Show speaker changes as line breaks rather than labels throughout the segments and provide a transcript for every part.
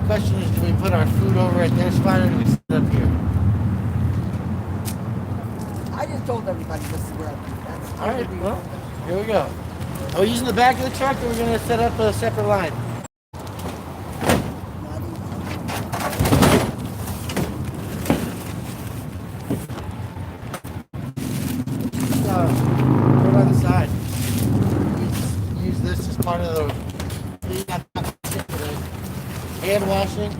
Question is, do we put our food over at their spot or do we sit up here?
I just told everybody this is where that's
All right, well, here we go. Are we using the back of the truck or are we going to set up a separate line? Put it on the side. Use this as part of the hand washing.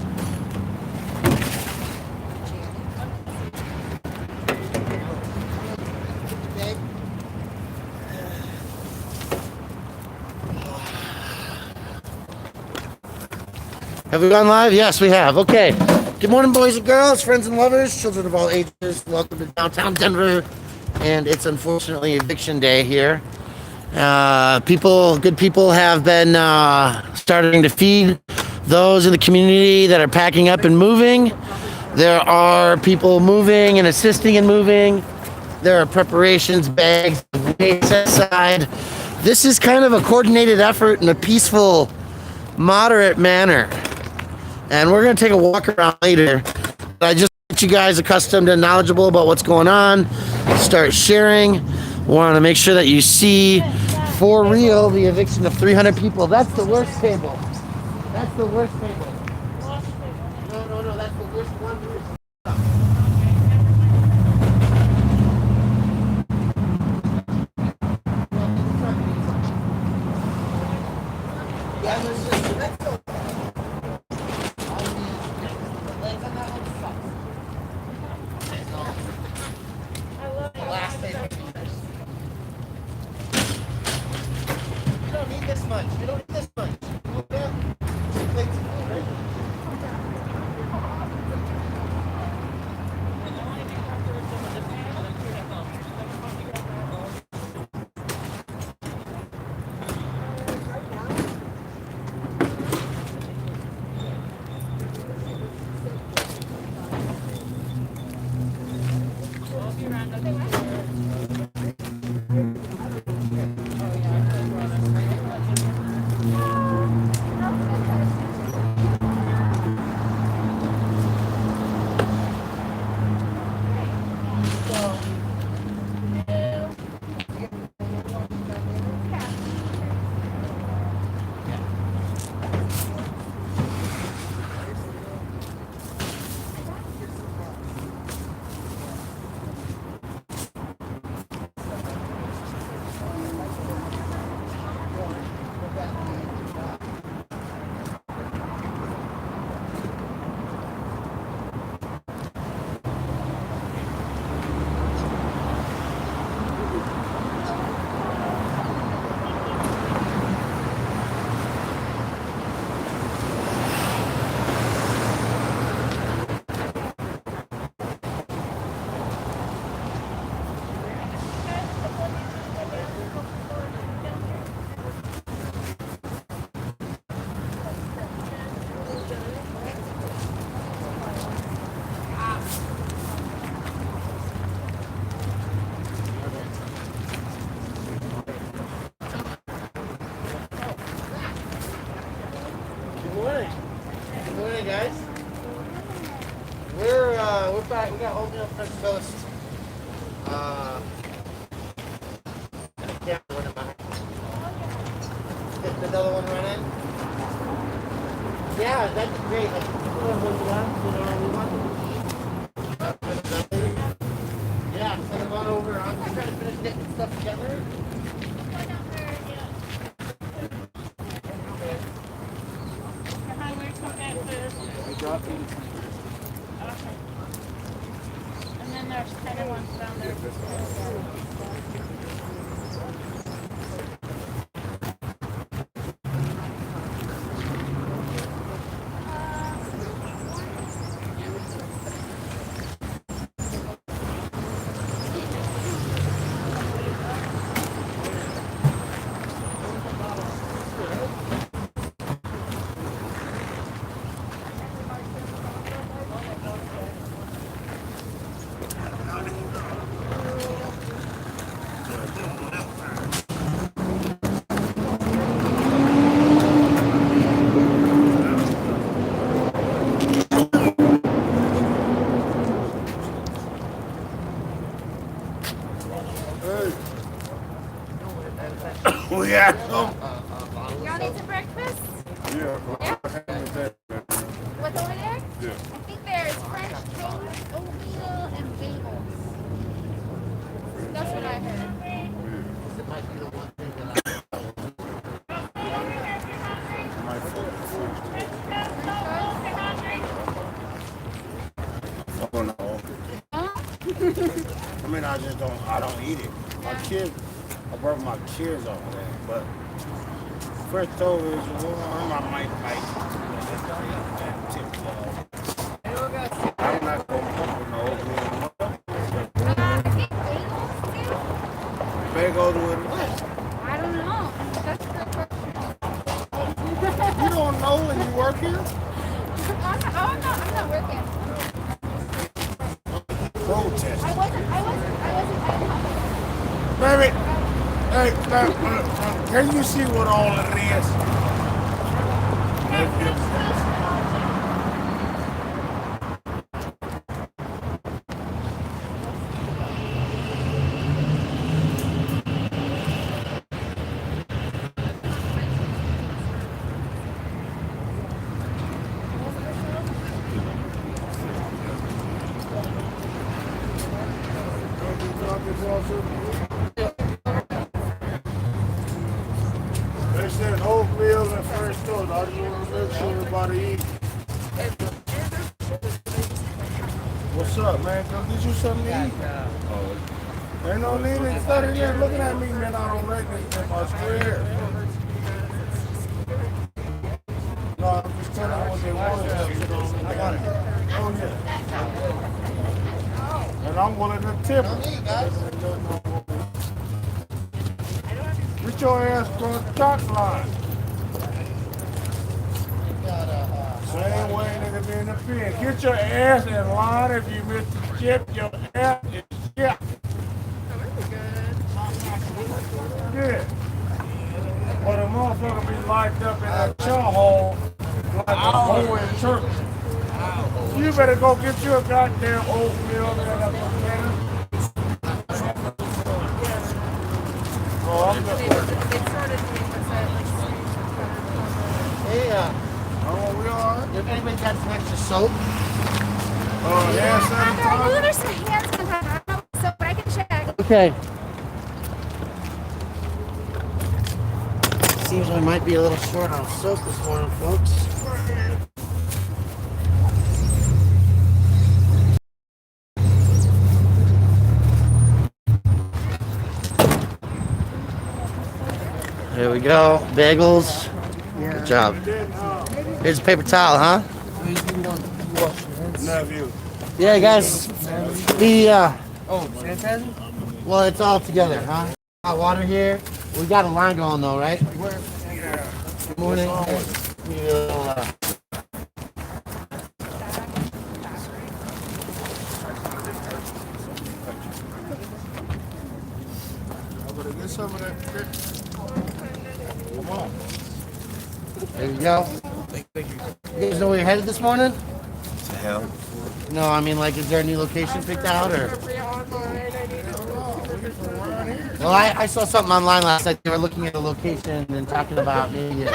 Have we gone live? Yes, we have. Okay. Good morning, boys and girls, friends and lovers, children of all ages. Welcome to downtown Denver. And it's unfortunately eviction day here. Good people have been starting to feed those in the community that are packing up and moving. There are people moving and assisting in moving. There are preparations, bags, set aside. This is kind of a coordinated effort in a peaceful, moderate manner. And we're going to take a walk around later. I just get you guys accustomed and knowledgeable about what's going on. Start sharing. Want to make sure that you see for real the eviction of 300 people. That's the worst table. That's the worst table. No, that's the worst one. Guys, we're back. We got Old Mill French toast. Yeah, what am I? Get another one running. Yeah, that'd be great. Like, yeah, send them on over. I'm just trying to finish getting stuff together.
Okay. And then there's 10 ones down there. breakfast?
Yeah.
Yeah.
Yeah.
What's over there?
Yeah.
I think there's French toast, oatmeal, and bagels. That's what I heard.
Oh no.
Huh?
I mean, I don't eat it. My kids, I broke my kids off of that. But first over is warm, I might bite. I'm not going to cook with no oatmeal. Bagels with what?
I don't know. That's a good question.
You don't know when you work here?
I'm not working.
Protest.
I wasn't
Baby, hey, can you see what all it is? They said oatmeal and fresh toast. I just want to make sure everybody eat. What's up, man? Come get you something to eat. Ain't no need to study there looking at me, man. I don't like this in my square. No, I'm just telling them what they want. I got it. Oh, yeah. And I'm willing to tip them. Get your ass from the chalk line. Same way nigga be in the pen. Get your ass in line if you miss the chip. Your ass is shit. Yeah. But a motherfucker be locked up in that chow hole like a hole in church. You better go get you a goddamn oatmeal and a banana. Oh, I'm good.
Hey,
Oh, we all right?
if anybody got some extra soap,
Yeah,
I know there's some hand sanitizer. I don't know, so but I can check.
okay. Seems I might be a little short on soap this morning, folks. There we go. Bagels. Good job. Here's a paper towel, huh?
nephew.
Yeah, guys. We
Oh, sanitizer?
well, it's all together, huh? Hot water here. We got a line going though, right? Good morning. Give me a little,
I'm gonna get some of that. Come on.
there you go. You guys know where you're headed this morning?
To hell.
No, I mean, like, is there a new location picked out, or? Well, I saw something online last night. They were looking at a location and talking about maybe a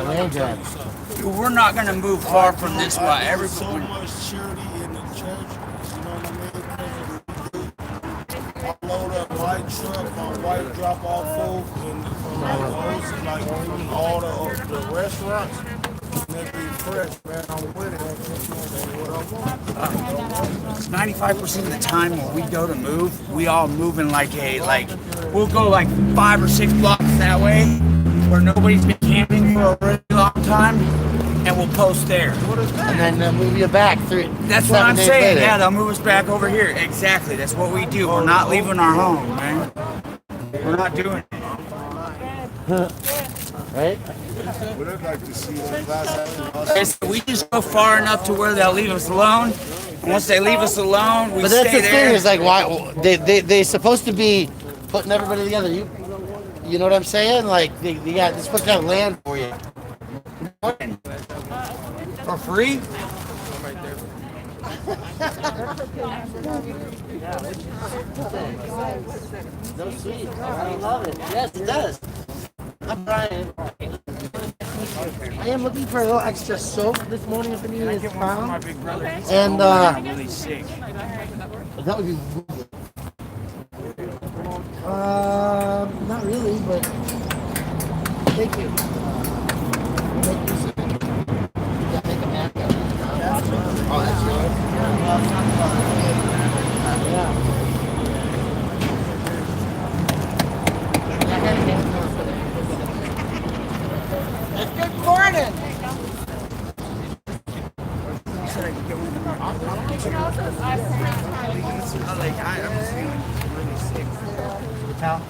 land grab.
We're not going to move far from this spot.
So
Everyone,
much charity in the church. You know what I mean? I load up white truck, my white drop off food, and like all the restaurants. They be fresh, man. I'm with it. That's what I want.
95% of the time when we go to move, we all move in we'll go like 5 or 6 blocks that way where nobody's been camping for a really long time, and we'll post there.
And then move you back through.
That's what
7
I'm
days
saying.
later.
Yeah, they'll move us back over here. Exactly. That's what we do. We're not leaving our home, man. We're not doing it.
Right?
But I'd like to see some glass.
Okay, so we just go far enough to where they'll leave us alone. And once they leave us alone, we
But that's
stay
the
there.
thing is like, why they supposed to be putting everybody together. You know what I'm saying? Like they're supposed to have land for you.
For free?
No sweet. I love it. Yes, it does. I'm Brian. I am looking for a little extra soap this morning if any
Can I
is
get one for my
found.
big brother? He's
And,
I'm really sick.
That would be really not really, but thank you. Thank you, sir. Yeah, make a map out of it. Oh, that's yours? Yeah.
Good morning.
I'm feeling really sick.
The towel?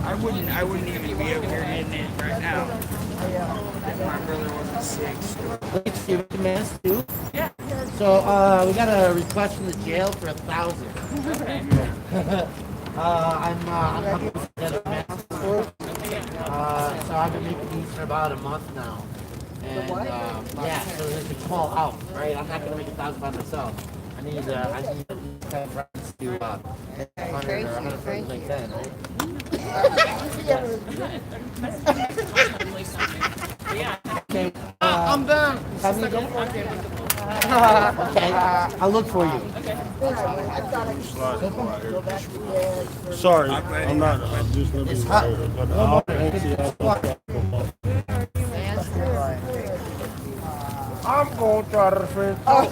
I wouldn't even be up here getting it right now if my brother wasn't sick. So.
Look at you, the mask too. Yeah. So we got a request from the jail for 1,000. I'm helping get a mask for. So I've been making these for about a month now. And yeah, so they can call out, right? I'm not gonna make 1,000 by myself. I need 10 friends to 100 or 100 like 10, right? Okay,
I'm done.
have me again? Okay, I'll look for you.
Sorry, I'm not. I'm just looking
It's
for
hot.
it. But
No more.
I'm going to try to defend. I'm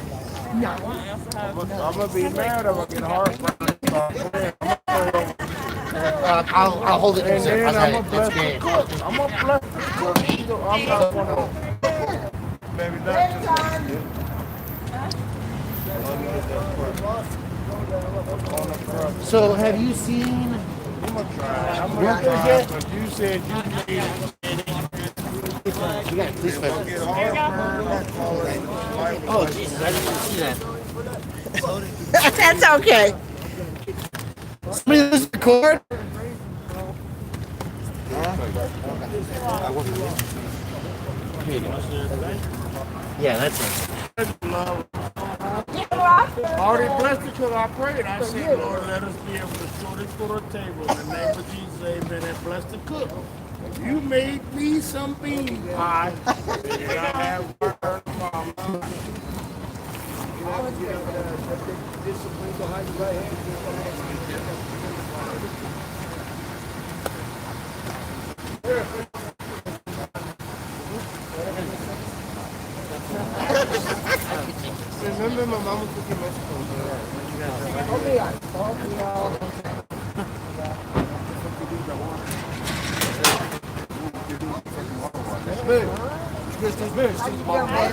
gonna be mad if I get heartburn.
I'll hold it in
And
there.
then
I
I'm
got
gonna
it. It's
bless the
great.
cook. I'm gonna bless the cook. So I'm not gonna. Maybe not.
So have you seen?
I'm gonna try. I'm
Workers
gonna try.
yet?
But you said you made
You got it. Please
it. Get heartburn.
Oh Jesus! I didn't see that.
That's okay.
Somebody listen record. Yeah, that's it.
Already blessed the cook. I prayed. I said, Lord, let us be able to show this for a table. In the name of Jesus, amen. And bless the cook. You made me some bean pie. And I have heard mama. Remember my mama cooking Mexico.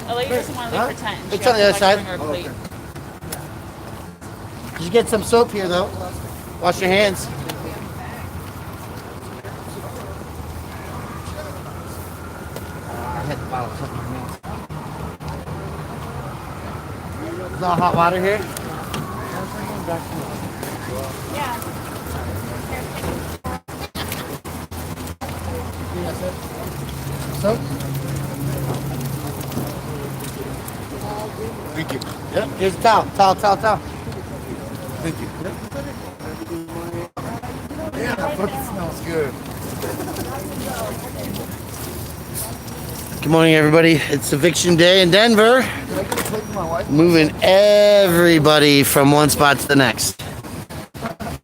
Ellie doesn't want to leave for 10.
It's on the other side. Did you get some soap here though? Wash your hands. I had the bottle of something. Is all hot water here?
Yeah.
Soap?
Thank you.
Yep. Here's a towel. Towel.
Thank you. Yeah, but it smells good.
Good morning, everybody. It's Eviction Day in Denver. Moving everybody from one spot to the next.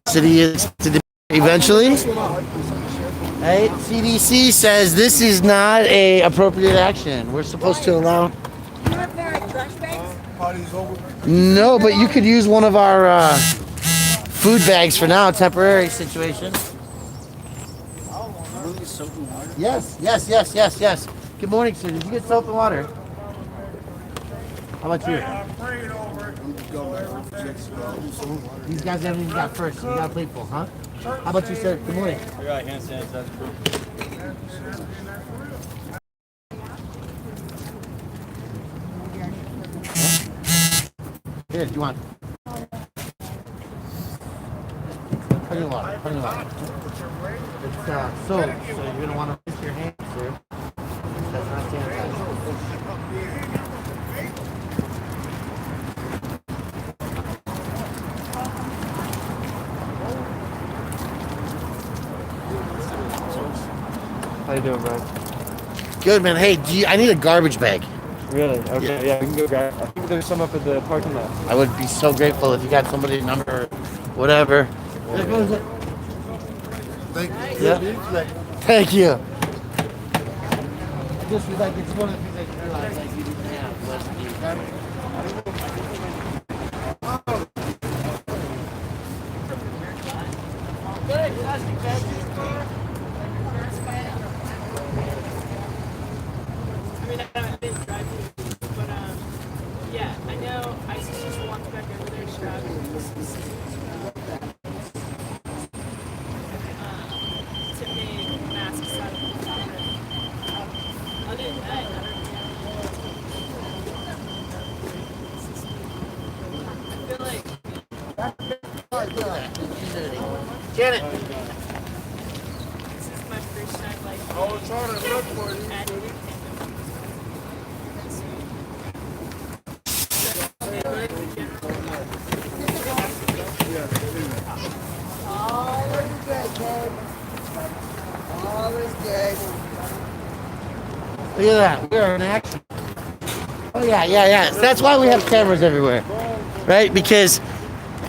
City is to eventually. Right? CDC says this is not a appropriate action. We're supposed to allow.
Party's over.
No, but you could use one of our food bags for now, temporary situation. Yes. Good morning, sir. Did you get soap and water? How about you?
I prayed over it.
These guys haven't even got first, so you got a plate full, huh? How about you, sir? Good morning.
I got hand sanitizer.
Here, you want? Plenty of water. It's soap, so you're gonna want to rinse your hands, sir. That's not sanitizer. How you doing, bro? Good, man. Hey, I need a garbage bag.
Really? Okay, yeah, we can go grab. I think there's some up at the parking lot.
I would be so grateful if you got somebody's number or whatever.
Thank you.
Yeah. Thank you. This is like, it's one of the things I didn't realize like you didn't have was
Yeah, I know. I just walked back over there, strapping. Tiffany masks out of the counter. Other than that, I don't know. I feel like
Janet.
this is my first time, like,
I was trying to look for you.
at
All is good, kid. All is good.
Look at that. We are in action. Oh, yeah. So that's why we have cameras everywhere. Right? Because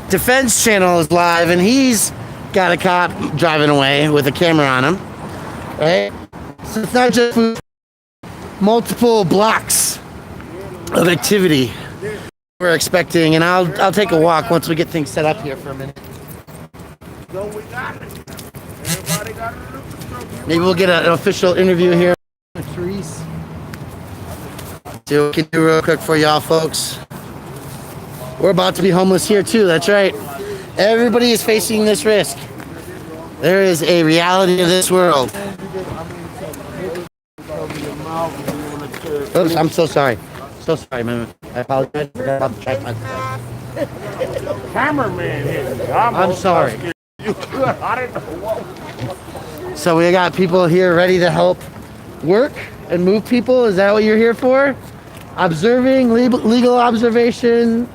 Defense Channel is live and he's got a cop driving away with a camera on him. Right? So it's not just multiple blocks of activity we're expecting. And I'll take a walk once we get things set up here for a minute.
So we got it. Everybody got it.
Maybe we'll get an official interview here with Therese. See what we can do real quick for y'all folks. We're about to be homeless here too, that's right. Everybody is facing this risk. There is a reality of this world. Oops, I'm so sorry. So sorry, man. I apologize. I forgot about the tripod.
Cameraman here.
I'm sorry.
You good? I didn't know what.
So we got people here ready to help work and move people. Is that what you're here for? Observing, legal observation.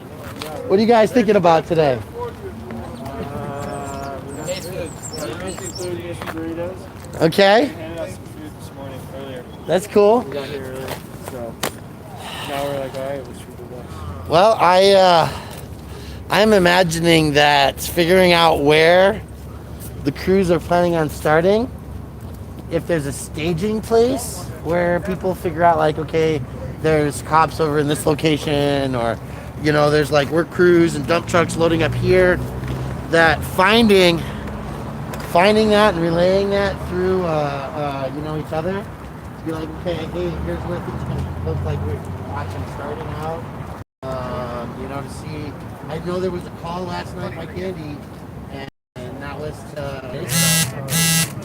What are you guys thinking about today? Okay,
Handed out some food this morning earlier.
that's cool.
We got here early, so now we're like, all right, let's shoot the bus.
Well, I'm imagining that figuring out where the crews are planning on starting, if there's a staging place where people figure out like, okay, there's cops over in this location, or you know, there's like work crews and dump trucks loading up here, that finding that and relaying that through you know, each other to be like, okay, hey, here's what things gonna look like. We're watching starting out. You know, to see. I know there was a call last night by Candy, and that was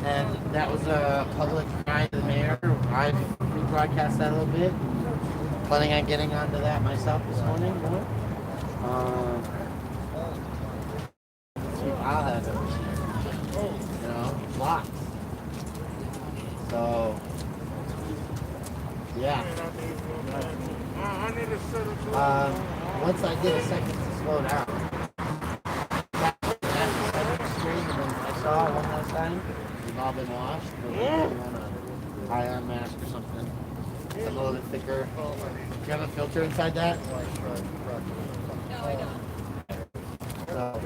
and that was a public cry to the mayor. I've rebroadcast that a little bit. Planning on getting onto that myself this morning. See if I'll have it. You know, lots. So, yeah. Once I get a second to slow down. I saw one last time. We've all been washed. But we want a iron mask or something. It's a little bit thicker. Do you have a filter inside that?
No, I don't.
So,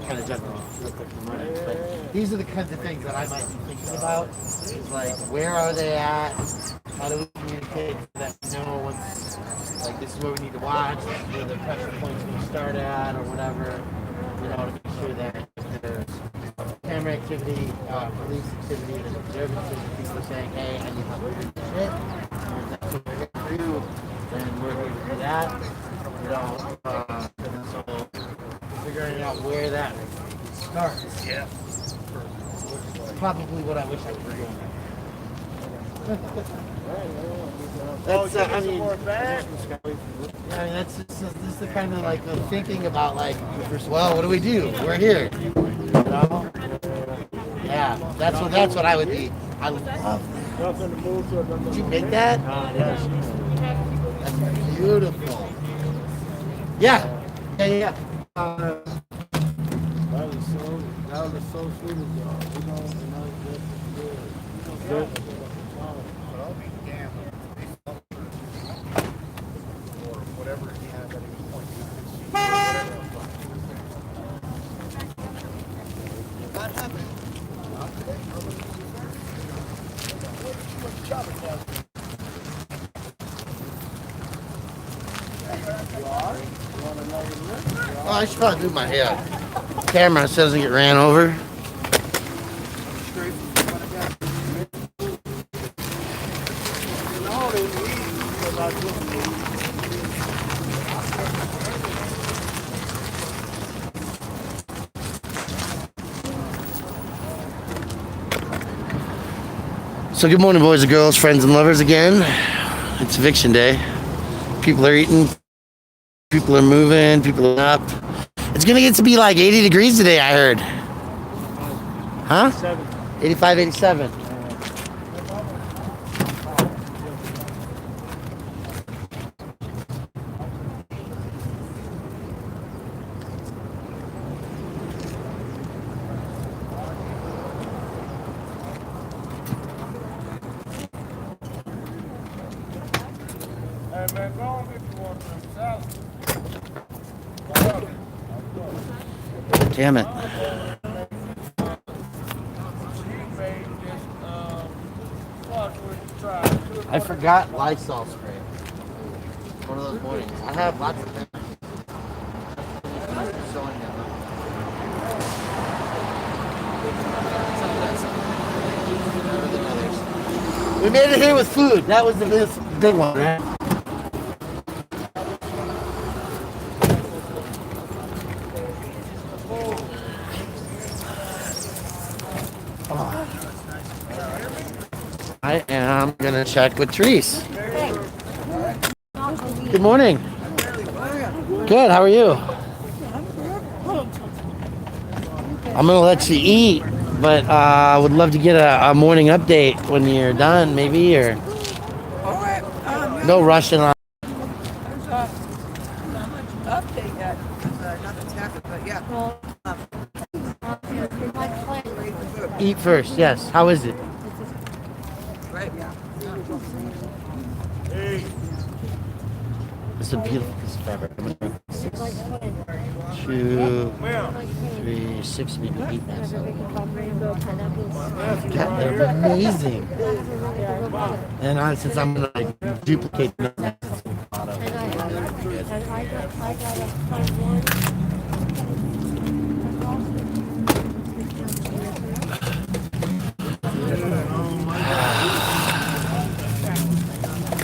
kind of jumping real quick from running. But these are the kinds of things that I might be thinking about. Is like, where are they at? How do we communicate so that we know what's, like, this is where we need to watch, this is where the pressure points we start at, or whatever, you know, to make sure that if there's camera activity, police activity, there's observances, people are saying, hey, I need help with this shit, and that's what we're here for you, and we're here to do that, you know, and so figuring out where that starts. Yeah. Probably what I wish I was doing. That's, I mean, that's this is the kind of like thinking about like, well, what do we do? We're here. You know? Yeah, that's what I would be. I would love that. Did you make that? That's beautiful. Yeah.
That was so sweet of y'all. You know, and that was good.
Oh, I should probably move my hair. Camera so it doesn't get ran over. So good morning, boys and girls, friends and lovers again. It's eviction day. People are eating, people are moving, people are up. It's gonna get to be like 80 degrees today, I heard. Huh? 85, 87.
Hey man, go on if you want some salad.
Damn it. I forgot Lysol spray. One of those mornings. I have lots of them. We made it here with food. That was the big one, right? I am gonna check with Therese. Good morning. Good, how are you? I'm gonna let you eat, but I would love to get a morning update when you're done, maybe, or
All right.
no rushing on.
Not much update yet. Nothing's happened, but yeah. Ready for food.
Eat first, yes. How is it?
Right? Yeah.
It's a beautiful piece of fabric. I'm gonna make 6, 2, 3, 6, maybe 8. God, they're amazing. And since I'm gonna like duplicate them,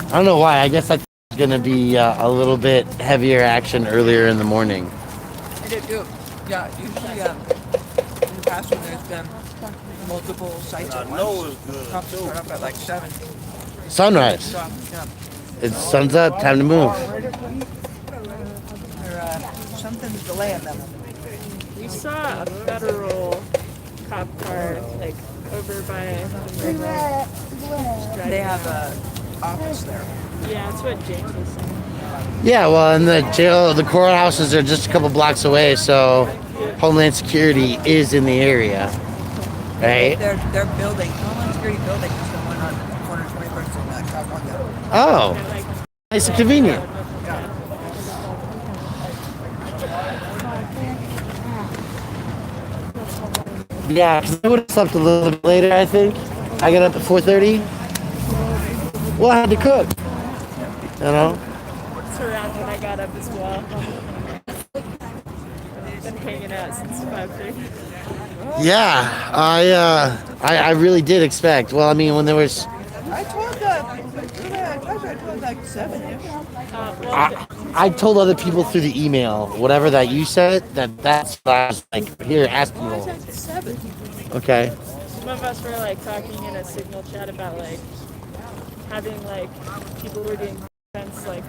I don't know why. I guess I think it's gonna be a little bit heavier action earlier in the morning.
I did too. Yeah, usually in the past when there's been multiple sites at once, cops start up at like 7.
Sunrise.
So, yeah.
It's sun's up. Time to move.
Something's delaying them.
We saw a federal cop car like over by the river.
They have a office there.
Yeah, that's what James was saying.
Yeah, well, and the jail, the courthouses are just a couple blocks away, so Homeland Security is in the area, right?
Their building, Homeland Security building, is the one on corner 21st and California.
Oh,
Yeah, like
nice and convenient.
Yeah.
Yeah, 'cause I would have slept a little bit later, I think. I got up at 4:30. Well, I had to cook, you know?
it's around when I got up as well. Been hanging out since 5:30.
Yeah, I really did expect. Well, I mean, when there was,
I told like 7-ish.
I told other people through the email, whatever that you said, that's what I was like, here, ask people.
7.
Okay.
Some of us were like talking in a signal chat about like having like people were doing events like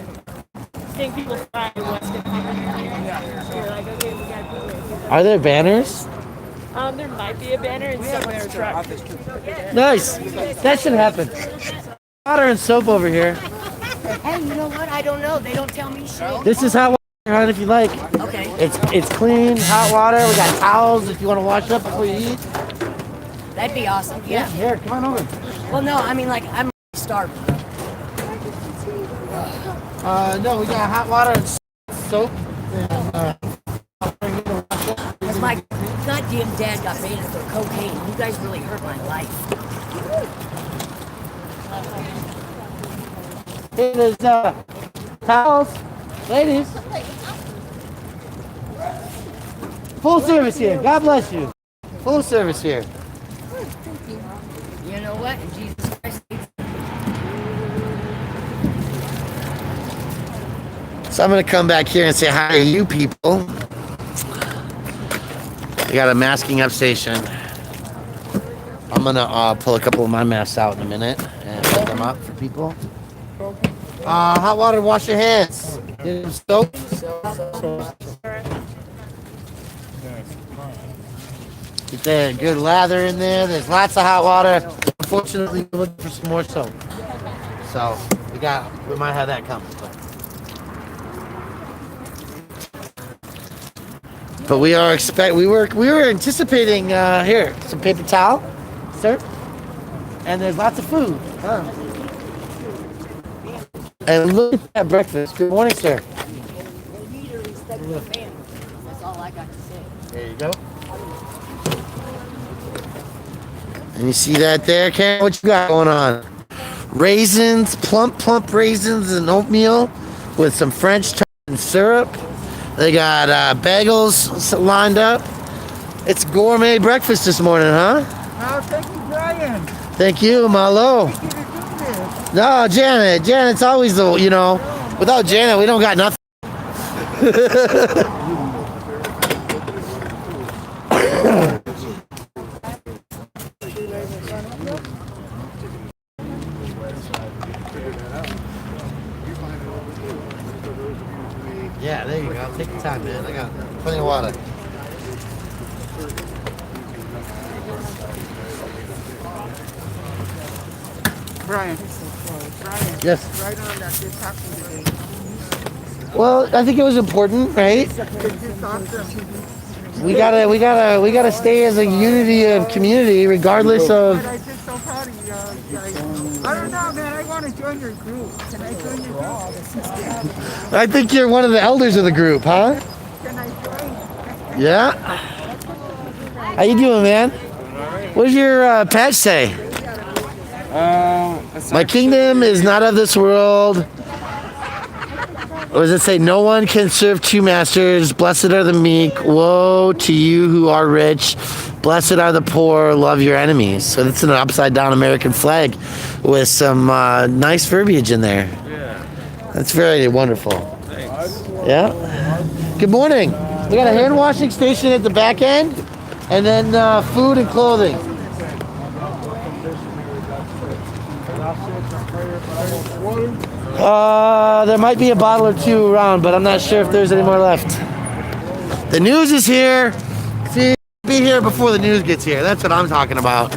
seeing people fly what's gonna happen. So we're like, okay, we gotta do it.
Are there banners?
There might be a banner in someone's truck.
Nice. That should happen. Water and soap over here.
Hey, you know what? I don't know. They don't tell me shit.
This is hot water, hon, if you like.
Okay.
It's clean, hot water. We got towels if you want to wash up before you eat.
That'd be awesome. Yeah.
Here, come on over.
Well, no, I mean, like, I'm starving.
No, we got hot water and soap.
Because my goddamn dad got banned for cocaine. You guys really hurt my life.
Hey, there's towels, ladies. Full service here. God bless you. Full service here.
You know what? In Jesus Christ.
So I'm gonna come back here and say hi to you people. We got a masking up station. I'm gonna pull a couple of my masks out in a minute and hold them up for people. Hot water, wash your hands. Get soap. Get that good lather in there. There's lots of hot water. Unfortunately, we're looking for some more soap. So we might have that coming. But we were anticipating here some paper towel, sir, and there's lots of food. Huh? And look at that breakfast. Good morning, sir.
They need to respect their families. That's all I got to say.
There you go. And you see that there, Karen? What you got going on? Raisins, plump raisins and oatmeal with some French toast and syrup. They got bagels lined up. It's gourmet breakfast this morning, huh?
Oh, thank you, Brian.
Thank you, Malo.
Thank you for doing this.
No, Janet. Janet's always the, without Janet, we don't got nothing. Yeah, there you go. Take your time, man. I got plenty of water.
Brian.
Yes.
Right on that this happened today.
Well, I think it was important, right?
It's just awesome.
We gotta stay as a unity of community, regardless of.
But I'm just so proud of you. I don't know, man. I want to join your group. Can I join your group?
I think you're one of the elders of the group, huh?
Can I join?
Yeah. How you doing, man? What does your patch say? My kingdom is not of this world. Or does it say, no one can serve two masters? Blessed are the meek. Woe to you who are rich. Blessed are the poor. Love your enemies. So that's an upside down American flag with some nice verbiage in there. Yeah. That's very wonderful. Thanks. Yeah. Good morning. We got a hand washing station at the back end, and then food and clothing. There might be a bottle or two around, but I'm not sure if there's any more left. The news is here. See, be here before the news gets here. That's what I'm talking about.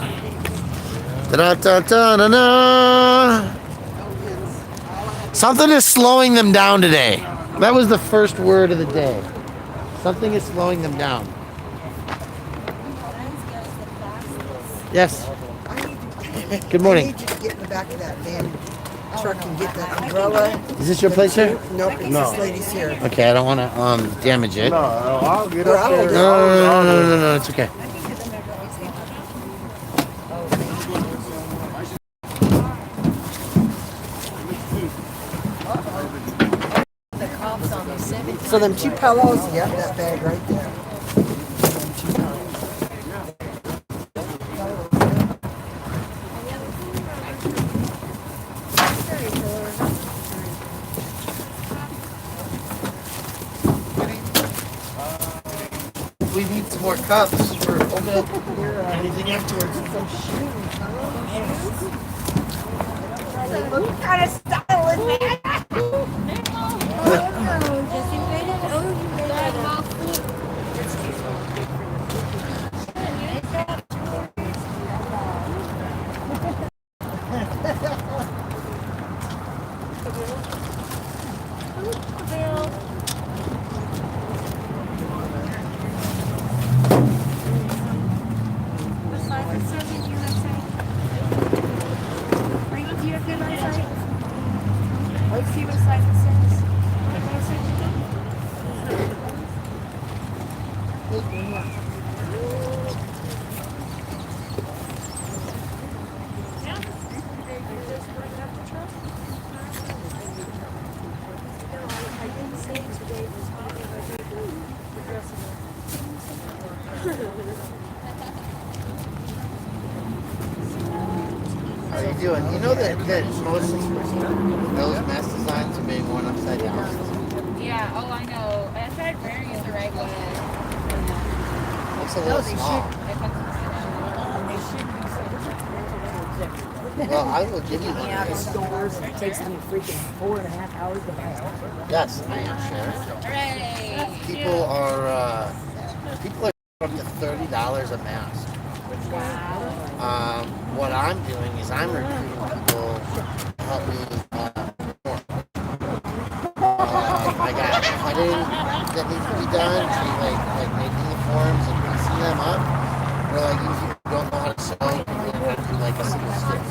Da-da-da-da-da-da. Something is slowing them down today. That was the first word of the day. Something is slowing them down. Yes. Good morning.
I need you to get in the back of that van truck and get that umbrella.
Is this your place here?
Nope, it's
No.
this lady's here.
Okay, I don't want to damage it.
No, I'll get
Or
up
I'll
there.
get-
No, it's okay.
The cops on the 17th.
So them two pillows, yep, that bag right there.
We need some more cups for anything afterwards.
What kind of style is that? Let's see what size it says.
doing? You know that most of those mask designs are being worn upside down.
Yeah, oh, I know. I tried wearing it the right way.
Looks a little small. Well, I will give you one of these.
Stores, it takes me freaking 4.5 hours to buy it.
Yes, I am sure.
Hooray!
People are up to $30 a mask. What I'm doing is I'm recruiting people to help me perform. I got cutting that needs to be done, like making the forms and piecing them up. Where like if you don't know how to sew, you can do like a single stitch.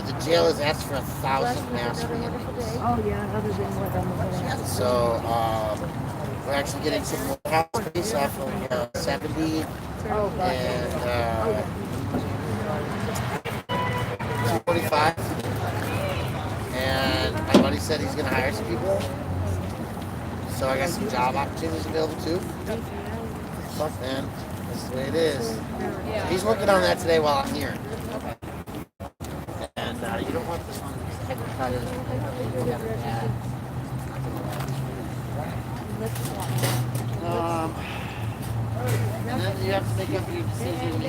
The jail has asked for 1,000 masks for Indians.
Oh yeah, other than what I'm looking at.
So we're actually getting some more house space off of 70 and 245. And my buddy said he's gonna hire some people. So I got some job opportunities available too. Fuck man, this is the way it is. He's working on that today while I'm here. And you don't want this one. And then you have to make up your decision.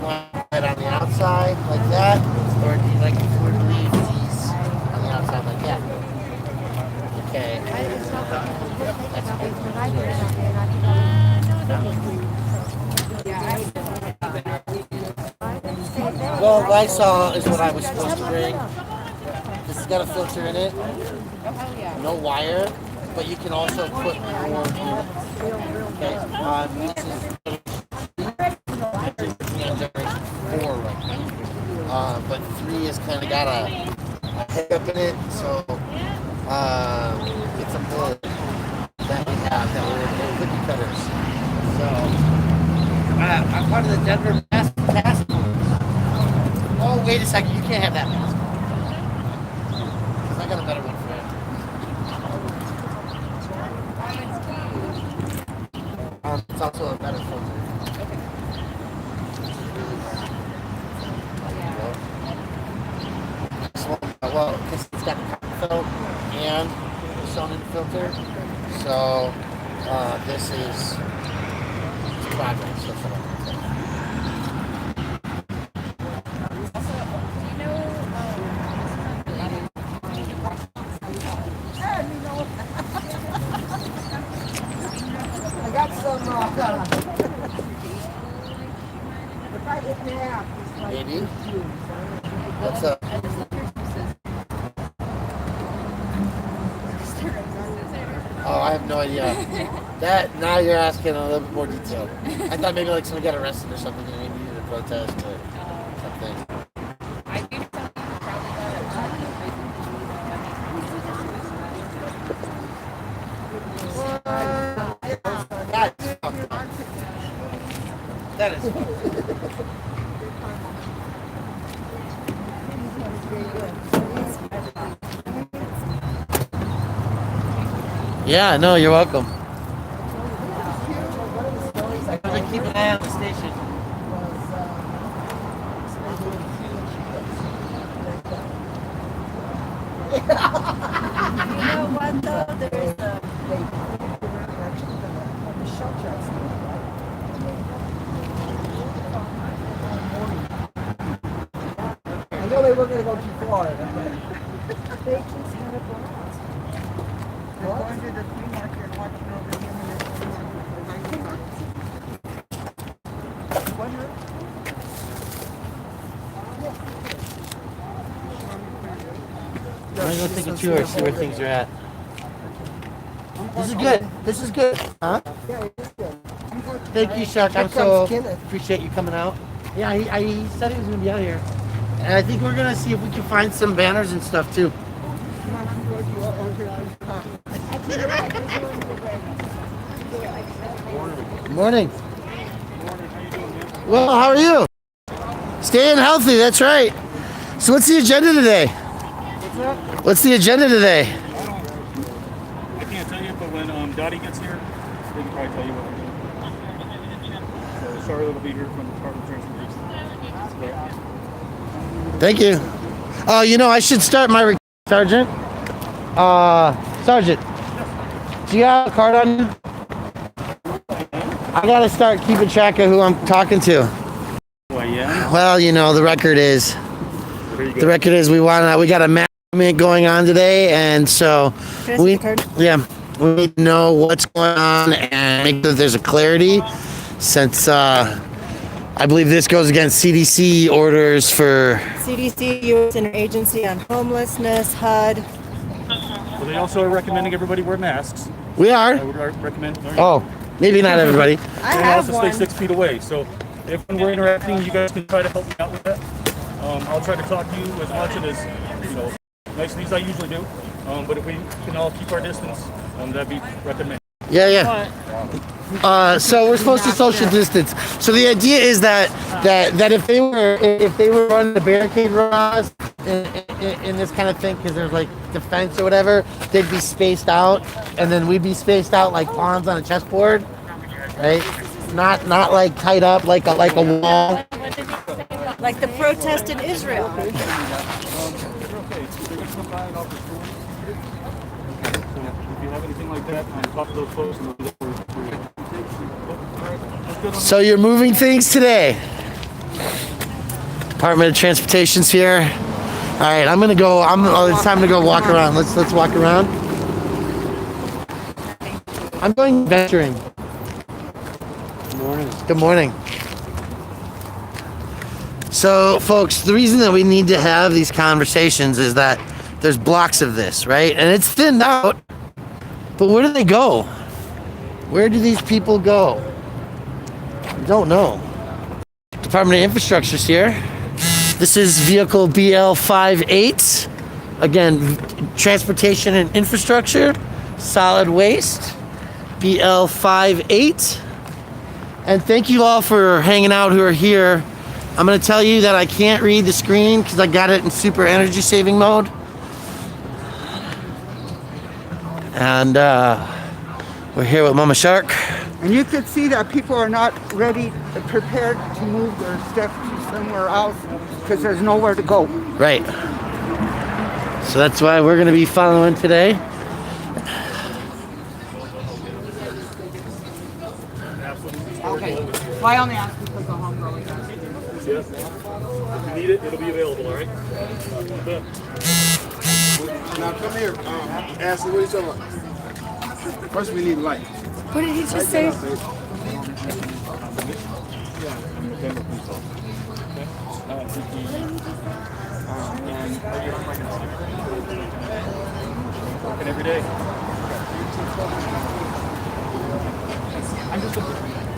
Want it on the outside like that, or do you like it for the leaves on the outside like that? Okay. That's good. Well, Lysol is what I was supposed to bring. This has got a filter in it. No wire, but you can also put more in it. Okay. This is generation 4 right now. But 3 has kind of got a hiccup in it, so it's a bullet that we have that we're cookie cutters. So I'm part of the Denver task force. Oh, wait a second, you can't have that mask. Because I got a better one for you. It's also a better filter. Well, because it's got the cotton felt and the sewn in filter. So this is progress. That's what I'm saying.
I got some, if I hit me out, it's like
Maybe. What's up? Oh, I have no idea. That now you're asking a little bit more detail. I thought maybe like someone got arrested or something and maybe needed to protest or something. That is. Yeah, no, you're welcome. Keep an eye on the station.
You know what though? There's the shelter. I know they weren't going to go too far. They just had a blast. They're going to the flea market and watching over him and his
I'm gonna go take a tour, see where things are at. This is good. This is good. Huh?
Yeah, it is good.
Thank you, Chuck. I'm so appreciate you coming out. Yeah, he said he was gonna be out here. And I think we're gonna see if we can find some banners and stuff too. Good morning. Well, how are you? Staying healthy, that's right. So what's the agenda today? What's the agenda today?
I can't tell you, but when Dottie gets here, they can probably tell you what we're doing. So Charlotte will be here from the Department of Transportation.
Thank you. Oh, you know, I should start my Sergeant. Sergeant, do you have a card on you? I gotta start keeping track of who I'm talking to.
Well, yeah.
Well, you know, the record is we got a movement going on today, and so we need to know what's going on and make sure that there's a clarity, since I believe this goes against CDC orders for
CDC, U.S. Interagency on Homelessness, HUD.
Well, they also are recommending everybody wear masks.
we
I
are.
would recommend.
Oh, maybe not everybody.
I
And
have
also
one.
stay 6 feet away. So if when we're interacting, you guys can try to help me out with that. I'll try to talk to you as much and as nicely as I usually do. But if we can all keep our distance, that'd be recommended.
Yeah. So we're supposed to social distance. So the idea is that if they were running a barricade around us in this kind of thing, because there's like defense or whatever, they'd be spaced out, and then we'd be spaced out like pawns on a chessboard, right? Not like tied up like a wall.
Like the protest in Israel.
If you have anything like that, talk to those folks.
So you're moving things today. Department of Transportation's here. All right, I'm gonna go. It's time to go walk around. Let's walk around. I'm going venturing. Good morning. Good morning. So, folks, the reason that we need to have these conversations is that there's blocks of this, right? And it's thinned out. But where do they go? Where do these people go? I don't know. Department of Infrastructure's here. This is vehicle BL58. Again, transportation and infrastructure, solid waste, BL58. And thank you all for hanging out who are here. I'm going to tell you that I can't read the screen because I got it in super energy saving mode. And we're here with Mama Shark.
And you could see that people are not ready, prepared to move their stuff to somewhere else because there's nowhere to go.
Right. So that's why we're going to be following today.
Okay. Why only ask because the homegrown guys.
Yes. If you need it, it'll be available, all right?
Now come here, Ashley, what are you talking about? First we need light.
What did he just say?
Working every day.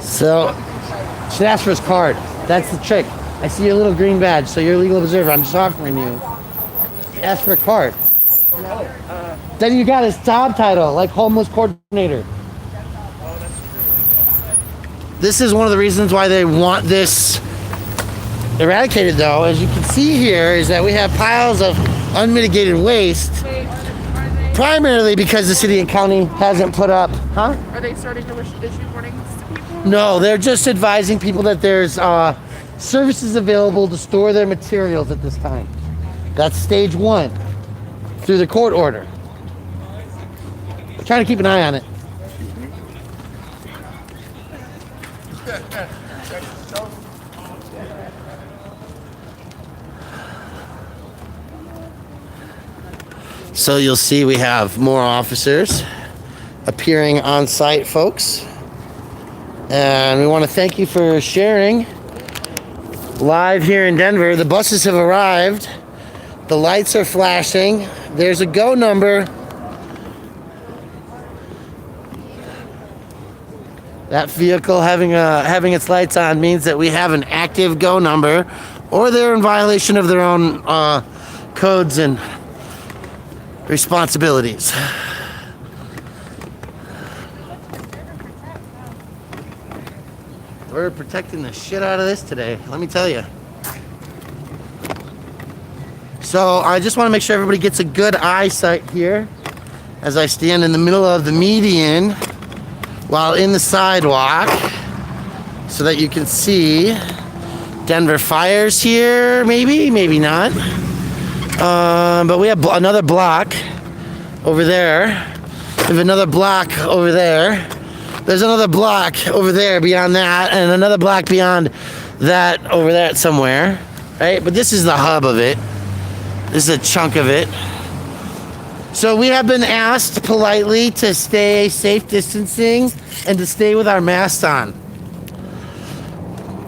So, should ask for his card. That's the trick. I see your little green badge, so you're a legal observer. I'm just offering you. Ask for a card. Then you got his job title, like homeless coordinator. This is one of the reasons why they want this eradicated, though. As you can see here, is that we have piles of unmitigated waste, primarily because the city and county hasn't put up,
Are they starting to issue warnings to people?
No, they're just advising people that there's services available to store their materials at this time. That's stage one through the court order. Trying to keep an eye on it. So you'll see we have more officers appearing on site, folks. And we want to thank you for sharing. Live here in Denver, the buses have arrived. The lights are flashing. There's a go number. That vehicle having its lights on means that we have an active go number, or they're in violation of their own codes and responsibilities. We're protecting the shit out of this today, let me tell you. So I just want to make sure everybody gets a good eyesight here as I stand in the middle of the median while in the sidewalk so that you can see Denver fires here, maybe not. But we have another block over there. We have another block over there. There's another block over there beyond that, and another block beyond that over there somewhere, right? But this is the hub of it. This is a chunk of it. So we have been asked politely to stay safe distancing and to stay with our masks on.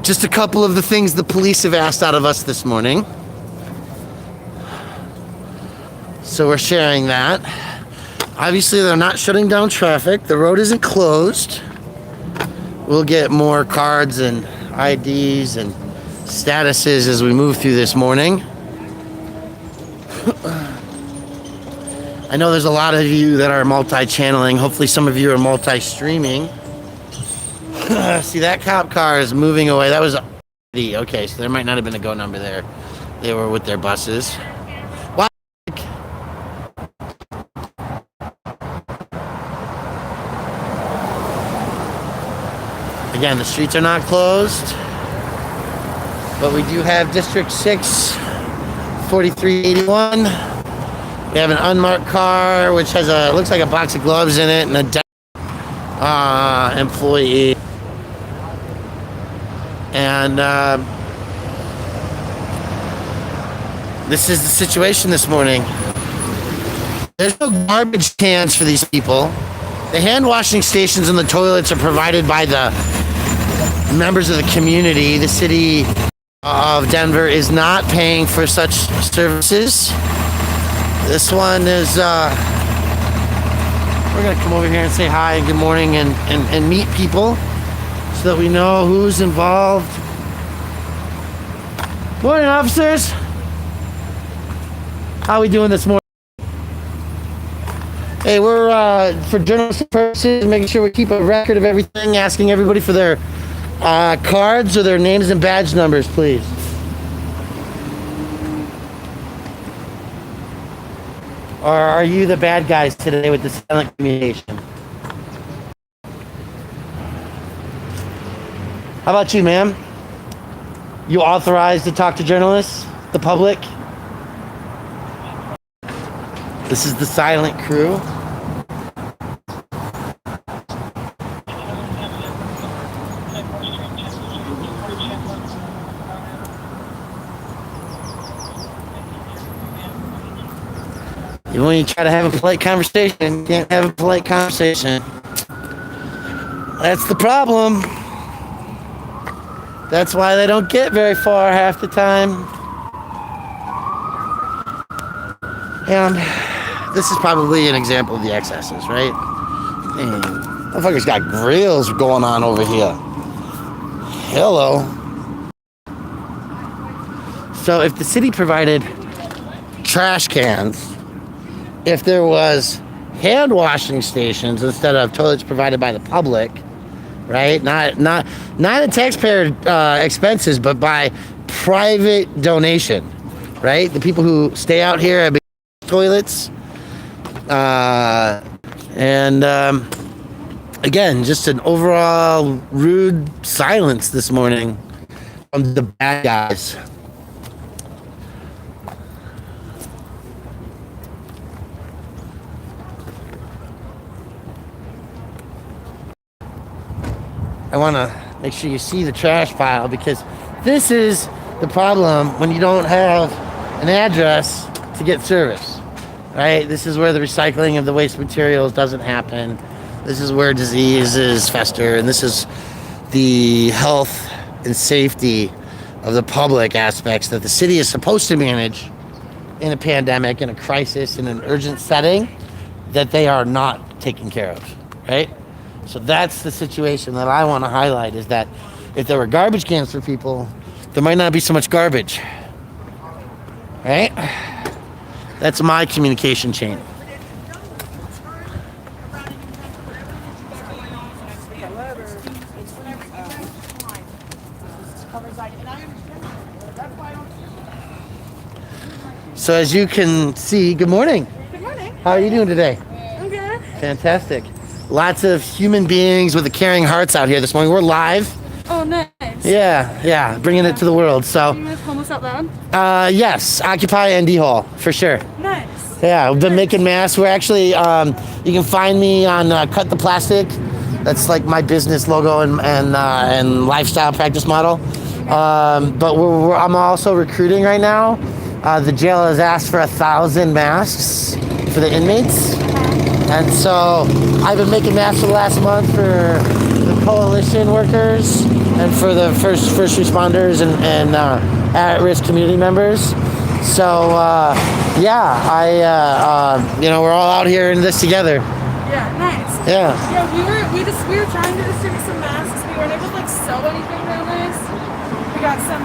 Just a couple of the things the police have asked out of us this morning. So we're sharing that. Obviously, they're not shutting down traffic. The road isn't closed. We'll get more cards and IDs and statuses as we move through this morning. I know there's a lot of you that are multi-channeling. Hopefully some of you are multi-streaming. See, that cop car is moving away. That was okay, so there might not have been a go number there. They were with their buses. Again, the streets are not closed, but we do have District 6, 4381. We have an unmarked car, which has looks like a box of gloves in it, and a employee. And this is the situation this morning. There's no garbage cans for these people. The hand washing stations and the toilets are provided by the members of the community. The city of Denver is not paying for such services. This one is, we're gonna come over here and say hi and good morning and meet people so that we know who's involved. Morning, officers. How are we doing this morning? Hey, we're, for journalistic purposes, making sure we keep a record of everything, asking everybody for their cards or their names and badge numbers, please. Or are you the bad guys today with the silent communication? How about you, ma'am? You authorized to talk to journalists, the public? This is the silent crew. Even when you try to have a polite conversation, you can't have a polite conversation. That's the problem. That's why they don't get very far half the time. And this is probably an example of the excesses, right? Man, motherfucker's got grills going on over here. Hello. So if the city provided trash cans, if there was hand washing stations instead of toilets provided by the public, right? Not at taxpayer expenses, but by private donation, right? The people who stay out here have toilets, and again, just an overall rude silence this morning from the bad guys. I want to make sure you see the trash pile, because this is the problem when you don't have an address to get service, right? This is where the recycling of the waste materials doesn't happen. This is where diseases fester, and this is the health and safety of the public aspects that the city is supposed to manage in a pandemic, in a crisis, in an urgent setting, that they are not taking care of, right? So that's the situation that I want to highlight, is that if there were garbage cans for people, there might not be so much garbage, right? That's my communication chain. So as you can see, good morning.
Good morning.
How are you doing today?
I'm good.
Fantastic. Lots of human beings with the caring hearts out here this morning. We're live.
Oh, nice.
Yeah, bringing it to the world. So,
You with Homeless Out Loud?
yes, Occupy and D-Hall for sure.
Nice.
Yeah, we've been making masks. We're actually, you can find me on Cut The Plastic. That's like my business logo and lifestyle practice model. But I'm also recruiting right now. The jail has asked for 1,000 masks for the inmates. And so I've been making masks for the last month for the coalition workers and for the first responders and at-risk community members. So we're all out here in this together.
Yeah, nice.
Yeah.
Yeah, we were trying to distribute some masks. We weren't able to like sell anything real nice. We got some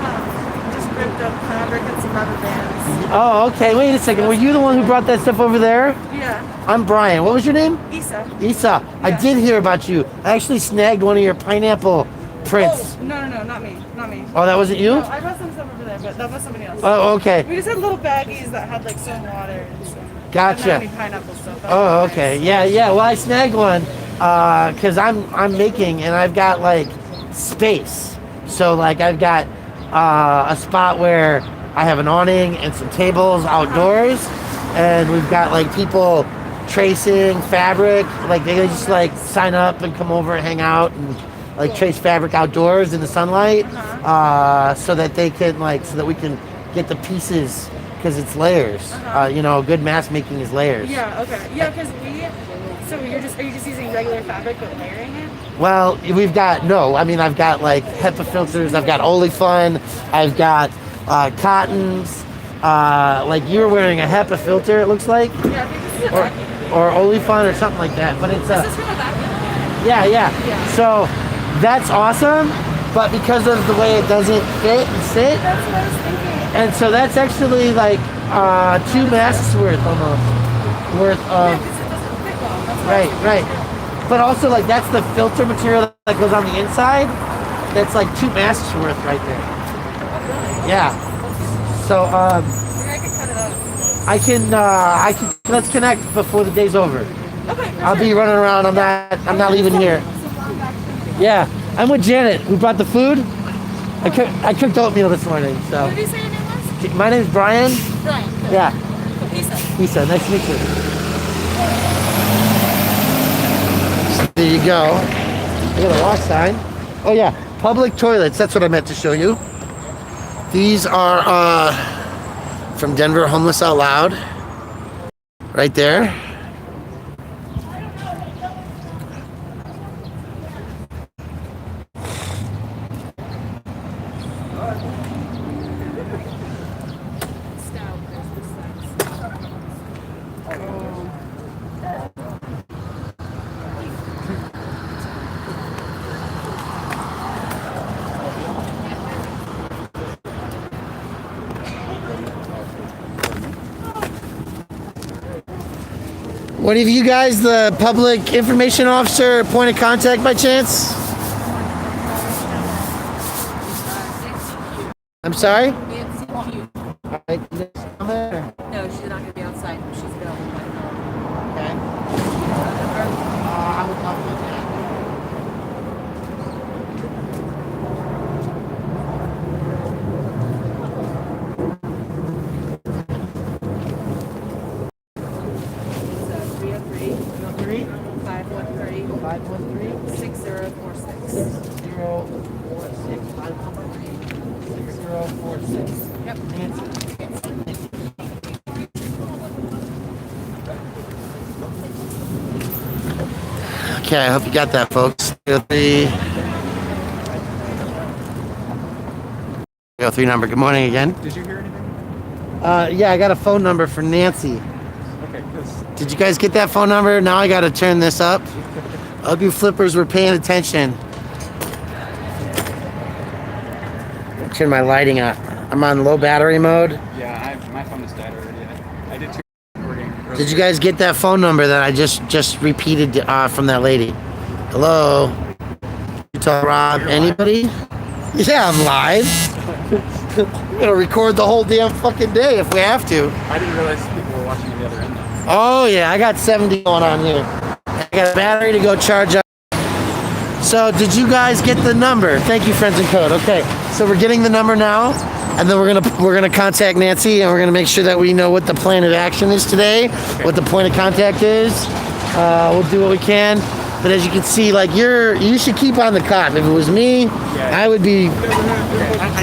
just ripped up fabric and some rubber bands.
Oh, okay. Wait a second. Were you the one who brought that stuff over there?
Yeah.
I'm Brian. What was your name?
Isa.
Isa. I did hear about you. I actually snagged one of your pineapple prints.
Oh, no, not me. Not me.
Oh, that wasn't you?
No, I brought some stuff over there, but that was somebody else.
Oh, okay.
We just had little baggies that had like some water and some.
Gotcha.
Any pineapple stuff.
Oh, okay. Yeah. Well, I snagged one because I'm making and I've got like space. So like I've got a spot where I have an awning and some tables outdoors, and we've got like people tracing fabric. Like they just like sign up and come over and hang out and like trace fabric outdoors in the sunlight, so that they can so that we can get the pieces. Because it's layers. Good mask making is layers.
Yeah, okay. Yeah, because are you just using regular fabric but layering it?
Well, I've got like HEPA filters, I've got Olefun, I've got cottons, like you're wearing a HEPA filter, it looks like.
Yeah, I think this is a vacuum.
Or Olefun or something like that, but it's
This is from a vacuum?
Yeah. So, that's awesome, but because of the way it doesn't fit and sit,
That's what I was thinking.
and so that's actually like 2 masks worth of
Because it doesn't fit well. That's what I was thinking.
right. But also like that's the filter material that goes on the inside. That's like 2 masks worth right there. Yeah. So
I can cut it up.
I can let's connect before the day's over.
Okay.
I'll be running around. I'm not leaving here. Yeah. I'm with Janet. We brought the food. I cooked oatmeal this morning. So.
What did you say your name was?
My name's Brian.
Brian.
Yeah. Isa. Nice to meet you. There you go. I got a wash sign. Oh yeah, public toilets. That's what I meant to show you. These are from Denver Homeless Out Loud. Right there. One of you guys the public information officer or point of contact by chance? I'm sorry? Alright,
No, she's not going to be outside. She's available by phone.
Okay. I would love to do that.
It's 303 513
513
6046.
6046 513 6046.
Yep.
Nancy. Okay, I hope you got that, folks. 303 number. Good morning again.
Did you hear anything?
Yeah, I got a phone number for Nancy.
Okay, because
Did you guys get that phone number? Now I got to turn this up. Ugly flippers were paying attention. Turn my lighting up. I'm on low battery mode.
yeah, my phone is dead already. I did 2 recording earlier.
Did you guys get that phone number that I just repeated from that lady? Hello? You tell Rob, anybody? Yeah, I'm live. We're gonna record the whole damn fucking day if we have to.
I didn't realize people were watching the other end.
Oh yeah, I got 70 going on here. I got a battery to go charge up. So did you guys get the number? Thank you, Friends in Code. Okay, so we're getting the number now, and then we're gonna contact Nancy, and we're gonna make sure that we know what the plan of action is today, what the point of contact is. We'll do what we can, but as you can see, like you should keep on the cop. If it was me, I would be.
I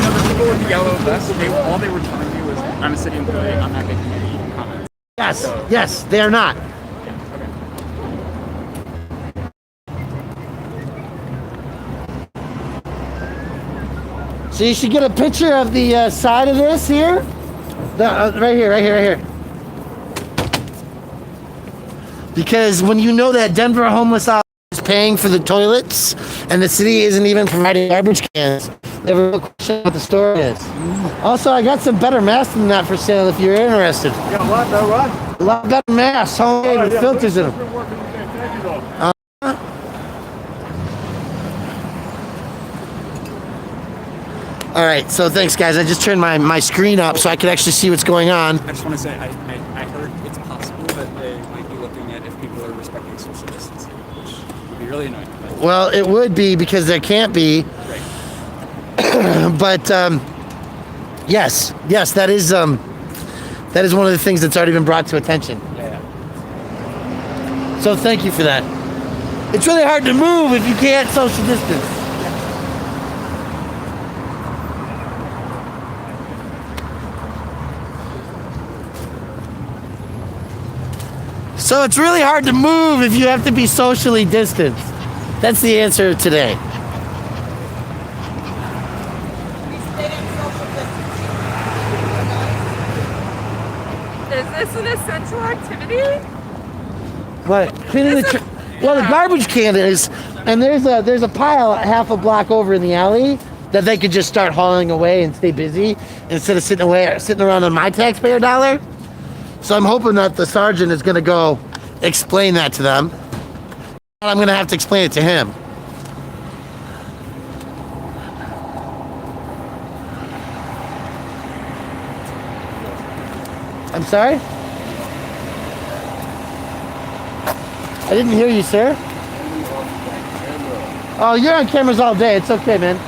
know the people with the yellow vest. All they were telling me was, "I'm a city employee. I'm not making any comments."
Yes, they are not. So you should get a picture of the side of this here. Right here. Because when you know that Denver homeless is paying for the toilets and the city isn't even providing garbage cans, they have a real question what the story is. Also, I got some better masks than that for sale if you're interested.
Yeah, what?
A lot better masks, homemade with filters in them.
Been working fantastic, though.
All right, so thanks, guys. I just turned my screen up so I could actually see what's going on.
I just want to say, I heard it's possible that they might be looking at if people are respecting social distancing, which would be really annoying.
Well, it would be because there can't be.
Right.
But yes, that is one of the things that's already been brought to attention.
Yeah.
So thank you for that. It's really hard to move if you can't social distance. So it's really hard to move if you have to be socially distanced. That's the answer today.
Is this an essential activity?
What? Cleaning the well, the garbage can is, and there's a pile half a block over in the alley that they could just start hauling away and stay busy instead of sitting around on my taxpayer dollar. So I'm hoping that the sergeant is going to go explain that to them. I'm going to have to explain it to him. I'm sorry? I didn't hear you, sir. Oh, you're on cameras all day. It's okay, man.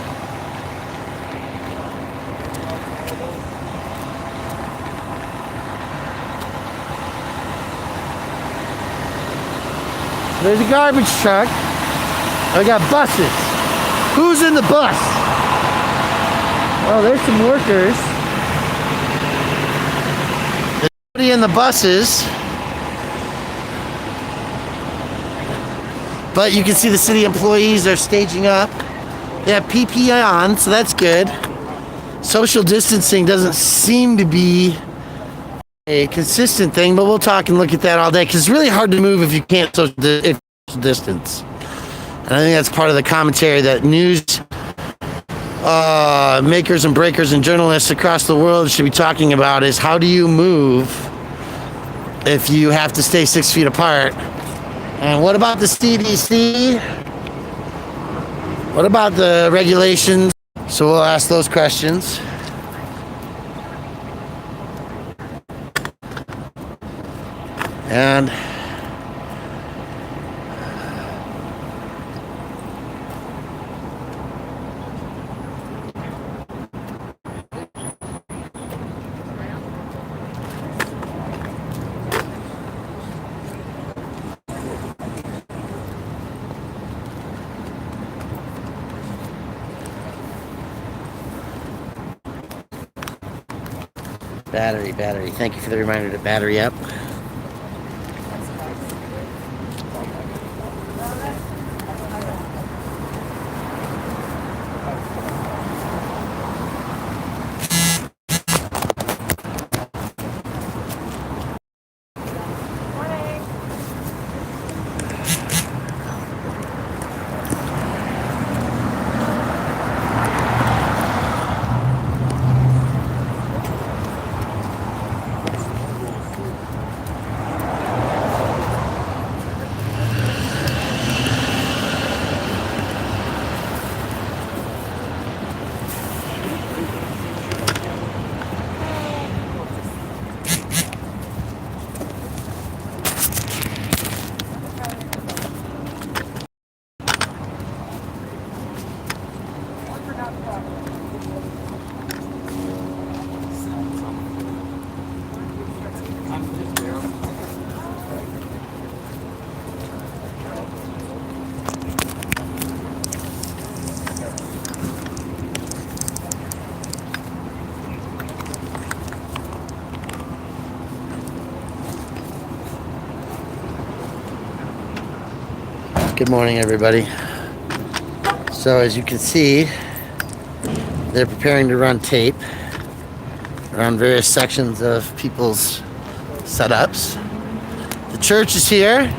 There's a garbage truck. I got buses. Who's in the bus? Oh, there's some workers. There's nobody in the buses. But you can see the city employees are staging up. They have PPE on, so that's good. Social distancing doesn't seem to be a consistent thing, but we'll talk and look at that all day because it's really hard to move if you can't social distance. And I think that's part of the commentary that news makers and breakers and journalists across the world should be talking about is how do you move if you have to stay 6 feet apart? And what about the CDC? What about the regulations? So we'll ask those questions. And battery. Thank you for the reminder to battery up. Good morning, everybody. So as you can see, they're preparing to run tape around various sections of people's setups. The church is here.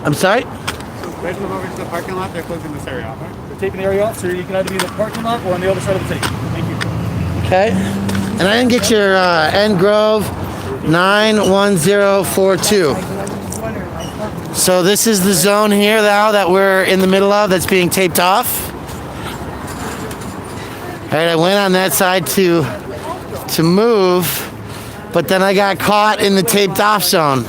I'm sorry?
Right to over to the parking lot, they're closing this area off, right?
They're taping the area off, so you can either be in the parking lot or on the other side of the tape. Thank you.
Okay. And I didn't get your End Grove 91042. So this is the zone here now that we're in the middle of that's being taped off. All right, I went on that side to move, but then I got caught in the taped off zone.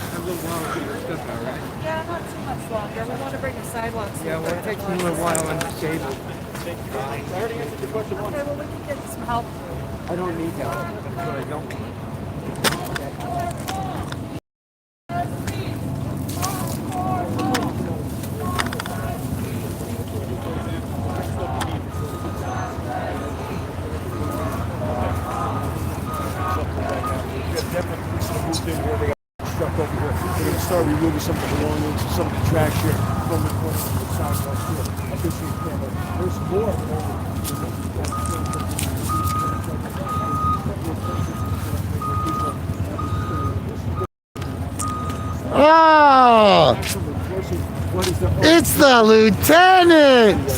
Yeah, not too much longer. We want to bring the sidewalks.
Yeah, well, it takes a little while on the cable.
Okay, well, we can get some help.
I don't need help. That's what I don't want.
Truck over here. We're gonna start removing some of the belongings, some of the trash here from the corner of the sidewalk here. I can see the camera. There's more.
Oh, it's the lieutenant.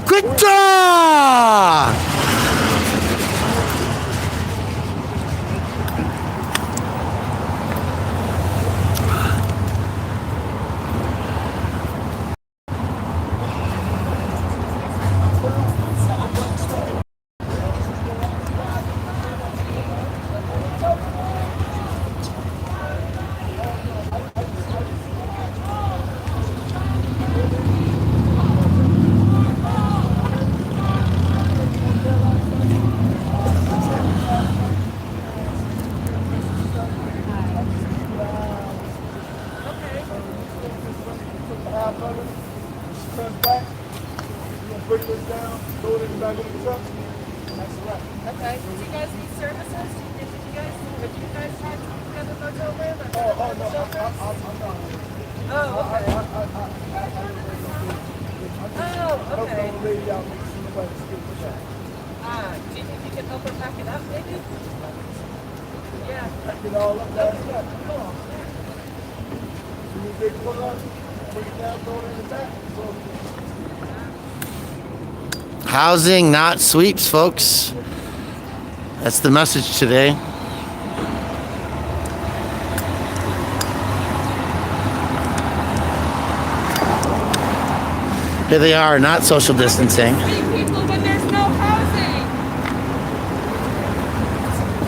Good job.
Break this down, throw it in the back of the truck. That's a wrap.
Okay. Do you guys need services? If you guys try to put together motel room or
No, I'm not.
Oh, okay. Oh, okay.
Help the lady out, make sure nobody's skipping the back.
Do you think you can help her pack it up, maybe? Yeah.
Pack it all up, that's it. Come on. So you get pull up, bring it down, throw it in the back. So,
Housing, not sweeps, folks. That's the message today. Here they are, not social distancing.
People, but there's no housing.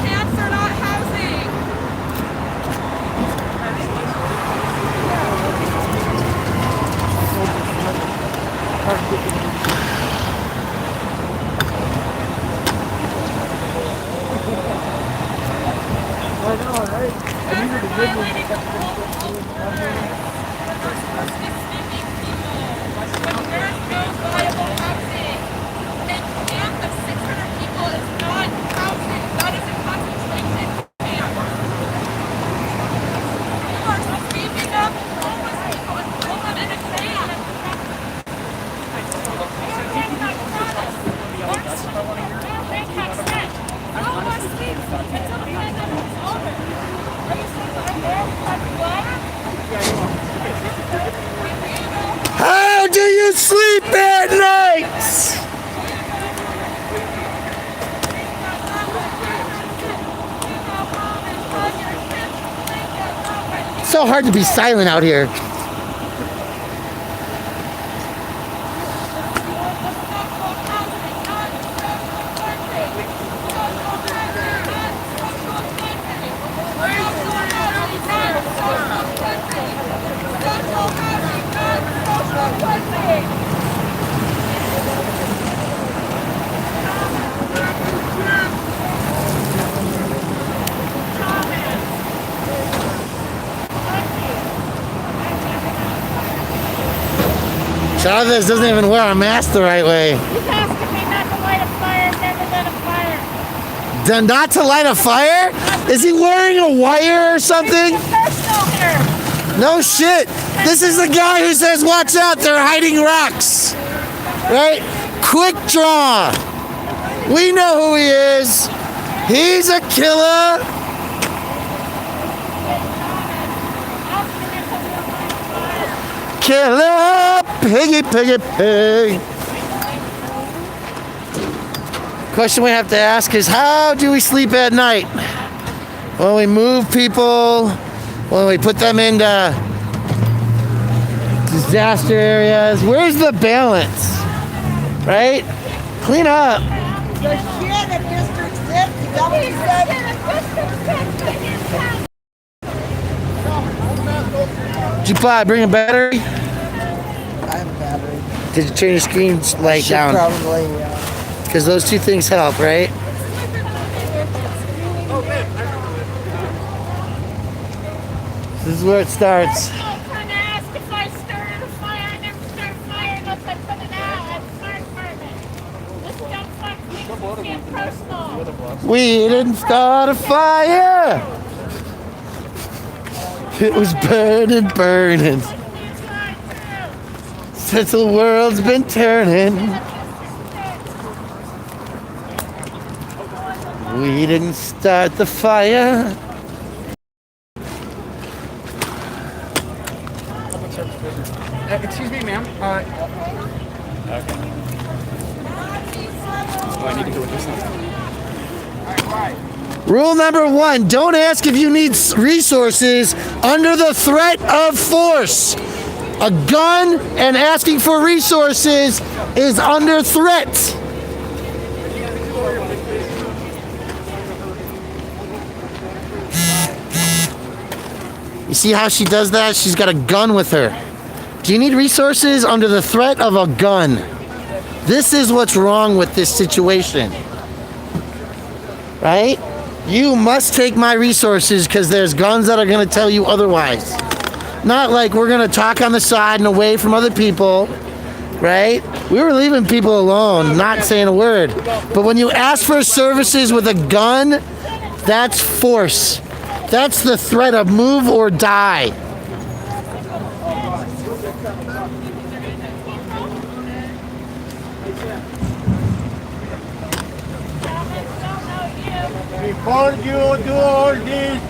Camps are not housing. Violating the rules order. We're supposed to be sweeping people, but there's no viable housing. A camp of 600 people is not housing. That is a concentration camp. You are sweeping up homeless people and putting them in a camp.
How do you sleep at night? It's so hard to be silent out here. Chavez doesn't even wear a mask the right way.
He's asking me not to light a fire, never lit a fire.
Not to light a fire? Is he wearing a wire or something?
Personal here.
No shit. This is the guy who says, watch out, they're hiding rocks. Right? Quick draw. We know who he is. He's a killer. Killer, piggy, piggy, pig. Question we have to ask is, how do we sleep at night? When we move people, when we put them into disaster areas, where's the balance? Right? Clean up.
The shit at District 6, is that what you said?
Did you bring a battery?
I have a battery.
Did you turn your screen light
Should
down?
probably,
Because those two things help, right? This is where it starts.
Trying to ask if I started a fire. I never started a fire unless I put it out at the fire department. This dumb fuck makes it seem personal.
We didn't start a fire. It was burning, burning. Since the world's been turning. We didn't start the fire.
Excuse me, ma'am.
Oh, I need to go with this one.
Rule number 1, don't ask if you need resources under the threat of force. A gun and asking for resources is under threat. You see how she does that? She's got a gun with her. Do you need resources under the threat of a gun? This is what's wrong with this situation. Right? You must take my resources because there's guns that are going to tell you otherwise. Not like we're going to talk on the side and away from other people. Right? We were leaving people alone, not saying a word. But when you ask for services with a gun, that's force. That's the threat of move or die.
Before you do all this,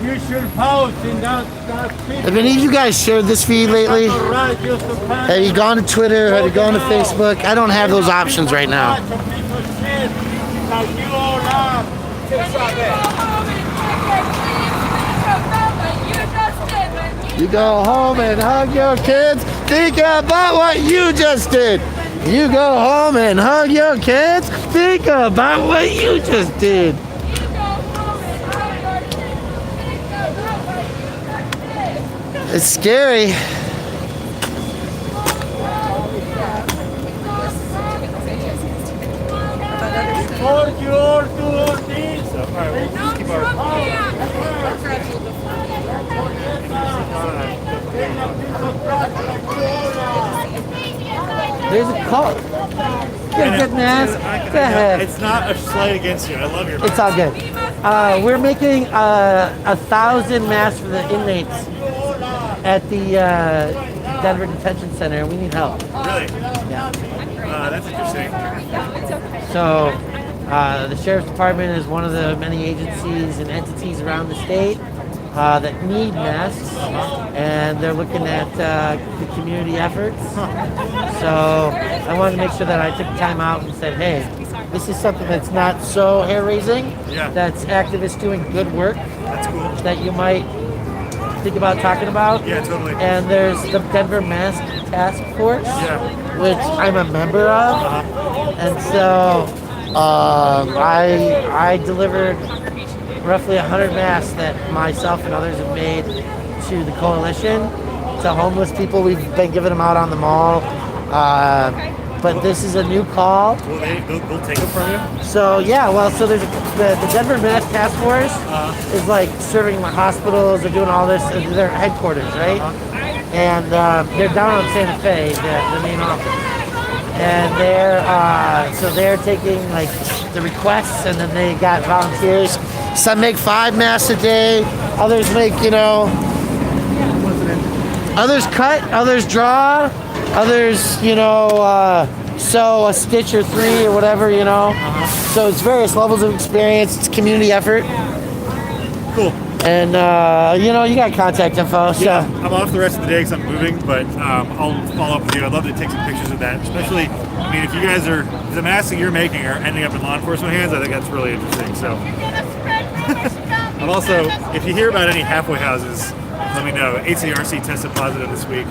you should pause in that
Have any of you guys shared this feed lately? Have you gone to Twitter? Have you gone to Facebook? I don't have those options right now. You go home and hug your kids. Think about what you just did. You go home and hug your kids. Think about what you just did. It's scary.
Before you all do all this,
There's a call. Get a good mask. Go ahead.
It's not a slight against you. I love your
It's all good. We're making 1,000 masks for the inmates at the Denver Detention Center. We need help.
Really?
Yeah.
That's interesting.
So the Sheriff's Department is one of the many agencies and entities around the state that need masks, and they're looking at the community efforts. So I wanted to make sure that I took time out and said, hey, this is something that's not so hair-raising, that's activists doing good work,
That's cool.
that you might think about talking about.
Yeah, totally.
And there's the Denver Mask Task Force, which I'm a member of. And so I delivered roughly 100 masks that myself and others have made to the coalition, to homeless people. We've been giving them out on the mall. But this is a new call.
Will they'll take them from you?
So yeah, well, so there's the Denver Mass Task Force is like serving like hospitals. They're doing all this. Their headquarters, right? and they're down on Santa Fe, the main office. And they're taking like the requests, and then they got volunteers. Some make 5 masks a day. Others make, others cut, others draw, others, sew a stitch or 3 or whatever, So it's various levels of experience. It's community effort.
Cool.
And you got contact info. So.
Yeah, I'm off the rest of the day because I'm moving, but I'll follow up with you. I'd love to take some pictures of that, especially. I mean, if you guys if the masks that you're making are ending up in law enforcement hands, I think that's really interesting. So, and also, if you hear about any halfway houses, let me know. HCRC tested positive this week.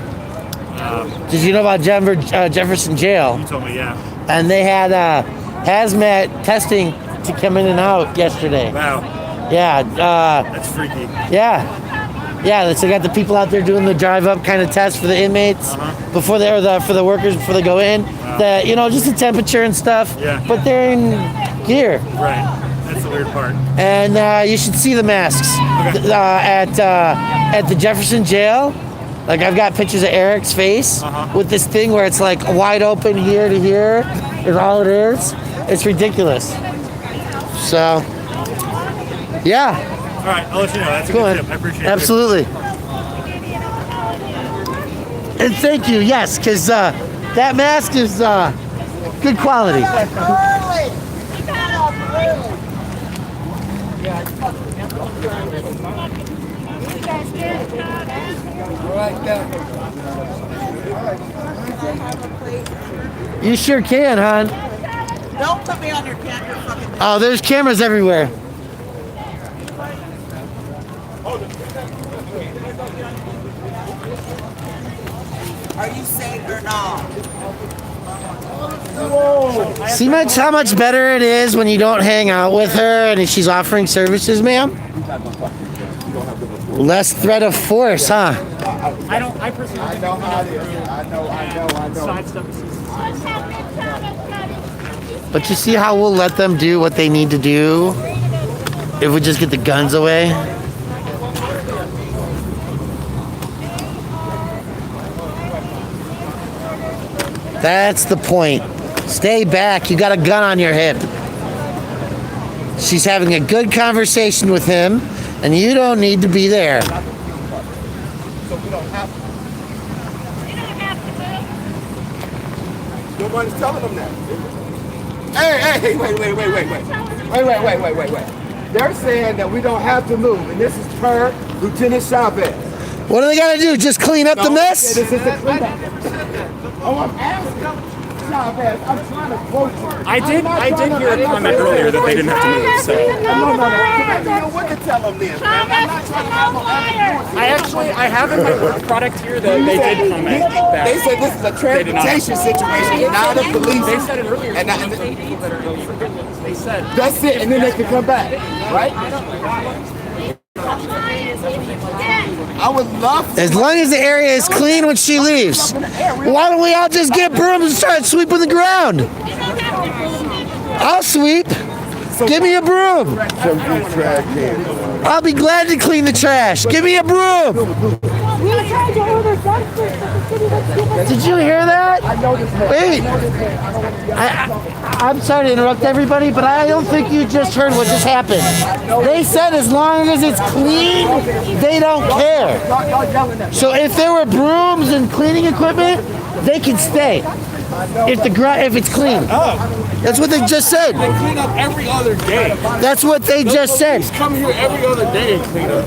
Did you know about Jefferson Jail?
You told me, yeah.
And they had hazmat testing to come in and out yesterday.
Wow.
Yeah.
That's freaky.
Yeah. So they got the people out there doing the drive-up kind of test for the inmates before for the workers before they go in.
Wow.
Just the temperature and stuff.
Yeah.
But they're in gear.
Right. That's the weird part.
And you should see the masks at the Jefferson Jail. Like I've got pictures of Eric's face with this thing where it's like wide open here to here is all it is. It's ridiculous. So, yeah.
All right, I'll let you know. That's a
Cool,
good
man.
tip. I appreciate it.
Absolutely. And thank you, yes, because that mask is good quality. You sure can, hon.
Don't put me on your camera fucking.
Oh, there's cameras everywhere.
Are you safe or not?
See how much better it is when you don't hang out with her and she's offering services, ma'am? Less threat of force, huh?
I personally
I know how it is. I know.
sidestep assistance.
But you see how we'll let them do what they need to do if we just get the guns away? That's the point. Stay back. You got a gun on your hip. She's having a good conversation with him, and you don't need to be there.
Nobody's telling them that. Hey, wait. They're saying that we don't have to move, and this is per Lieutenant Chavez.
What do they got to do? Just clean up the mess?
This is the cleanup. Oh, I'm asking Chavez. I'm trying to quote you.
I did hear a comment earlier that they didn't have to move, so.
No. I don't know what to tell them then, man. I'm not trying to have no
I have in my work product here that they did comment that.
They said this is a transportation situation, not a police.
They said it earlier.
And
They said.
that's it, and then they can come back, right? I would love to.
As long as the area is clean when she leaves. Why don't we all just get brooms and start sweeping the ground? I'll sweep. Give me a broom. I'll be glad to clean the trash. Give me a broom. Did you hear that? Wait. I'm sorry to interrupt everybody, but I don't think you just heard what just happened. They said as long as it's clean, they don't care. So if there were brooms and cleaning equipment, they can stay. If it's clean. That's what they just said.
They clean up every other day.
That's what they just said.
Come here every other day and clean up.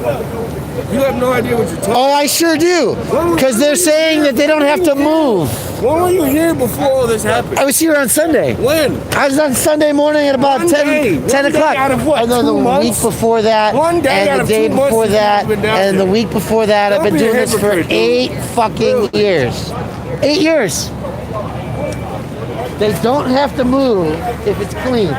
You have no idea what you're talking about.
Oh, I sure do. Because they're saying that they don't have to move.
When were you here before all this happened?
I was here on Sunday.
When?
I was on Sunday morning at about 10 o'clock.
Out of what,
And then
2
the
months?
week before that,
One day out
and the
of
day
2 months
before
since
that,
you've been down
and the
there.
week before that. I've
Don't
been
be a
doing this for
hypocrite, dude.
8 fucking years. 8 years. They don't have to move if it's clean.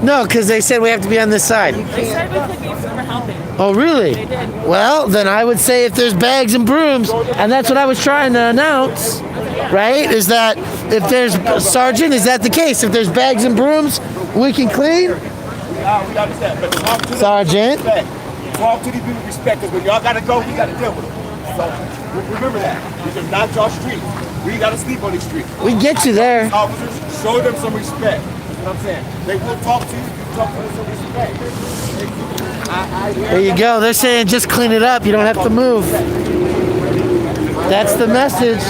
No, because they said we have to be on this side.
They said we could be for helping.
Oh, really?
They did.
Well, then I would say if there's bags and brooms, and that's what I was trying to announce, right? Is that if there's, Sergeant, is that the case? If there's bags and brooms, we can clean?
We understand, but talk to
Sergeant?
them with respect. Talk to these people with respect, because when y'all gotta go, we gotta deal with them.
So remember that. These are not your streets. We gotta sleep on these streets.
We get you there.
Officers, show them some respect. You know what I'm saying? They will talk to you. You talk to them some respect.
There you go. They're saying just clean it up. You don't have to move. That's the message.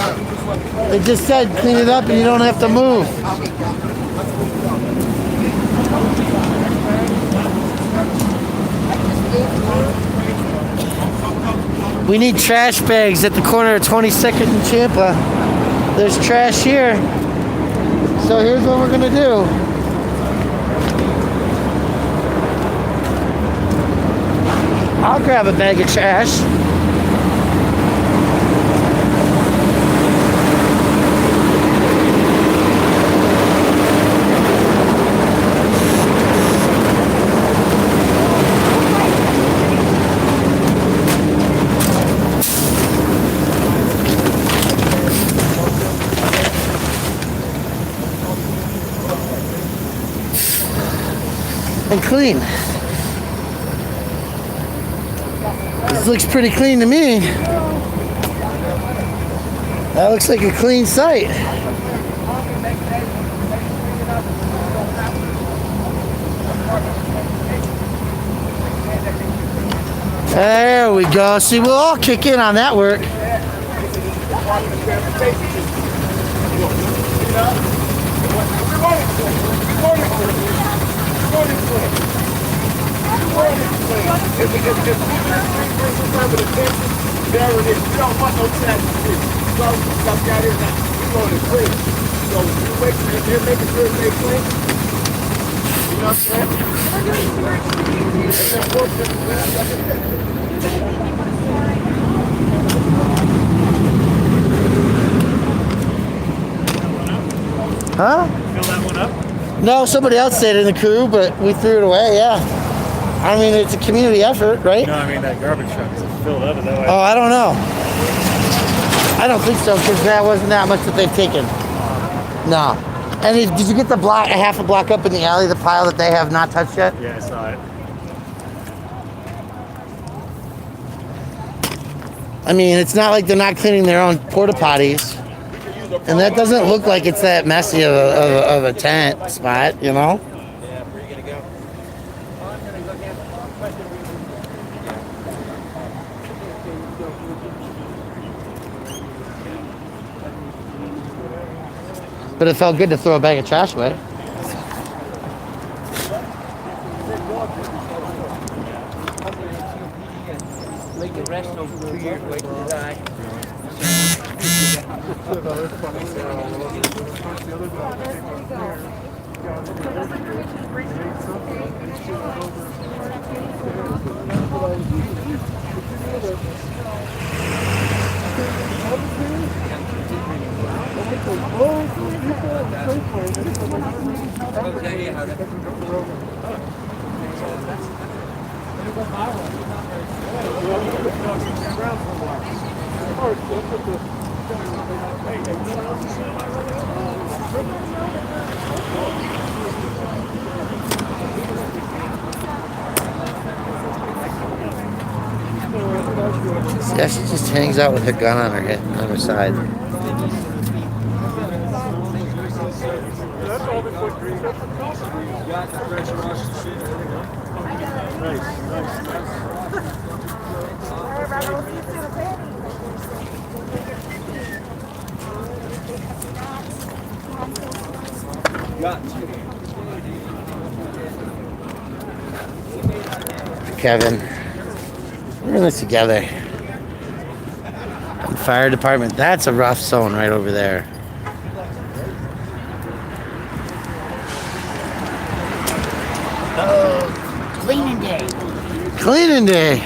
They just said clean it up and you don't have to move. We need trash bags at the corner of 22nd and Champa. There's trash here. So here's what we're gonna do. I'll grab a bag of trash. And clean. This looks pretty clean to me. That looks like a clean site. There we go. See, we'll all kick in on that work. Huh?
Fill that one up?
No, somebody else said in the crew, but we threw it away, yeah. I mean, it's a community effort, right?
No, I mean that garbage truck is filled up. Is that
Oh, I don't know. I don't think so, because that wasn't that much that they've taken. No. And did you get the block, a half a block up in the alley, the pile that they have not touched yet?
Yeah, I saw it.
I mean, it's not like they're not cleaning their own porta potties. And that doesn't look like it's that messy of a tent spot, you know? But it felt good to throw a bag of trash away.
Like the rest of 2 years waiting to die.
Yeah, she just hangs out with her gun on her head, on her side. Kevin, we're in this together. Fire department, that's a rough zone right over there.
Oh, cleaning day.
Cleaning day.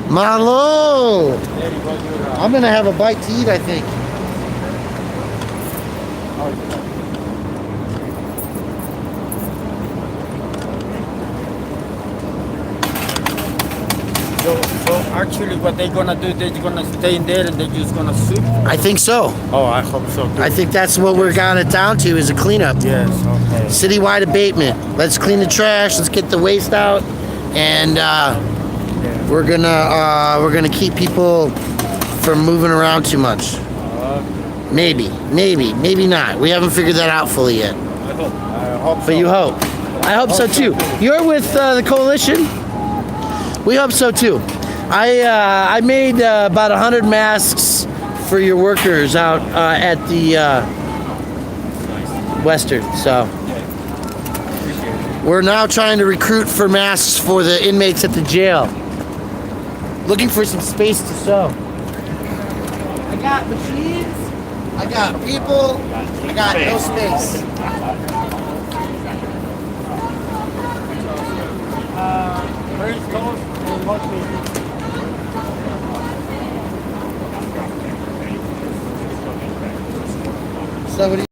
Malo! I'm gonna have a bite to eat, I think.
Yo, So actually, what they're gonna do, they're gonna stay in there and they're just gonna sweep.
I think so.
Oh, I hope so too.
I think that's what we're got it down to is a cleanup.
Yes. Okay.
Citywide abatement. Let's clean the trash. Let's get the waste out, and we're gonna keep people from moving around too much. Maybe not. We haven't figured that out fully yet.
I hope so.
But you hope. I hope so too. You're with the coalition. We hope so too. I made about 100 masks for your workers out at the Western. So we're now trying to recruit for masks for the inmates at the jail. Looking for some space to sew. I got machines. I got people. I got no space. Somebody.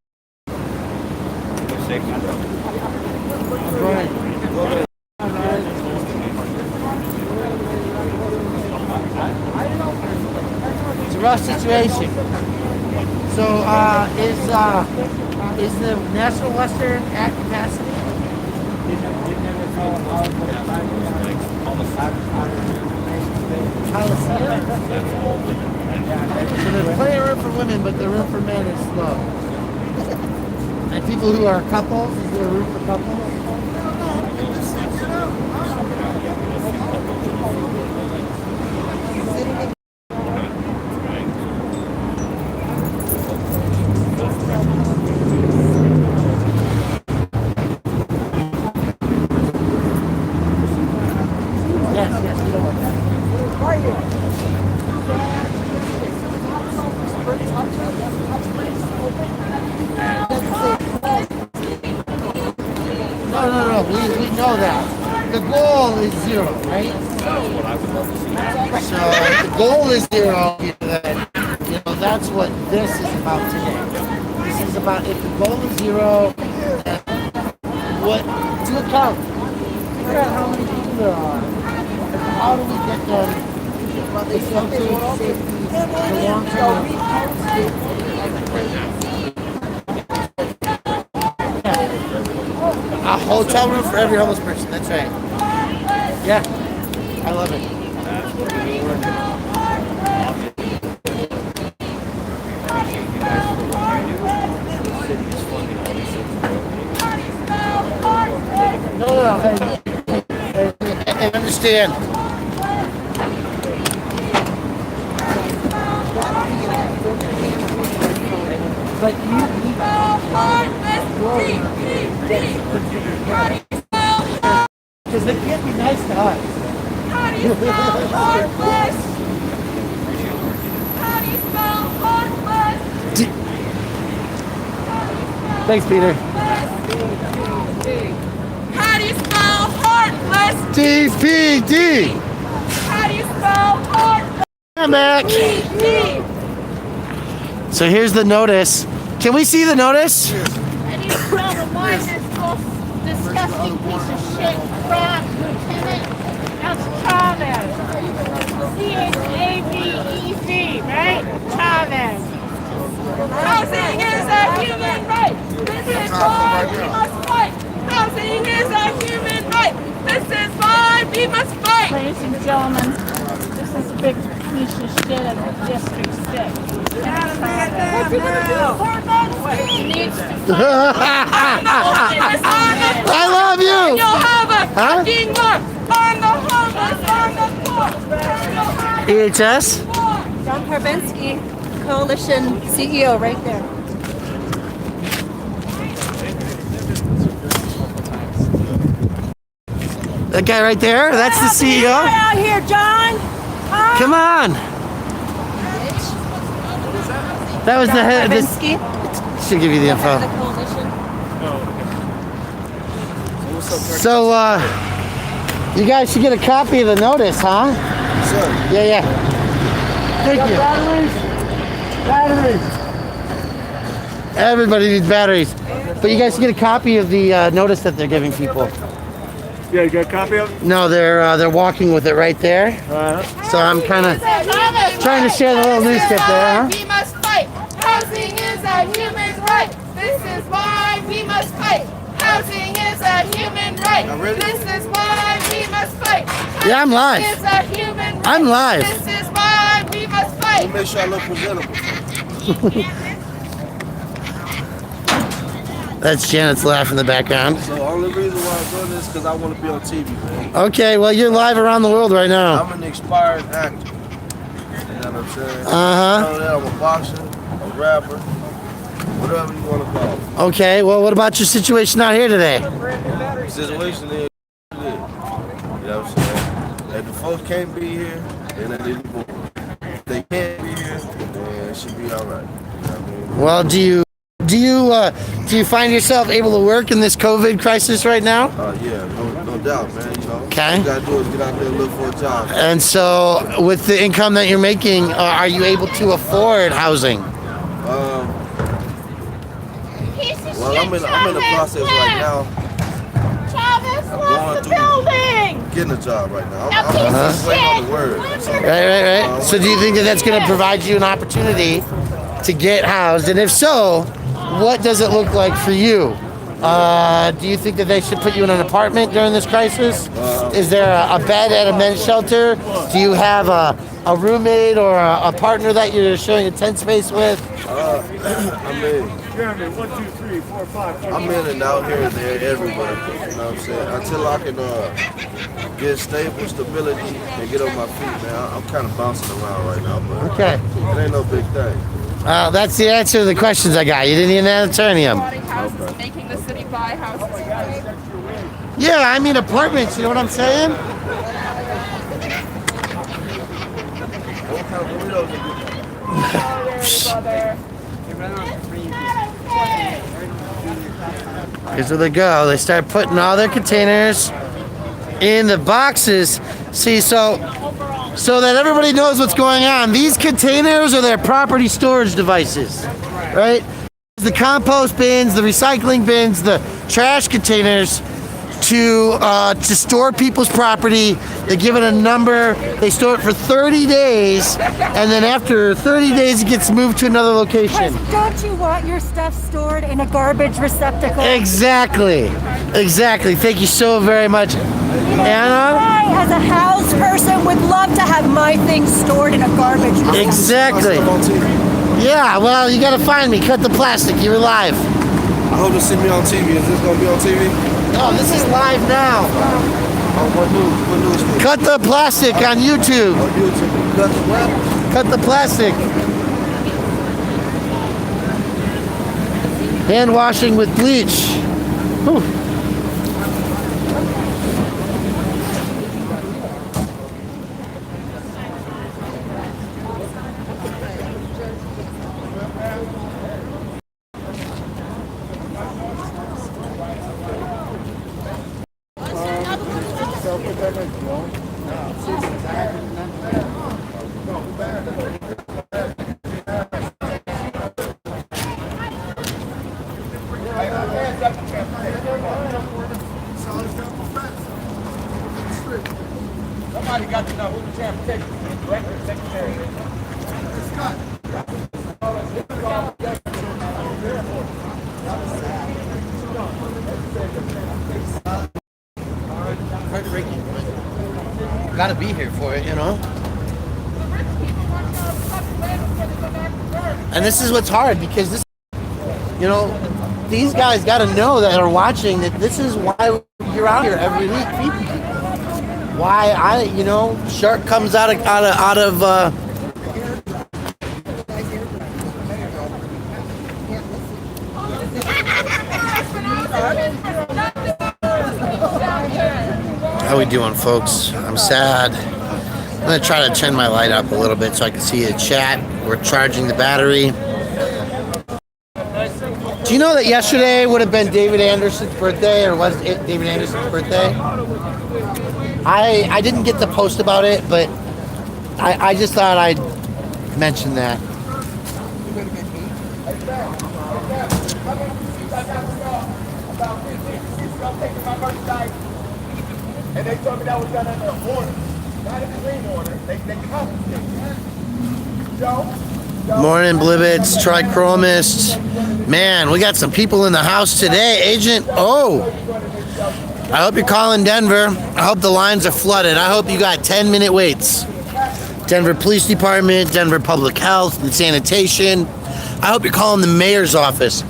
It's a rough situation. So, is the National Western at capacity? So there's plenty of room for women, but the room for men is low. And people who are couples, is there room for couples? Yes, we don't want that. No, we know that. The goal is 0, right? So the goal is 0, that's what this is about today. This is about if the goal is 0, then what to account. Figure out how many people there are. How do we get them the safety, the long term? A hotel room for every homeless person. That's right. Yeah, I love it. No. I understand. But because they can't be nice to us.
How do you spell heartless? How do you spell heartless?
Thanks, Peter.
How do you spell heartless?
TPD.
How do you spell heartless?
I'm back. So here's the notice. Can we see the notice?
And you spell the one that's most disgusting piece of shit, crap, lieutenant. That's Chavez. C-H-A-V-E-Z, right? Chavez. Housing is a human right. This is why we must fight. Housing is a human right. This is why we must fight.
Ladies and gentlemen, this is a big piece of shit of District 6.
What you gonna do for that?
He needs to
I love you.
You'll have a fucking mark on the homeless, on the poor.
EHS?
John Parvensky, Coalition CEO, right there.
That guy right there? That's the CEO?
Out here, John.
Come on. That was the head. This should give you the info. So, you guys should get a copy of the notice, huh?
Sure.
Yeah. Thank you. Batteries. Everybody needs batteries. But you guys should get a copy of the notice that they're giving people.
Yeah, you got a copy of it?
No, they're walking with it right there. So I'm kind of trying to share the little news tip there, huh?
We must fight. Housing is a human right. This is why we must fight. Housing is a human right. This is why we must fight.
Yeah, I'm live.
Housing is a human right.
I'm live.
This is why we must fight.
Make sure I look presentable.
That's Janet's laugh in the background.
So the only reason why I'm doing this is because I want to be on TV, man.
Okay, well, you're live around the world right now.
I'm an expired actor. You know what I'm saying?
Uh-huh.
I'm a boxer, a rapper, whatever you want to call it.
Okay, well, what about your situation out here today?
The situation is, you know what I'm saying? If the folks can't be here, then they need to go. If they can't be here, then it should be all right. You know what I mean?
Well, do you find yourself able to work in this COVID crisis right now?
Yeah, no doubt, man. You know,
Okay.
what you gotta do is get out there and look for a job.
And so, with the income that you're making, are you able to afford housing?
Well, I'm in the process right now.
Travis
Going
lost the
through
building.
getting a job right now.
Now,
I'm just waiting on the word.
Right. So, do you think that that's going to provide you an opportunity to get housed? And if so, what does it look like for you? Do you think that they should put you in an apartment during this crisis? Is there a bed at a men's shelter? Do you have a roommate or a partner that you're sharing a tent space with?
Jeremy, 1, 2, 3, 4, 5.
I'm in and out here and there everywhere. You know what I'm saying? Until I can get stability, and get on my feet, man. I'm kind of bouncing around right now, but
Okay.
it ain't no big thing.
That's the answer to the questions I got. You didn't even answer any of them.
Houses, making the city buy houses.
Yeah, I mean apartments, you know what I'm saying?
What kind of burritos are
Here's where they go. They start putting all their containers in the boxes. See, so that everybody knows what's going on, these containers are their property storage devices, right? The compost bins, the recycling bins, the trash containers to store people's property. They give it a number. They store it for 30 days, and then after 30 days, it gets moved to another location.
Don't you want your stuff stored in a garbage receptacle?
Exactly. Thank you so very much, Anna.
I, as a house person, would love to have my things stored in a garbage receptacle.
Exactly. Yeah, well, you gotta find me. Cut the Plastic. You're live.
I hope to see me on TV. Is this gonna be on TV?
No, this is live now.
What news?
Cut the Plastic on YouTube.
On YouTube. Cut the what?
Cut the Plastic. Hand washing with bleach. Whew.
Somebody got to know who the transportation director and secretary is.
Gotta be here for it, you know? And this is what's hard because this, you know, these guys gotta know that are watching that this is why you're out here every week feeding people. Why Shark comes out of How we doing, folks? I'm sad. I'm gonna try to turn my light up a little bit so I can see the chat. We're charging the battery. Do you know that yesterday would have been David Anderson's birthday, or was it David Anderson's birthday? I didn't get to post about it, but I just thought I'd mention that.
And they told me that was done under an order, not a clean order. They confiscated. Joe?
Morning, Blibbits, Trichromists. Man, we got some people in the house today. Agent O. I hope you're calling Denver. I hope the lines are flooded. I hope you got 10-minute waits. Denver Police Department, Denver Public Health and Sanitation. I hope you're calling the mayor's office.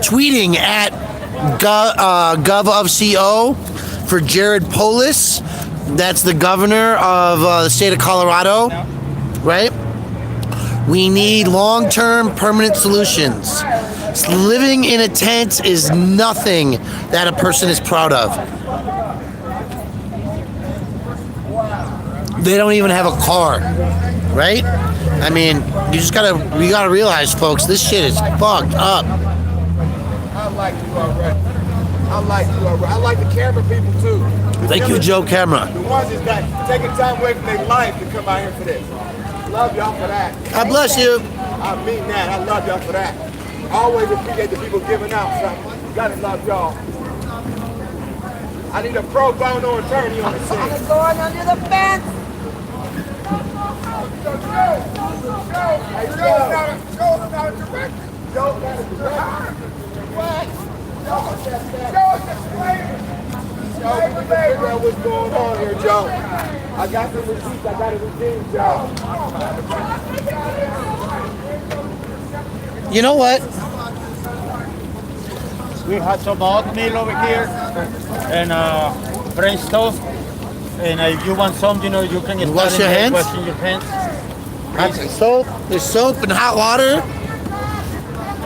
Tweeting at Gov of CO for Jared Polis. That's the governor of the state of Colorado, right? We need long-term permanent solutions. Living in a tent is nothing that a person is proud of. They don't even have a car, right? I mean, we gotta realize, folks, this shit is fucked up.
I like you already. I like the camera people too.
Thank you, Joe Camera.
The ones that's taking time away from their life to come out here for this. Love y'all for that.
God bless you.
I mean that. I love y'all for that. Always appreciate the people giving out something. Gotta love y'all. I need a pro bono attorney on the scene.
I'm going under the fence.
Joe's not a director. Joe's not a director. What? Joe's just explaining. Joe, we can figure out what's going on here, Joe. I got some receipts. I got to redeem, Joe.
You know what?
We have some oatmeal over here and French toast. And if you want some, you can
wash your hands.
Washing your hands.
Soap. There's soap and hot water.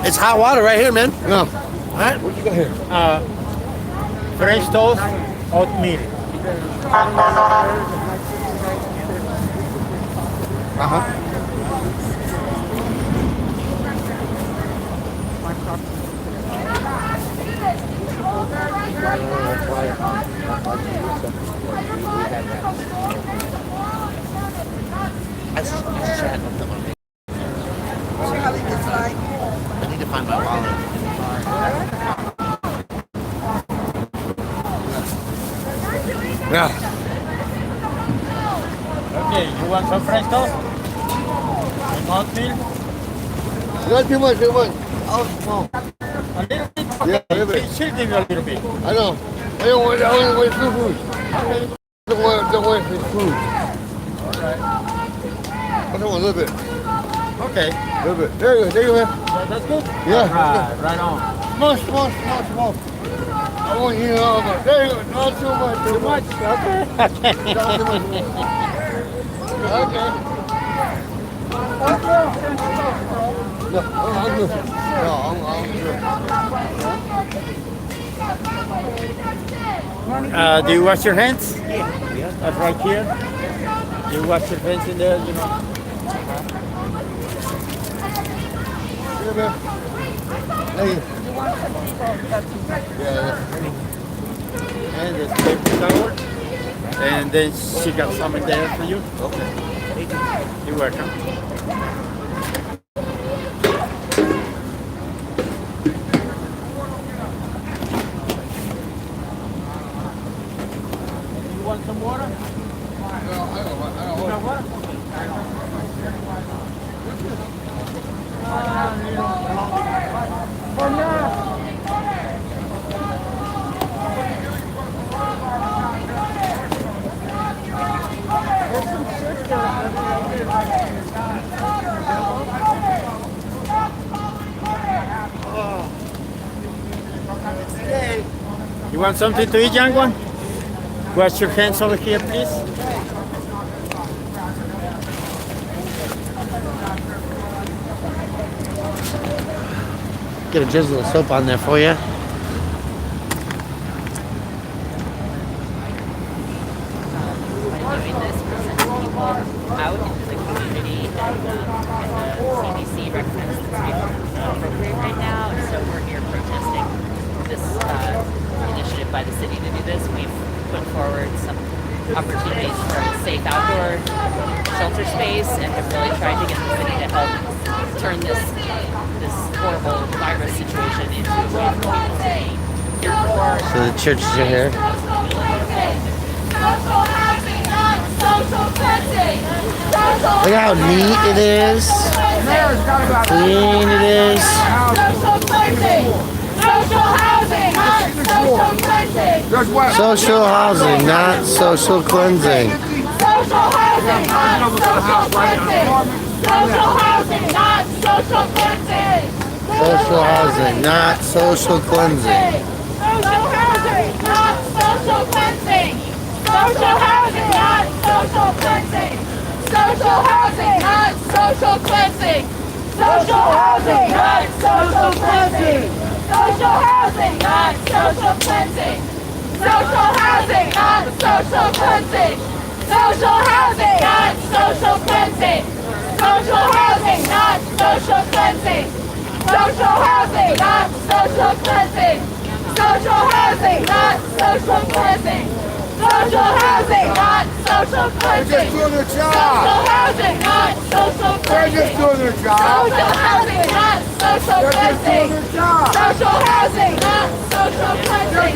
It's hot water right here, man. No. All right.
What you got here?
French toast, oatmeal.
I need to find my wallet. Yeah.
Okay, you want some French toast? Some oatmeal?
Not too much, too much.
A little bit?
Yeah, a little bit.
She'll give you a little bit.
I know. I don't want to waste food. Don't waste food.
Alright.
I don't want a little bit.
Okay.
A little bit. There you go, man.
That's good?
Yeah.
Right on.
Small. I want you all, but there you go. Not too much.
Too much? Okay.
Not too much. Okay. No, I'm good. No, I'm good.
Do you wash your hands? Yeah. That's right here. You wash your hands in there,
Yeah, man. Hey.
And this paper towel. And then she got some in there for you.
Okay.
You're welcome. You want some water? You got water? For now. You want something to eat, young one? Wash your hands over here, please.
Get a drizzle of soap on there for you.
Doing this for sending people out into the community, and the CDC recommends this be appropriate right now, and so we're here protesting this initiative by the city to do this. We've put forward some opportunities for safe outdoor shelter space, and have really tried to get the city to help turn this horrible virus situation into a way for people to be Therefore,
So the churches are here. Look how neat it is. Clean it is. Social housing, not social cleansing.
Social housing, not social cleansing.
Social housing, not social cleansing.
Social housing, not social cleansing. Social housing, not social cleansing. Social housing, not social cleansing. Social housing, not social cleansing. Social housing, not social cleansing. Social housing, not social cleansing. Social housing, not social cleansing. Social housing, not social cleansing. Social housing, not social cleansing. Social housing, not social cleansing. Social housing, not social cleansing. Social housing, not social cleansing. Social housing, not social cleansing. Social housing, not social cleansing.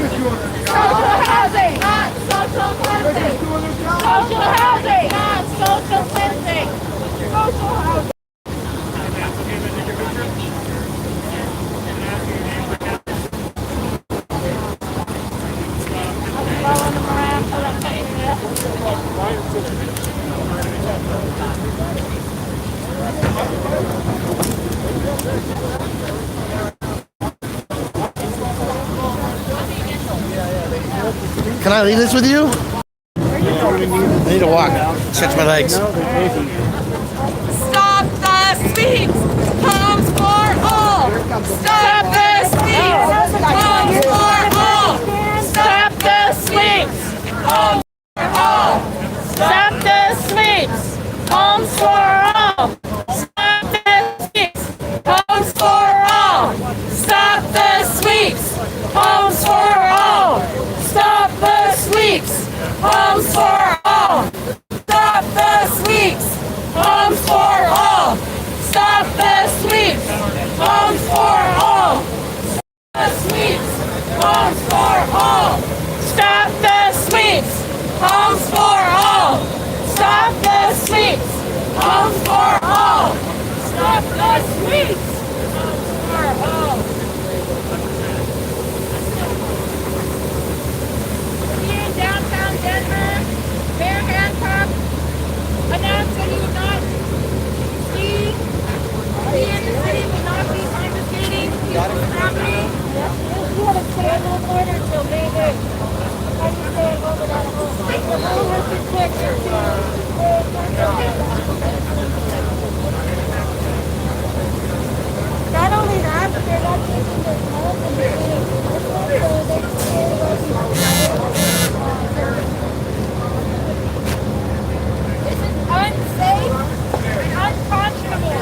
Social housing, not social cleansing. Social housing, not social cleansing. Social housing.
Can I leave this with you? I need to walk. Stretch my legs.
Stop the sweeps! Homes for all! Stop the sweeps! Homes for all! Stop the sweeps! Homes for all! Stop the sweeps! Homes for all! Stop the sweeps! Homes for all! Stop the sweeps! Homes for all! Stop the sweeps! Homes for all! Stop the sweeps! Homes for all! Stop the sweeps! Homes for all! Stop the sweeps! Homes for all! Stop the sweeps! Homes for all! Stop the sweeps! Homes for all! Stop the sweeps! Homes for all! Here in downtown Denver, Mayor Hancock announced that he would not be in the city, would not be confiscating people's property. You want to stay a little more until May 8th. I can stay at home without a home. The home has been connected not only that, but they're not taking their homes and they're doing this is unsafe and unconscionable.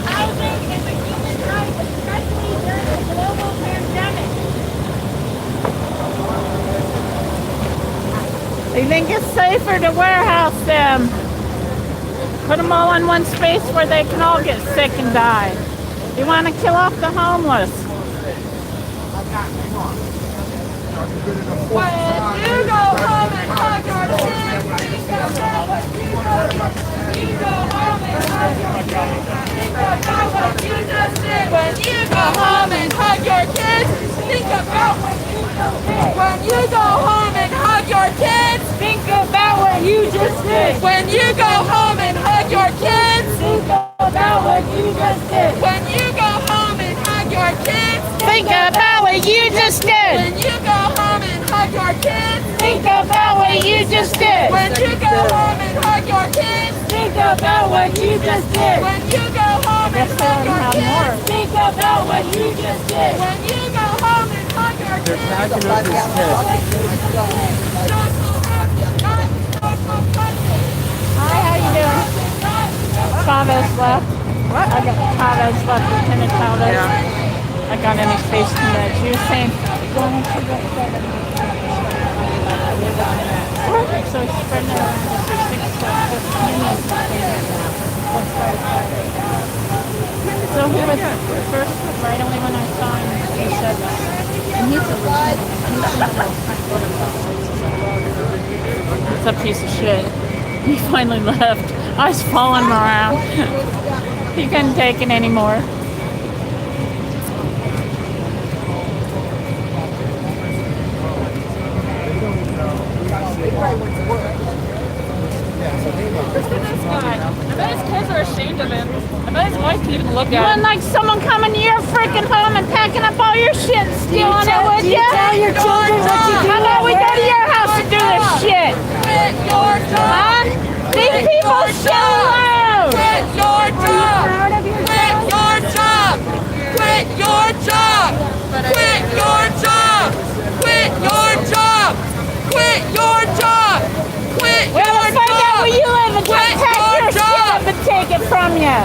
Housing is a human right, especially during a global pandemic.
They think it's safer to warehouse them. Put them all in one space where they can all get sick and die. You want to kill off the homeless.
When you go home and hug your kids, think about what you go home and hug your kids. Think about what you just did. When you go home and hug your kids, think about what you just did. When you go home and hug your kids, think about what you just did. When you go home and hug your kids, think about what you just did. When you go home and hug your kids,
Think about what you just did.
when you go home and hug your kids,
Think about what you just did.
when you go home and hug your kids,
Think about what you just did.
when you go home and hug your kids,
Think about what you just did.
when you go home and hug your kids.
Hi, how you doing? Chavez left. What? I got Chavez left, Lieutenant Chavez.
Yeah.
I got in his face too much. He was saying, go into the so he's spreading it around the 6 foot canyons. So he was first, right away when I saw him, he said, and he's a It's a piece of shit. He finally left. I was following him around. He couldn't take it anymore. I bet his kids are ashamed of him. I bet his wife can even look at him. You wouldn't like someone coming to your freaking home and packing up all your shit and stealing it, would you?
Tell your children what you do.
How about we go to your house and do this shit?
Quit your job.
Huh? These people shit alone.
Quit your job. Quit your job. Quit your job. Quit your job. Quit your job. Quit your job. Quit
Well,
your
let's find out
job.
where you live and come
Quit
pack
your
your shit
job.
up and take it from you.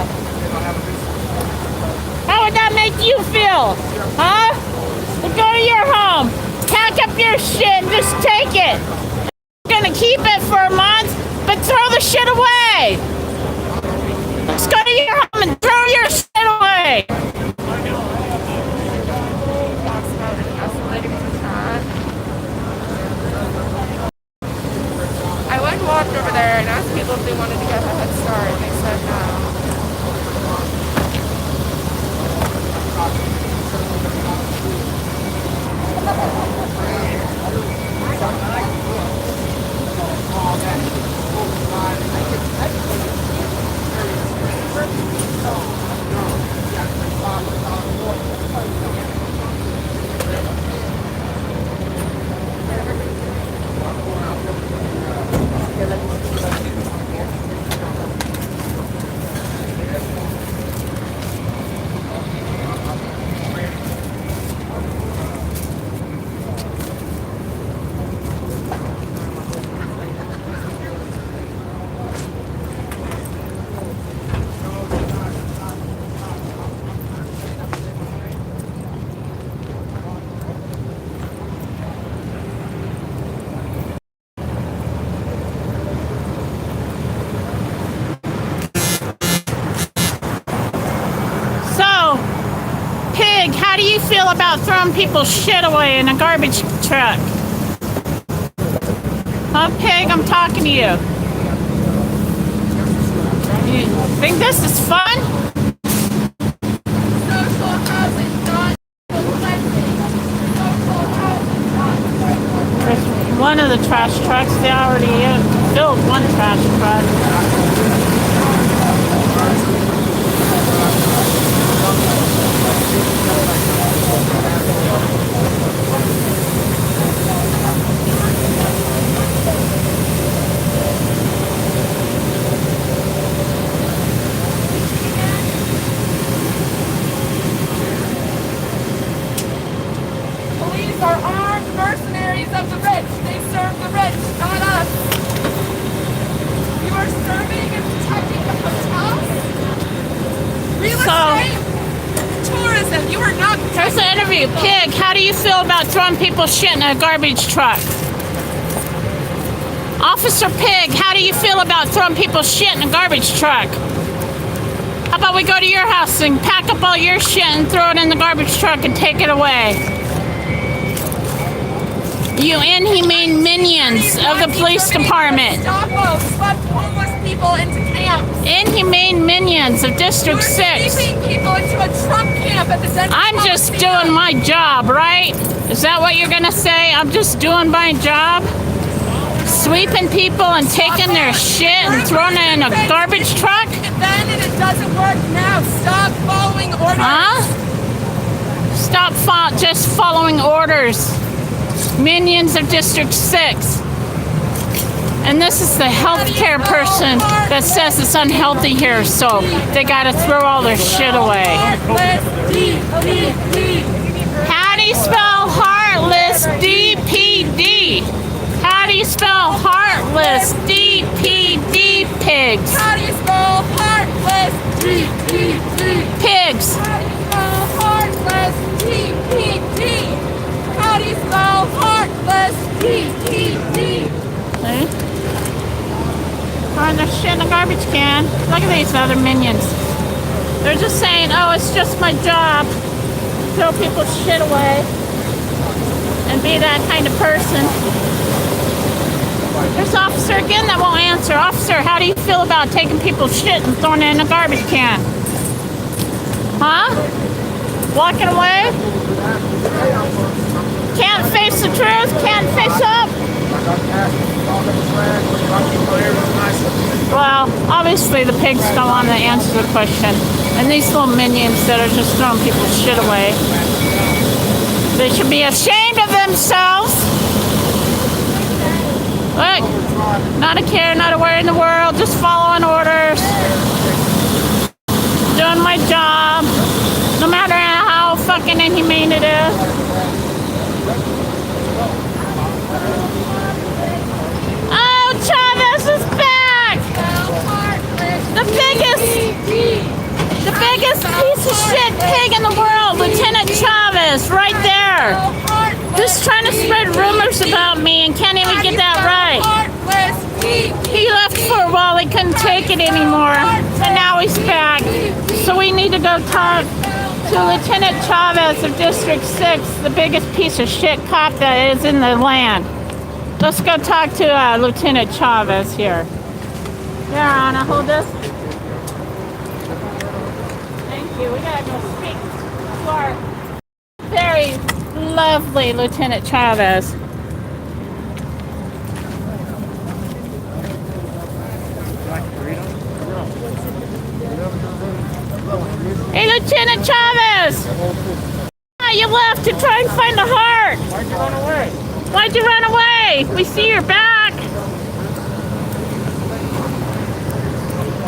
How would that make you feel? Huh? Well, go to your home, pack up your shit, and just take it. You're gonna keep it for a month, but throw the shit away. Just go to your home and throw your shit away.
I went and walked over there and asked people if they wanted to get a head start, and they said no.
Pig, how do you feel about throwing people's shit away in a garbage truck? Huh, Pig? I'm talking to you. You think this is fun?
Social housing, not plastic. Social housing, not
There's one of the trash trucks. They already filled one trash truck.
Police are armed mercenaries of the rich. They serve the rich, not us. You are serving and protecting the hotels? Real estate? Tourism. You are not protecting.
Here's the interview. Pig, how do you feel about throwing people's shit in a garbage truck? Officer Pig, how do you feel about throwing people's shit in a garbage truck? How about we go to your house and pack up all your shit and throw it in the garbage truck and take it away? You inhumane minions of the police department.
Swept homeless people into camps.
Inhumane minions of District 6.
Sweeping people into a Trump camp at the Denver.
I'm just doing my job, right? Is that what you're gonna say? I'm just doing my job? Sweeping people and taking their shit and throwing it in a garbage truck?
Then and it doesn't work now. Stop following orders.
Huh? Stop just following orders. Minions of District 6. And this is the healthcare person that says it's unhealthy here, so they gotta throw all their shit away. How do you spell heartless? DPD. How do you spell heartless? DPD, pigs.
How do you spell heartless? DPD.
Pigs.
How do you spell heartless? DPD. How do you spell heartless? DPD.
See? Throwing their shit in the garbage can. Look at these other minions. They're just saying, oh, it's just my job. Throw people's shit away.
and be that kind of person. There's an officer again that won't answer. Officer, how do you feel about taking people's shit and throwing it in a garbage can? Huh? Walking away? Can't face the truth? Can't face up? Well, obviously the pigs don't want to answer the question. And these little minions that are just throwing people's shit away. They should be ashamed of themselves. Look, not a care, not a worry in the world, just following orders. Doing my job, no matter how fucking inhumane it is. Oh, Chavez is back! The biggest piece of shit pig in the world, Lieutenant Chavez, right there. Just trying to spread rumors about me and can't even get that right. He left for a while, he couldn't take it anymore, and now he's back. So we need to go talk to Lieutenant Chavez of District 6, the biggest piece of shit cop that is in the land. Let's go talk to Lieutenant Chavez here. Here, Anna, hold this. Thank you. We gotta go speak to our very lovely Lieutenant Chavez. Hey, Lieutenant Chavez! You left to try and find the heart.
Why'd you run away?
Why'd you run away? We see you're back.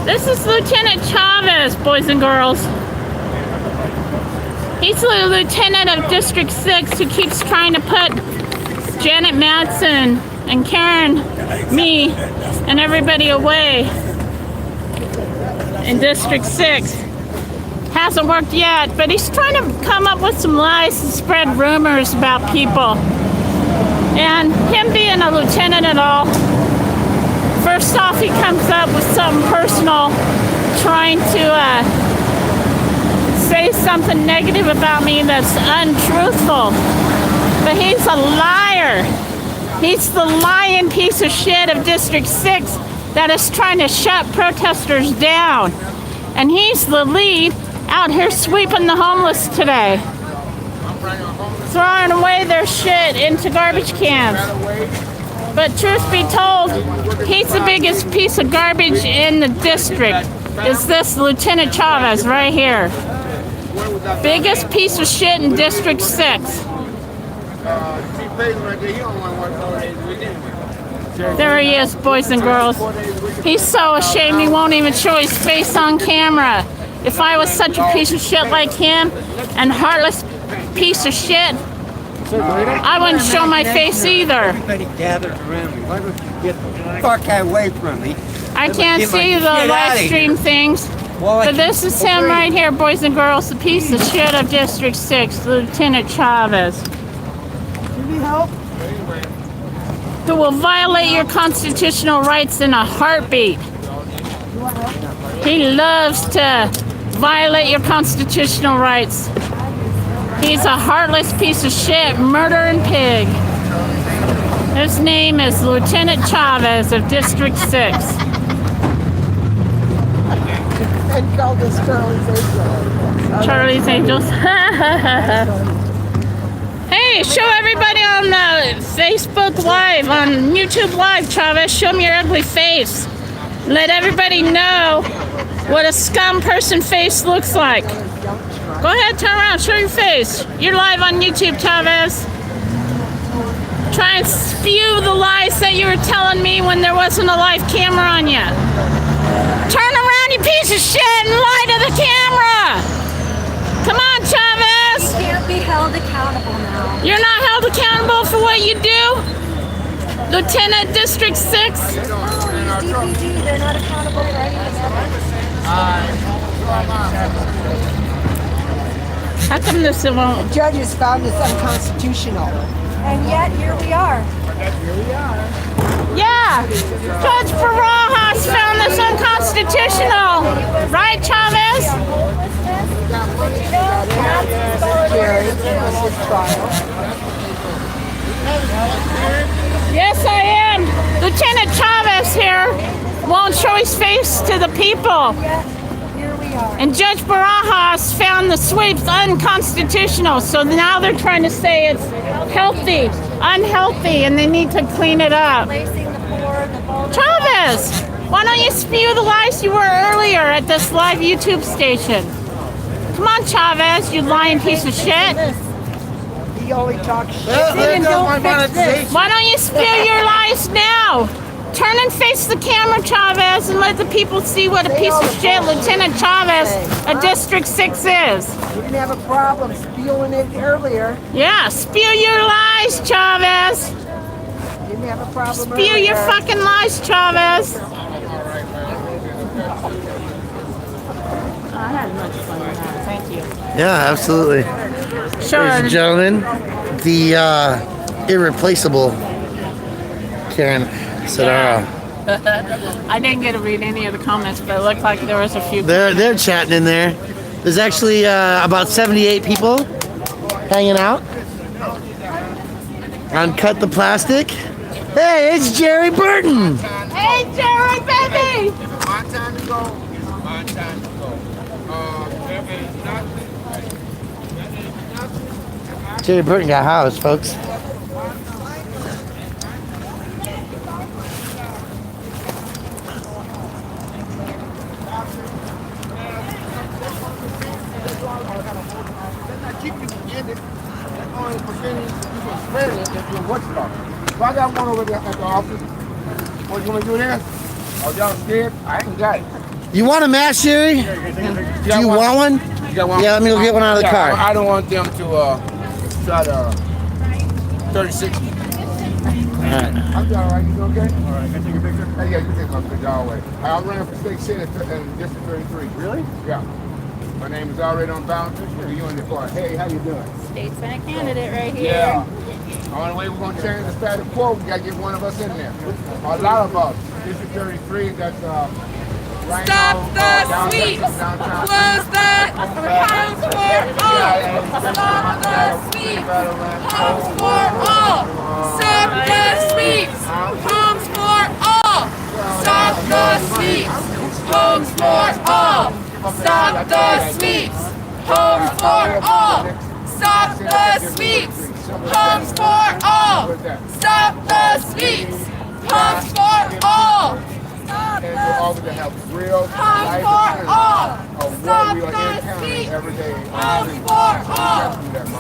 This is Lieutenant Chavez, boys and girls. He's the lieutenant of District 6 who keeps trying to put Janet Matson and Karen, me, and everybody away in District 6. Hasn't worked yet, but he's trying to come up with some lies and spread rumors about people. And him being a lieutenant and all, first off, he comes up with something personal, trying to say something negative about me that's untruthful. But he's a liar. He's the lying piece of shit of District 6 that is trying to shut protesters down. And he's the lead out here sweeping the homeless today. Throwing away their shit into garbage cans. But truth be told, he's the biggest piece of garbage in the district. Is this Lieutenant Chavez right here. Biggest piece of shit in District 6. There he is, boys and girls. He's so ashamed he won't even show his face on camera. If I was such a piece of shit like him, and heartless piece of shit, I wouldn't show my face either.
Everybody gathered around me. Why don't you get the fuck away from me?
I can't see the live stream things. But this is him right here, boys and girls, the piece of shit of District 6, Lieutenant Chavez.
You need help?
Who will violate your constitutional rights in a heartbeat. He loves to violate your constitutional rights. He's a heartless piece of shit, murdering pig. His name is Lieutenant Chavez of District 6.
And called us Charlie's Angels.
Charlie's Angels. Hey, show everybody on Facebook Live, on YouTube Live, Chavez. Show them your ugly face. Let everybody know what a scum person face looks like. Go ahead, turn around, show your face. You're live on YouTube, Chavez. Try and spew the lies that you were telling me when there wasn't a live camera on you. Turn around, you piece of shit, and lie to the camera. Come on, Chavez.
You can't be held accountable now.
You're not held accountable for what you do? Lieutenant District 6?
No, he's DPD. They're not accountable for any of that.
How come this won't?
The judges found this unconstitutional.
And yet, here we are.
Yeah, Judge Barajas found this unconstitutional. Right, Chavez?
Jerry, it was his trial.
Yes, I am. Lieutenant Chavez here won't show his face to the people. And Judge Barajas found the sweeps unconstitutional, so now they're trying to say it's unhealthy, and they need to clean it up. Chavez, why don't you spew the lies you were earlier at this live YouTube station? Come on, Chavez, you lying piece of shit.
He only talks shit.
Why don't you spill your lies now? Turn and face the camera, Chavez, and let the people see what a piece of shit Lieutenant Chavez of District 6 is.
You didn't have a problem spewing it earlier.
Yeah, spew your lies, Chavez.
You didn't have a problem
Spew your fucking lies, Chavez. I had much fun with that. Thank you.
Yeah, absolutely.
Sure.
Ladies and gentlemen, the irreplaceable Karen Sadara.
I didn't get to read any of the comments, but it looked like there was a few.
They're chatting in there. There's actually about 78 people hanging out on Cut the Plastic. Hey, it's Jerry Burton.
Hey, Jerry, baby.
My time to go. My time to go.
Jerry Burton got housed, folks.
So I got one over there at the office. What, you want to do this? Oh, y'all scared? I ain't got it.
You want a mask, Jerry? Do you want one?
You got one?
Yeah, let me go get one out of the car.
I don't want them to try to 36 me.
Alright.
I'm all right. You okay? All right. Can I take a picture? Yeah, you can take my picture all the way. I ran for state senate in District 33. Really? Yeah. My name is already on balance. You in the car. Hey, how you doing?
State Senate candidate right here.
Yeah. The only way we're going to change the status quo, we got to get one of us in there. A lot of us. District 33, that's right
Stop
now,
the sweeps! Close the homes for all! Stop the sweeps! Homes for all! Stop the sweeps! Homes for all! Stop the sweeps! Homes for all! Stop the sweeps! Homes for all! Stop the sweeps! Homes for all! Stop the sweeps! Homes for all! Stop
and we're all going to have real life
for all!
of
Stop
what we are
the
encountering
sweeps!
every day.
Homes for all!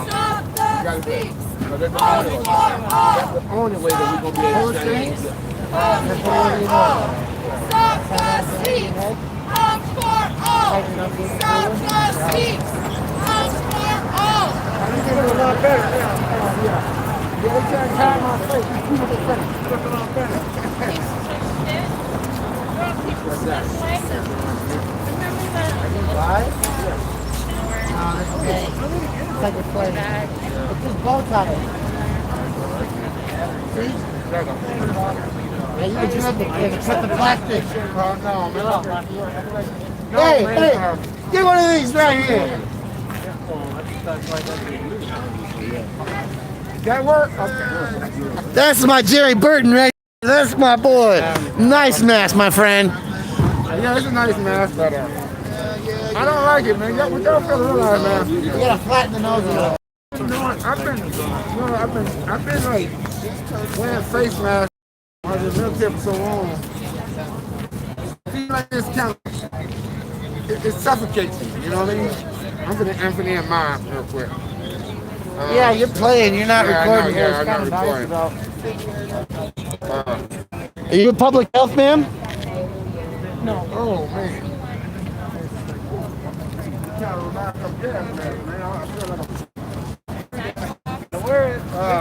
Stop the sweeps!
That's the only way that we're going to be able to change it.
Homes for all! Stop the sweeps! Homes for all! Stop the sweeps! Homes for all!
A lot better now. Yeah, we can't tie my face. We keep it safe. It's a lot better. What's that?
Live? No, that's okay. It's like a play. It's just bow tie. See? Yeah, you can just cut the plastic.
Oh, no, man.
Hey, get one of these right here.
That work? Okay.
That's my Jerry Burton right there. That's my boy. Nice mask, my friend.
Yeah, it's a nice mask, but I don't like it, man. What y'all feel realize, man?
You gotta flatten the nose a little.
I've been like wearing face masks on the military for so long. I feel like this kind of it suffocates me. You know what I mean? I'm gonna end mine real quick.
Yeah, you're playing. You're not recording.
Yeah,
It's
I'm
kind
not
of
recording.
Are you a public health man?
No. Oh man. Kind of remind me of gas mask, man. I feel like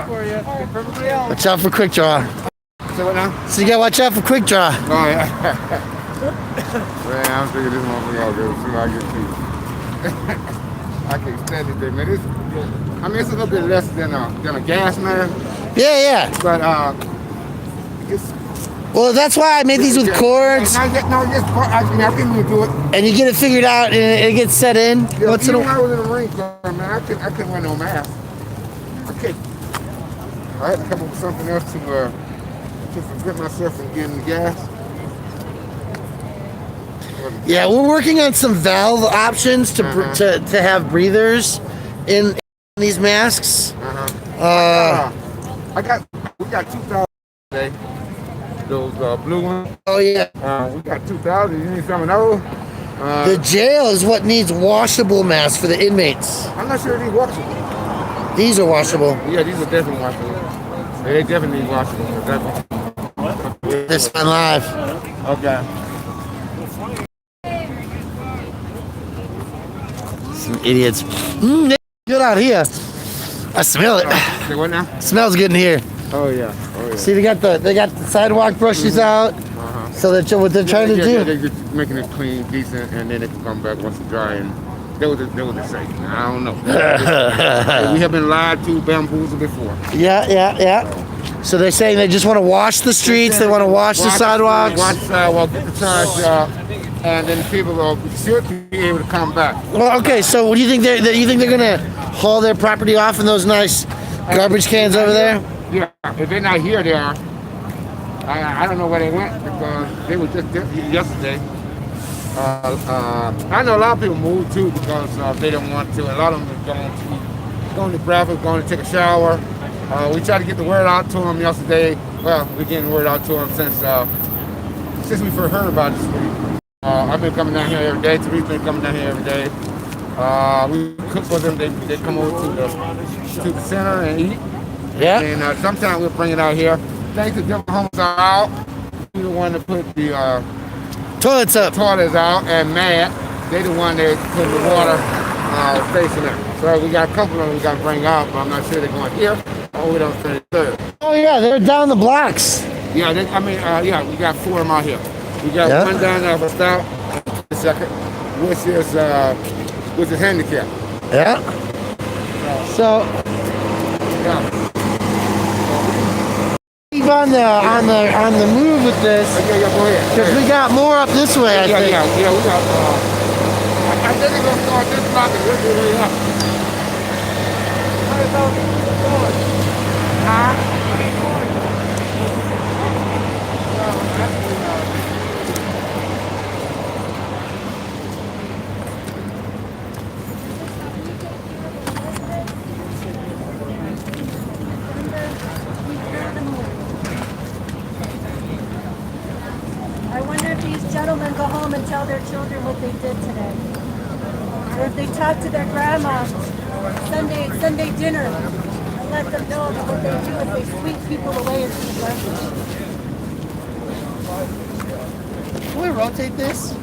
for you. Perfectly else.
Watch out for quick draw.
So what now?
So you gotta watch out for quick draw.
Oh yeah. Man, I'm thinking this motherfucker all good as soon as I get to I can't stand it there, man. I mean, it's a little bit less than a gas mask.
Yeah.
But it's.
Well, that's why I made these with cords.
I can do it.
And you get it figured out, and it gets set in.
Yeah, even when I was in the Marine Corps, man, I couldn't wear no mask. I I had to come up with something else to prevent myself from getting the gas.
Yeah, we're working on some valve options to to have breathers in these masks.
We got 2,000 today. Those blue ones.
Oh yeah.
We got 2,000. You need some of those?
The jail is what needs washable masks for the inmates.
I'm not sure these washable.
These are washable.
Yeah, these are definitely washable. They definitely need washable. Definitely.
This one live.
Okay.
Some idiots. Good out here. I smell it.
Say what now?
Smells good in here.
Oh yeah. Oh yeah.
See, they got the sidewalk brushes out. So that's what they're trying to do.
They're just making it clean, decent, and then it can come back once it's dry. And they were just saying, I don't know. We have been lied to, bamboozled before.
Yeah. So they're saying they just want to wash the streets. They want to wash the sidewalks.
Wash the sidewalk, get the tires out, and then people should be able to come back.
Well, okay. So what do you think? You think they're gonna haul their property off in those nice garbage cans over there?
Yeah. If they're not here, they are. I don't know where they went because they were just there yesterday. I know a lot of people moved too because they don't want to. A lot of them are going to breakfast, going to take a shower. We tried to get the word out to them yesterday. Well, we're getting the word out to them since we first heard about it this week. I've been coming down here every day. Teresa's been coming down here every day. We cook for them. They come over to the center and eat.
Yeah.
And sometimes we'll bring it out here. Thanks to different homes are out. We're the one that put the
toilets up.
Toilets out, and Matt, they the one that put the water station there. So we got a couple of them we got to bring out, but I'm not sure they're going here. Oh, we don't finish third.
Oh yeah, they're down the blocks.
Yeah, we got 4 of them out here. We got one down there for Stout, the second, which is handicapped.
Yeah. So.
Yeah.
Keep on the move with this.
Yeah, go ahead.
Because we got more up this way, I think.
Yeah, we got. I think they're gonna start this block and work their way up.
I wonder if these gentlemen go home and tell their children what they did today. Or if they talk to their grandma Sunday dinner and let them know that what they do is they sweep people away into the garbage.
Can we rotate this?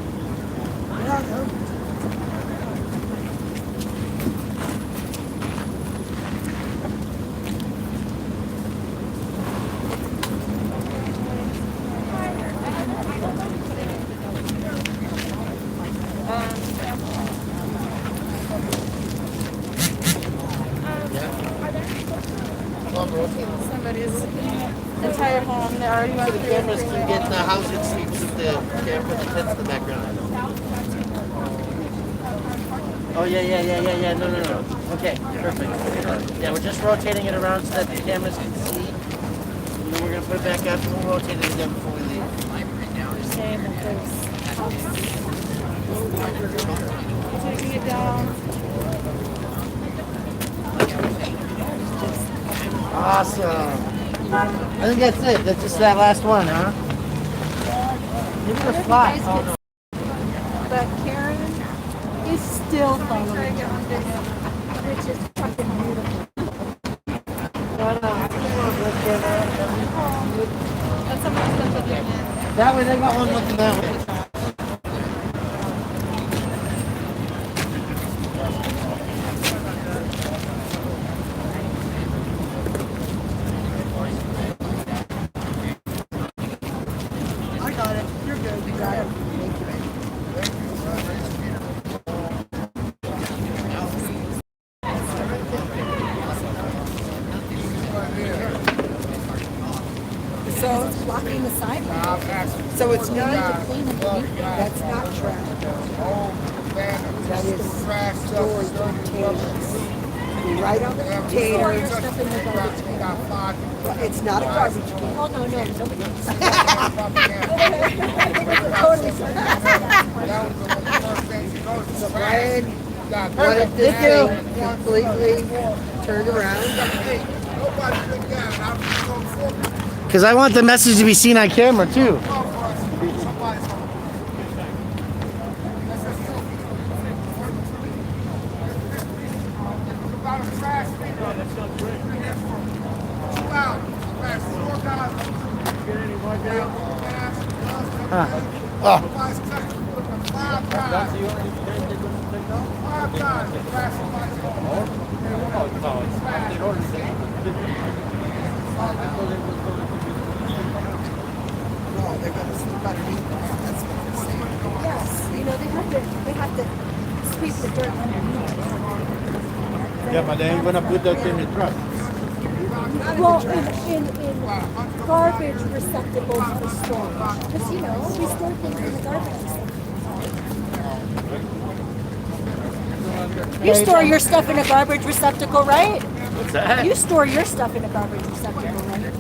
Somebody's entire home, they already went
The cameras can get the house and sweeps with the camera that cuts the background. Oh yeah. No. Okay, perfect. Yeah, we're just rotating it around so that the cameras can see. And then we're gonna put it back up and we'll rotate it again before we leave.
taking it down.
Awesome. I think that's it. That's just that last one, huh? Maybe the fly. Oh, no.
But Karen is still following John, which is fucking beautiful.
That way they got one looking that way.
I got it. You're good. You got it.
So it's blocking the sidewalk. So it's not that's not trash. That is storage containers.
right on the container. It's not a garbage can.
Oh, no, no. Nobody.
Brian wanted this thing completely turned around.
Because I want the message to be seen on camera too. Oh.
They're going to sleep underneath that. That's what they're saying.
Yes, you know, they have to sweep the dirt underneath.
Yeah, but they ain't gonna put that in the truck.
Well, in garbage receptacles for storage. Because, you know, we store things in the garbage receptacle. You store your stuff in a garbage receptacle, right?
What's that?
You store your stuff in a garbage receptacle, right?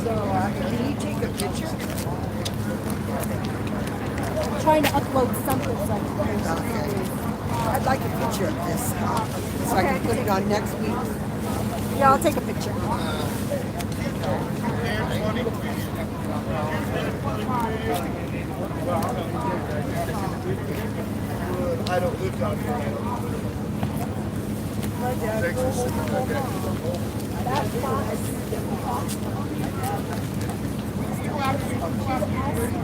So, can you take a picture?
I'm trying to upload something so I can post it.
I'd like a picture of this, so I can put it on next week.
Yeah, I'll take a picture.
I don't live down here.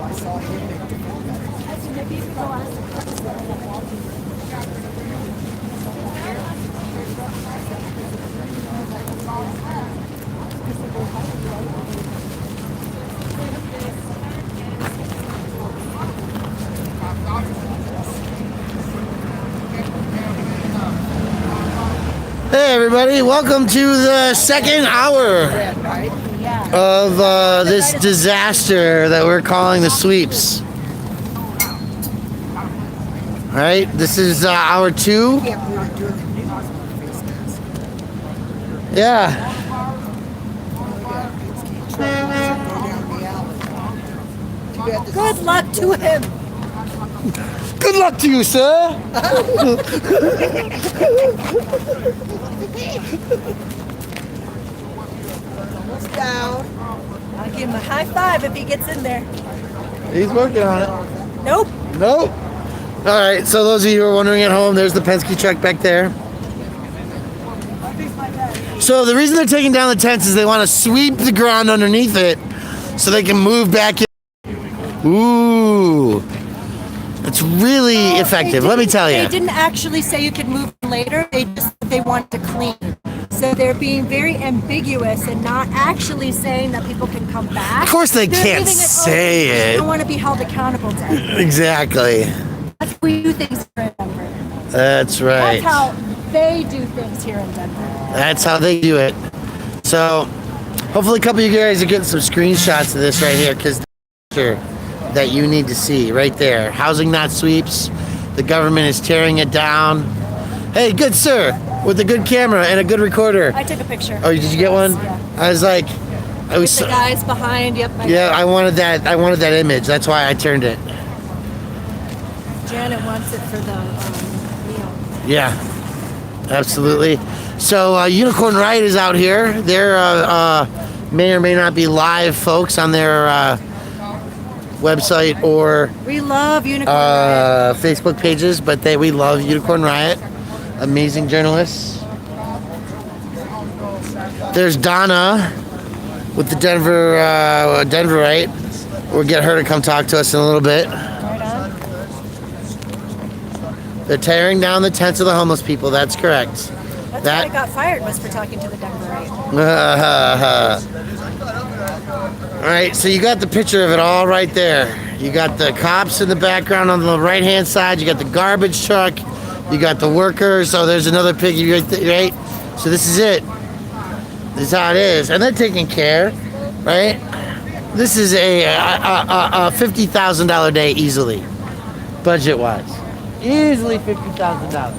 I saw him.
Maybe you could go ask the
Hey everybody, welcome to the second hour of this disaster that we're calling the sweeps. All right, this is hour 2. Yeah.
Good luck to him.
Good luck to you, sir.
Almost down.
I'll give him a high five if he gets in there.
He's working on it.
Nope.
Nope. All right, so those of you who are wondering at home, there's the Penske truck back there. So the reason they're taking down the tents is they want to sweep the ground underneath it so they can move back in. Ooh. It's really effective, let me tell you.
They didn't actually say you could move later. They just they want to clean. So they're being very ambiguous and not actually saying that people can come back.
Of course they
They're
can't
leaving
say
open. They
it.
don't want to be held accountable to it.
Exactly.
That's how we do things here in Denver.
That's right.
That's how they do things here in Denver.
That's how they do it. So hopefully a couple of you guys are getting some screenshots of this right here, because that you need to see right there. Housing not sweeps. The government is tearing it down. Hey, good sir, with a good camera and a good recorder.
I took a picture.
Oh, did you get one?
Yeah.
I was like, I was.
The guys behind. Yep.
Yeah, I wanted that. I wanted that image. That's why I turned it.
Janet wants it for the meal.
Yeah, absolutely. So Unicorn Riot is out here. They're may or may not be live folks on their website or
We love Unicorn Riot.
Facebook pages, but we love Unicorn Riot. Amazing journalists. There's Donna with the Denverite. We'll get her to come talk to us in a little bit. They're tearing down the tents of the homeless people. That's correct.
That's why I got fired, was for talking to the Denverite.
All right, so you got the picture of it all right there. You got the cops in the background on the right-hand side. You got the garbage truck. You got the workers. So there's another piggy right? So this is it. This is how it is. And they're taking care, right? This is a $50,000 day easily, budget-wise. Easily $50,000.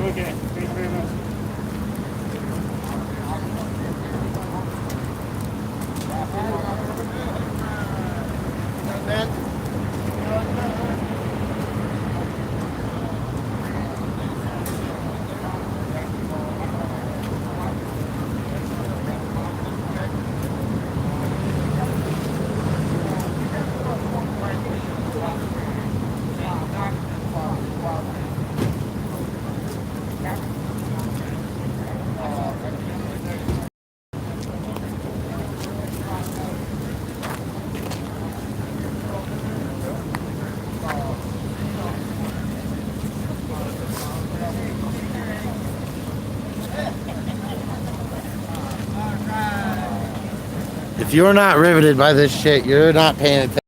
Okay. Thank you very much.
If you're not riveted by this shit, you're not paying attention.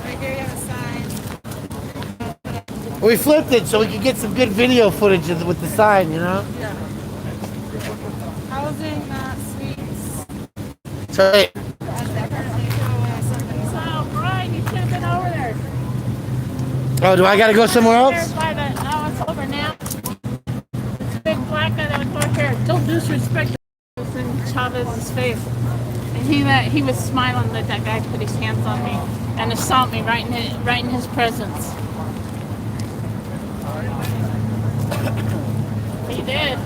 Right here you have a sign.
We flipped it so we could get some good video footage with the sign, you know?
Yeah. Housing, not suites.
So,
So, Brian, you should have been over there.
oh, do I gotta go somewhere else?
Oh, it's over now. This big black guy that was over here. Don't disrespect in Chavez's face. And he was smiling that that guy put his hands on me and assault me right in his presence. He did.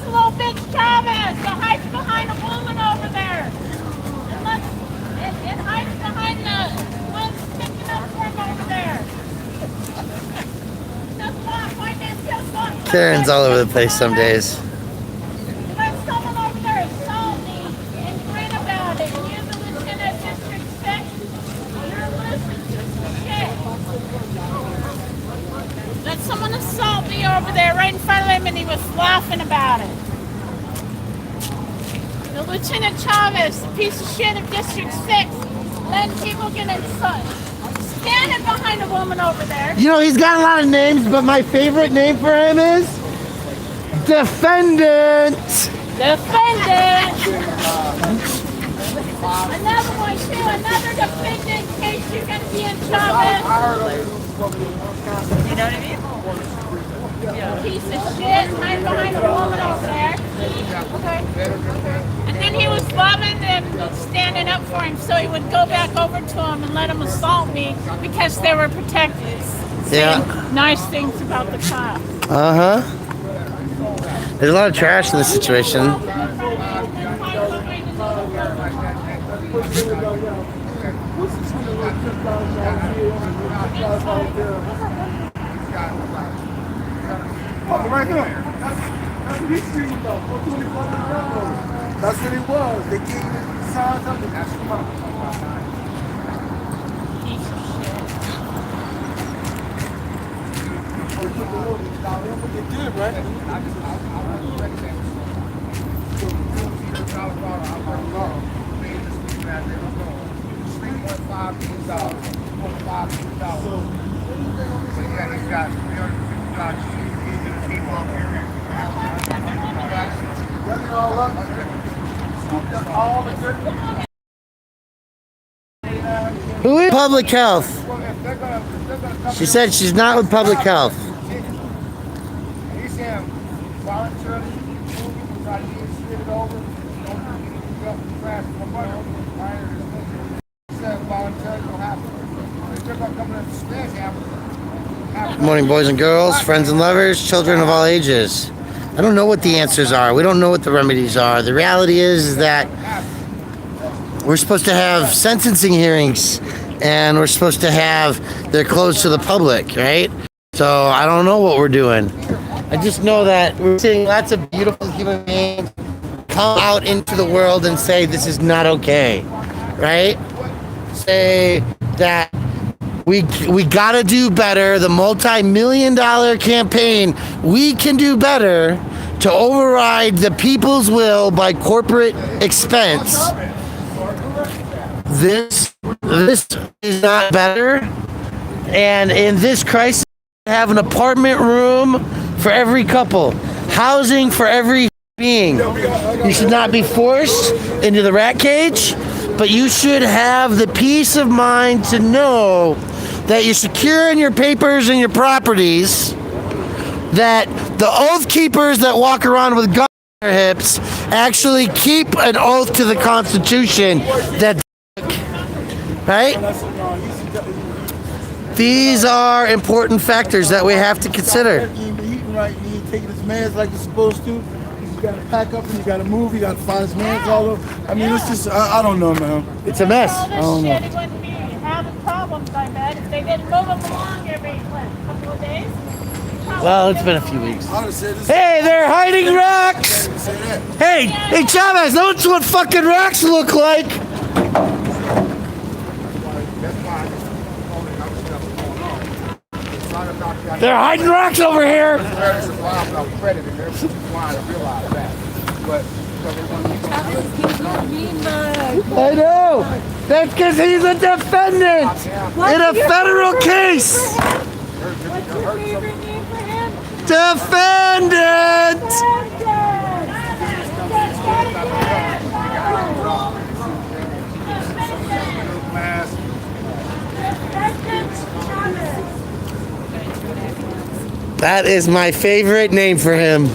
Little bitch Chavez that hides behind a woman over there. It hides behind the one sticking up for him over there. That's why that's just not.
Karen's all over the place some days.
Let someone over there assault me and grin about it. And you're the lieutenant of District 6. You're listening to some shit. Let someone assault me over there right in front of him and he was laughing about it. The Lieutenant Chavez, the piece of shit of District 6, letting people get inside. Standing behind a woman over there.
You know, he's got a lot of names, but my favorite name for him is Defendant.
Defendant. Another one too, another defendant in case you're going to be in Chavez. You know what I mean? Piece of shit, hiding behind a woman over there. Okay. And then he was loving them standing up for him, so he would go back over to him and let him assault me because they were protected. Saying nice things about the cops.
There's a lot of trash in this situation.
Right there. That's what it was. They gave the signs up and that's what they did, right?
Who is public health? She said she's not with public health.
He's saying voluntarily moving, try to get spit over,
Good morning, boys and girls, friends and lovers, children of all ages. I don't know what the answers are. We don't know what the remedies are. The reality is that we're supposed to have sentencing hearings and we're supposed to have, they're closed to the public, right? So I don't know what we're doing. I just know that we're seeing lots of beautiful human beings come out into the world and say this is not okay, right? Say that we gotta do better. The multi-million-dollar campaign, we can do better to override the people's will by corporate expense. This is not better. And in this crisis, have an apartment room for every couple, housing for every being. You should not be forced into the rat cage, but you should have the peace of mind to know that you're secure in your papers and your properties, that the oath keepers that walk around with guns on their hips actually keep an oath to the Constitution, that right? These are important factors that we have to consider.
He ain't eating right, he ain't taking his meds like he's supposed to. You gotta pack up and you gotta move, you gotta find his meds all over. I mean, it's just, I don't know, man.
It's a mess.
I don't know.
He wouldn't be having problems, I bet, if they didn't move him along every couple of days.
Well, it's been a few weeks.
Hey,
hey, they're hiding rocks! Hey, Chavez, that's what fucking rocks look like! They're hiding rocks over here! I know! That's because he's a defendant in a federal case!
What's your favorite name for him?
Defendant! That is my favorite name for him.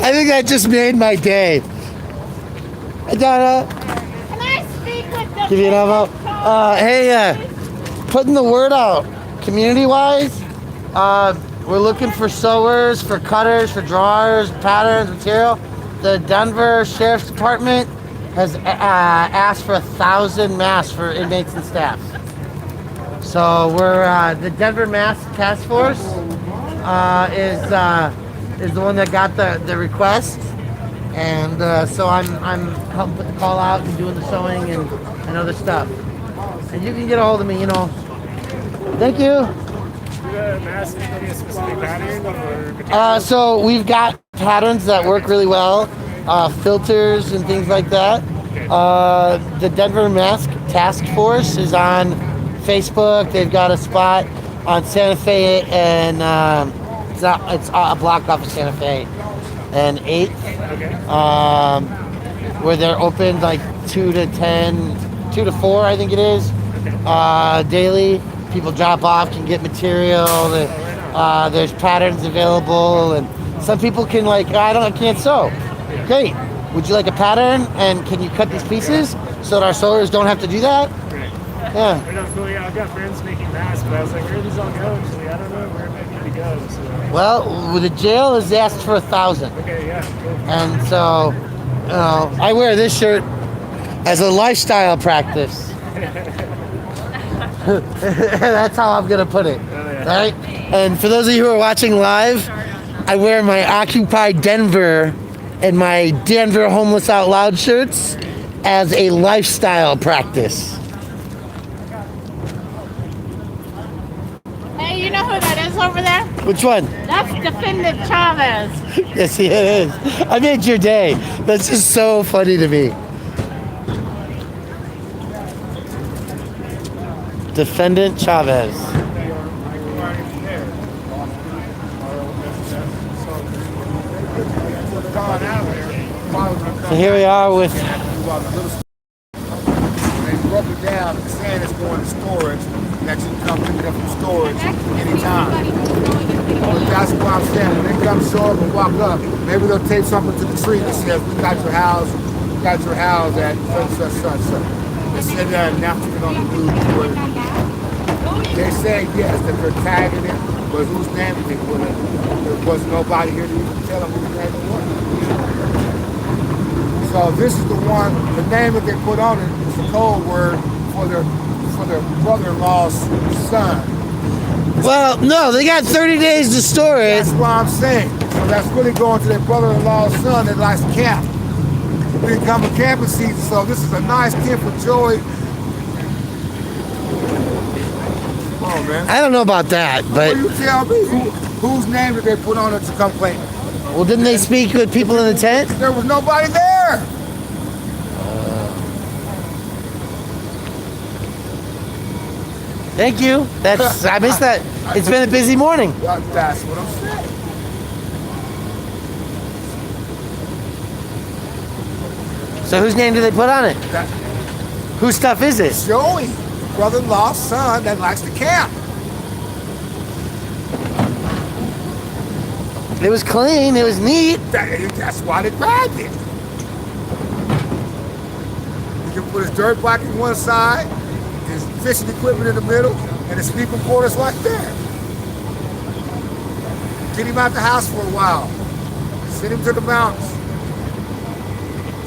I think that just made my day. Donna,
Can I speak with the
give you an elbow. Hey, putting the word out, community-wise. We're looking for sewers, for cutters, for drawers, patterns, material. The Denver Sheriff's Department has asked for 1,000 masks for inmates and staff. So we're the Denver Mask Task Force is the one that got the request, and so I'm helping put the call out and doing the sewing and other stuff. And you can get a hold of me, you know. Thank you. So we've got patterns that work really well, filters and things like that. The Denver Mask Task Force is on Facebook. They've got a spot on Santa Fe and it's a block off of Santa Fe and 8th, where they're open like 2 to 4, I think it is, daily. People drop off, can get material. There's patterns available, and some people can I can't sew. Great. Would you like a pattern? And can you cut these pieces so that our sewers don't have to do that? Yeah.
I've got friends making masks, but I was like, where do these all go? She's like, I don't know where it might need to go. So.
Well, the jail has asked for 1,000.
Okay, yeah, cool.
And so, I wear this shirt as a lifestyle practice. That's how I'm gonna put it. Right? And for those of you who are watching live, I wear my Occupy Denver and my Denver Homeless Out Loud shirts as a lifestyle practice.
Hey, you know who that is over there?
Which one?
That's Defendant Chavez.
Yes, it is. I made your day. That's just so funny to me. Defendant Chavez. So here we are with.
They broke it down. The sand is going to storage. That you can come pick it up from storage anytime. But that's what I'm saying. When they come show up and walk up, maybe they'll take something to the tree that says, "We got your house. We got your house at such, such, such." They said that announcement on the news. They say yes that they're tagging it, but whose name did they put in? There was nobody here to even tell them whose name it was. So this is the one. The name that they put on it is the code word for their brother-in-law's son.
Well, no, they got 30 days to store it.
That's what I'm saying. So that's really going to their brother-in-law's son that likes to camp. We didn't come to camping season, so this is a nice gift for Joey. Oh man.
I don't know about that, but.
Well, you tell me whose name did they put on it to come claim it?
Well, didn't they speak with people in the tent?
There was nobody there.
Thank you. That's I missed that. It's been a busy morning.
That's what I'm saying.
So whose name do they put on it? Whose stuff is it?
Joey, brother-in-law's son that likes to camp.
It was clean. It was neat.
That's why they grabbed it. You can put his dirt bike on one side, his fishing equipment in the middle, and his sleeping quarters right there. Get him out the house for a while. Send him to the mountains.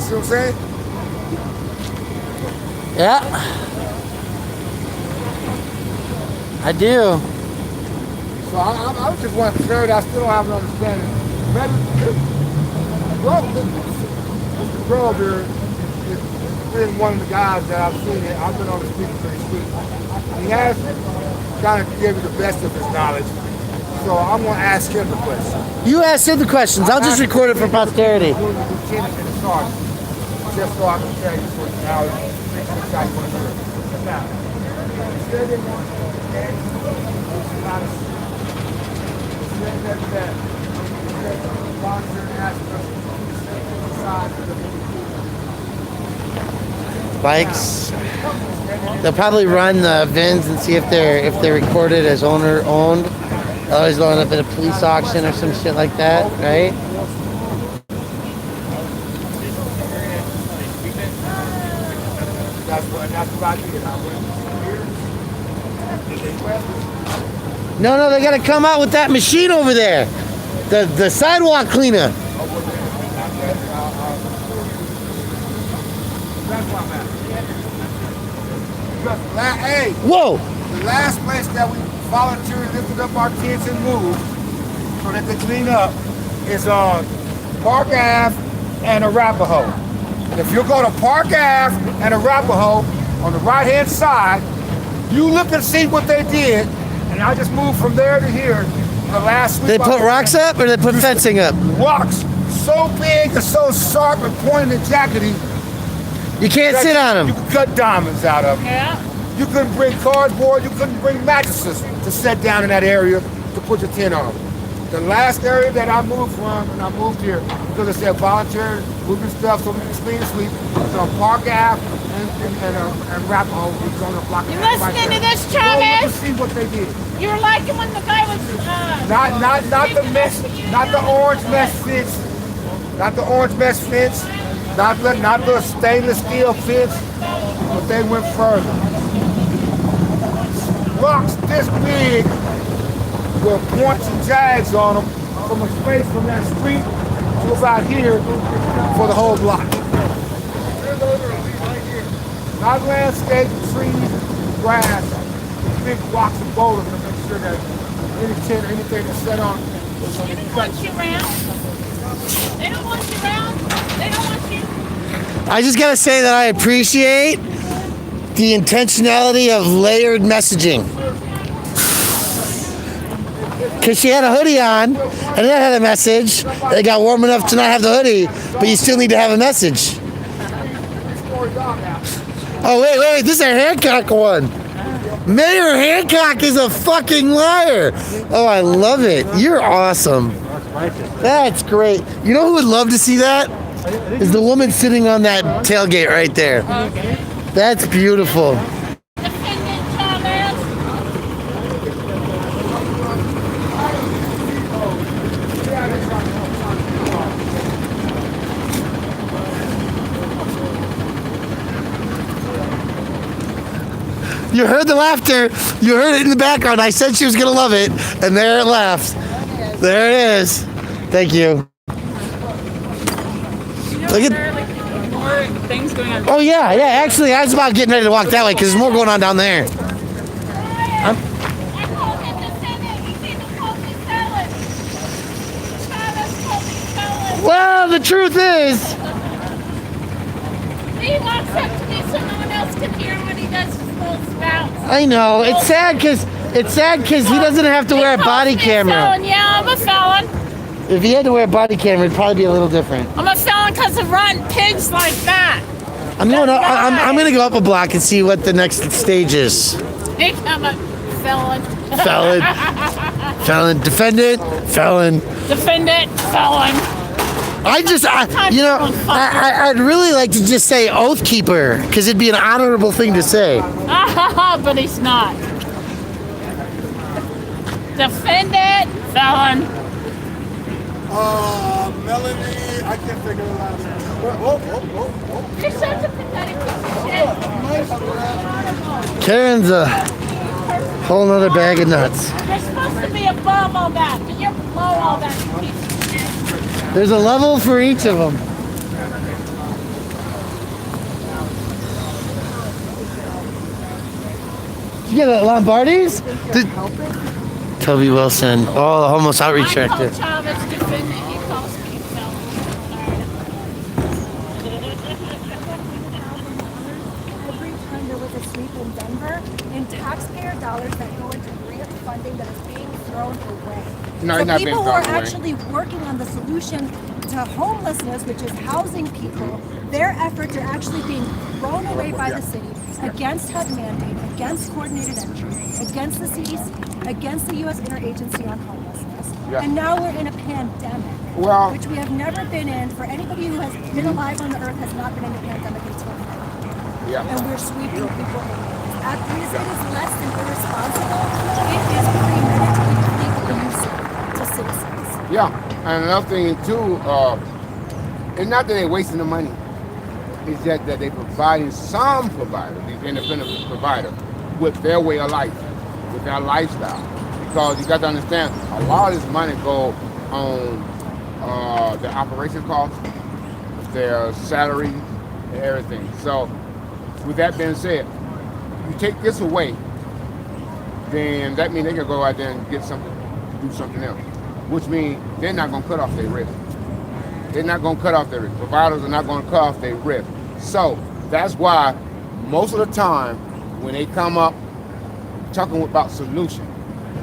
See what I'm saying?
Yeah. I do.
So I just want to share that. I still don't have an understanding. Maybe, Mr. Grove here is one of the guys that I've seen. I've been on the street pretty sweet. He has kind of given the best of his knowledge. So I'm going to ask him the question.
You ask him the questions. I'll just record it for posterity.
Just so I can tell you how it's got to work. Now, instead they want to
bikes. They'll probably run the VINs and see if they're recorded as owner owned. They'll always load up at a police auction or some shit like that, right?
That's what I did.
No, they gotta come out with that machine over there. The sidewalk cleaner.
Hey!
Whoa!
The last place that we volunteered, lifted up our kids and moved so that they clean up is on Park Ave and Arapahoe. If you go to Park Ave and Arapahoe on the right-hand side, you look and see what they did, and I just moved from there to here. The last week.
They put rocks up or they put fencing up?
Rocks so big and so sharp and pointed and jaggedy.
You can't sit on them.
You can cut diamonds out of them.
Yeah.
You couldn't bring cardboard, you couldn't bring mattresses to set down in that area to put your tent on. The last area that I moved from, and I moved here, because I said volunteer, moving stuff so we can clean and sleep, was on Park Ave and Arapahoe, which is on the block.
You listening to this,
Go
Chavez?
look and see what they did.
You were liking when the guy was
Not the mesh, not the orange mesh fence, not the orange mesh fence, not the stainless steel fence, but they went further. Rocks this big with points and jags on them from a space from that street to about here for the whole block. Not landscape, trees, grass, big blocks of boulders to make sure that any tent, anything that's set on is on the
Want you around? They don't want you around. They don't want you.
I just gotta say that I appreciate the intentionality of layered messaging. Because she had a hoodie on, and that had a message. It got warm enough to not have the hoodie, but you still need to have a message. Oh, wait, this is a Hancock one. Mayor Hancock is a fucking liar. Oh, I love it. You're awesome. That's great. You know who would love to see that? Is the woman sitting on that tailgate right there. That's beautiful. You heard the laughter. You heard it in the background. I said she was going to love it, and there it laughed. There it is. Thank you. Look at.
More things going on.
Oh, yeah. Actually, I was about getting ready to walk that way because there's more going on down there. Well, the truth is.
He walks up to me so no one else can hear when he does his little spouts.
I know. It's sad because he doesn't have to wear a body camera.
Felon. Yeah, I'm a felon.
If he had to wear a body camera, it'd probably be a little different.
I'm a felon because of rotten pigs like that.
I'm going to go up a block and see what the next stage is.
I'm a felon.
Felon. Defendant. Felon.
Defendant. Felon.
I'd really like to just say oath keeper because it'd be an honorable thing to say.
But he's not. Defendant. Felon.
Melanie, I can't figure it out.
You're such a pathetic piece of shit.
Karen's a whole nother bag of nuts.
You're supposed to be above all that, but you're below all that, you piece of shit.
There's a level for each of them. Did you get a Lombardi's? Toby Wilson. Oh, the homeless outreach director.
Chavez defendant, he calls me felon.
Every time there was a sweep in Denver, in taxpayer dollars that go into grant funding that is being thrown away.
No,
so
it's not
people
being
who are
thrown away.
actually working on the solution to homelessness, which is housing people, their efforts are actually being thrown away by the city against HUD mandate, against coordinated entry, against the CDC, against the U.S. Interagency on Homelessness.
Yeah.
And now we're in a pandemic, which we have never been in. For anybody who has been alive on the earth has not been in a pandemic until now.
Yeah.
And we're sweeping people away. At least it is less than irresponsible. It is premeditated abusive to citizens.
Yeah, and another thing too, it's not that they're wasting the money. It's that they're providing some providers, these independent providers, with their way of life, with their lifestyle. Because you got to understand, a lot of this money go on their operation costs, their salary, and everything. So, with that being said, you take this away, then that means they can go out there and get something, do something else. Which means they're not going to cut off their risk. They're not going to cut off their risk. Providers are not going to cut off their risk. So that's why most of the time when they come up talking about solution,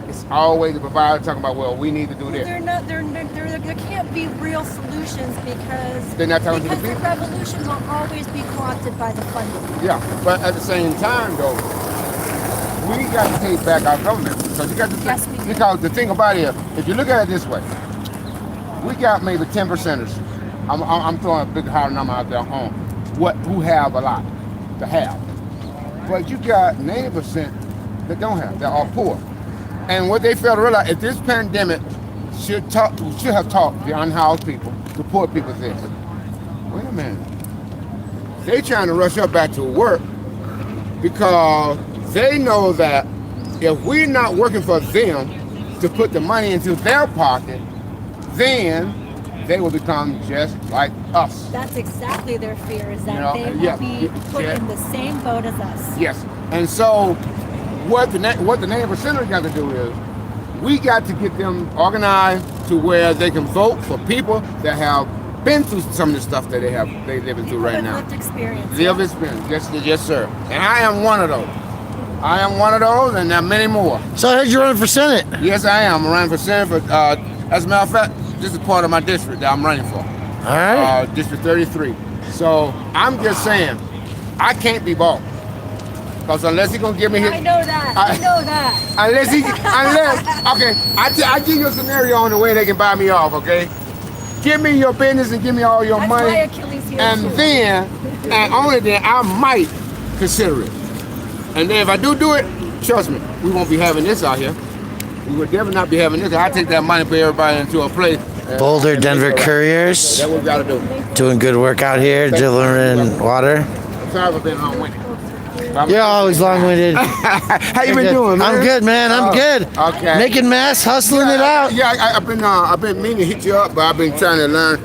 it's always the provider talking about, well, we need to do this.
There can't be real solutions because
They're not talking to the
the
people.
revolution will always be co-opted by the funding.
Yeah, but at the same time though, we got to take back our government because you got to think, because the thing about it is, if you look at it this way, we got maybe 10%ers. I'm throwing a big higher number out there on who have a lot to have, but you got 90% that don't have, that are poor. And what they fail to realize is this pandemic should have taught the unhoused people, the poor people this. Wait a minute, they trying to rush up back to work because they know that if we're not working for them to put the money into their pocket, then they will become just like us.
That's exactly their fear, is that
You know,
they will
yeah,
be put
yeah.
in the same boat as us.
Yes. And so what the Native Percenters got to do is we got to get them organized to where they can vote for people that have been through some of the stuff that they living through right now.
Lived experience.
Live experience. Yes, sir. And I am one of those. I am one of those, and there are many more.
So I heard you're running for Senate.
Yes, I am. I'm running for Senate. As a matter of fact, this is part of my district that I'm running for.
All right.
District 33. So I'm just saying, I can't be bought. Because unless he's going to give me his...
I know that. I know that.
Okay, I give you a scenario on the way they can buy me off, okay? Give me your business and give me all your money.
That's why Achilles heel
And
too.
then, and only then, I might consider it. And then if I do it, trust me, we won't be having this out here. We would definitely not be having this. I take that money and put everybody into a place.
Boulder, Denver Couriers.
That's what we gotta do.
Doing good work out here, delivering water.
I'm sorry for being long-winded.
You're always long-winded.
How you been doing, man?
I'm good, man. I'm good.
Okay.
Making mess, hustling it out.
Yeah, I've been meaning to hit you up, but I've been trying to learn,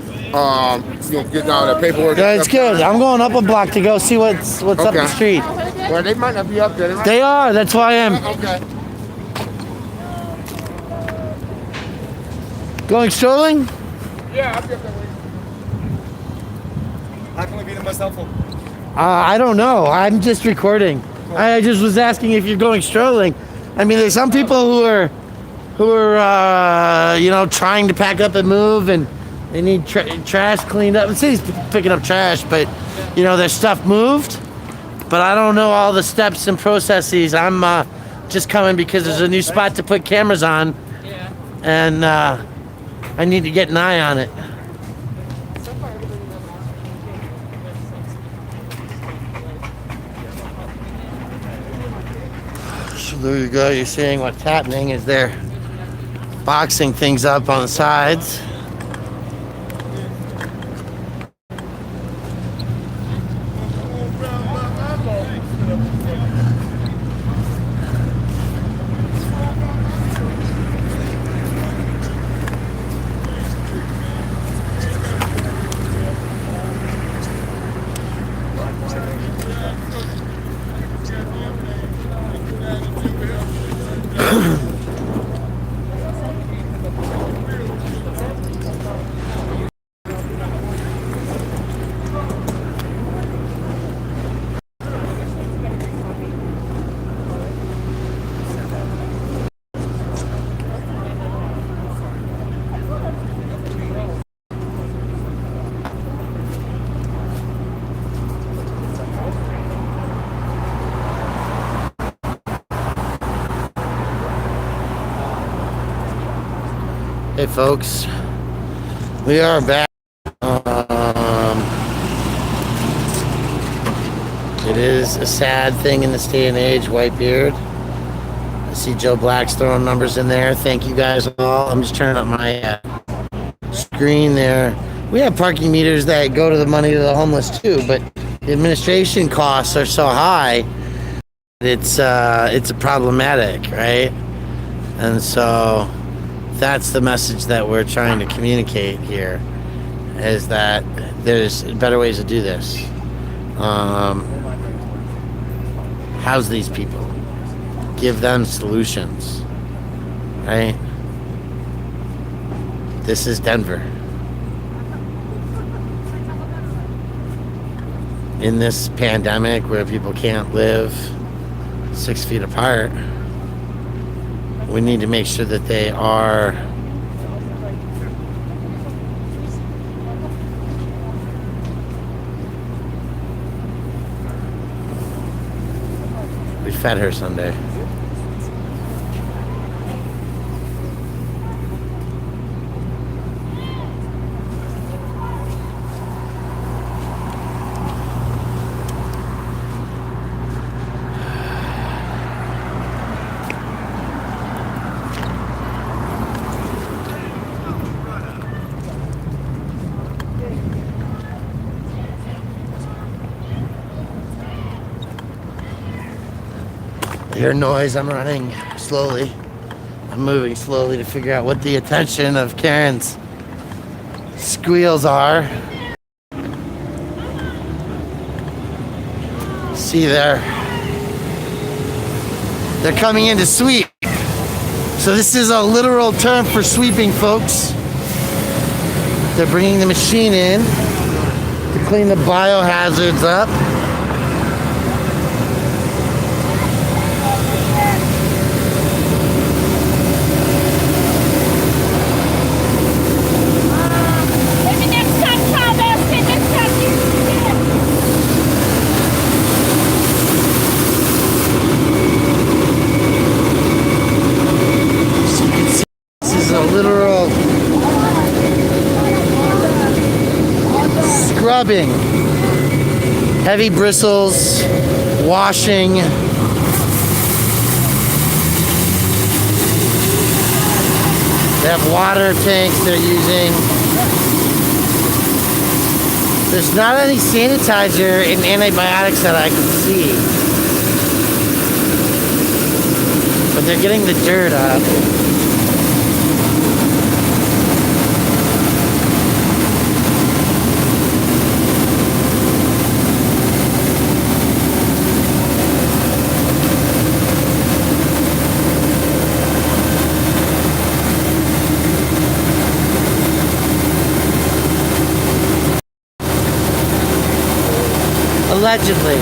getting all the paperwork.
Yeah, it's good. I'm going up a block to go see what's up the street.
Well, they might not be up there.
They are. That's why I am.
Okay.
Going strolling?
Yeah, I'm just waiting.
How can we be the most helpful?
I don't know. I'm just recording. I just was asking if you're going strolling. I mean, there's some people who are trying to pack up and move, and they need trash cleaned up. The city's picking up trash, but their stuff moved. But I don't know all the steps and processes. I'm just coming because there's a new spot to put cameras on, and I need to get an eye on it. So there you go. You're seeing what's happening is they're boxing things up on the sides. Hey folks, we are back. It is a sad thing in this day and age, Whitebeard. I see Joe Black's throwing numbers in there. Thank you guys all. I'm just turning up my screen there. We have parking meters that go to the money to the homeless too, but the administration costs are so high, it's problematic, right? And so that's the message that we're trying to communicate here, is that there's better ways to do this. House these people. Give them solutions, right? This is Denver. In this pandemic where people can't live 6 feet apart, we need to make sure that they are we fed her Sunday. Hear noise, I'm running slowly. I'm moving slowly to figure out what the attention of Karen's squeals are. See there. They're coming in to sweep. So this is a literal term for sweeping, folks. They're bringing the machine in to clean the biohazards up. Literal scrubbing, heavy bristles, washing. They have water tanks they're using. There's not any sanitizer and antibiotics that I can see, but they're getting the dirt up. Allegedly.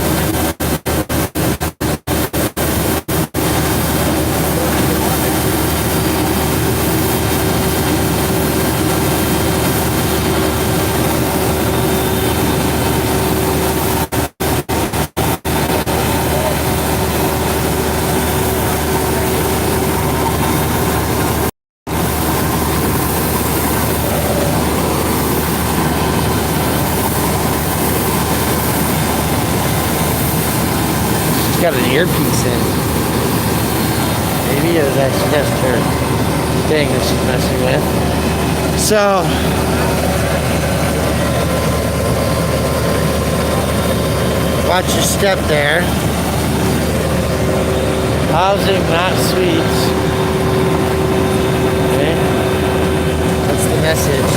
Got an earpiece in. Maybe that's just her thing that she's messing with. So, watch your step there. Housing, not suites. Okay. That's the message.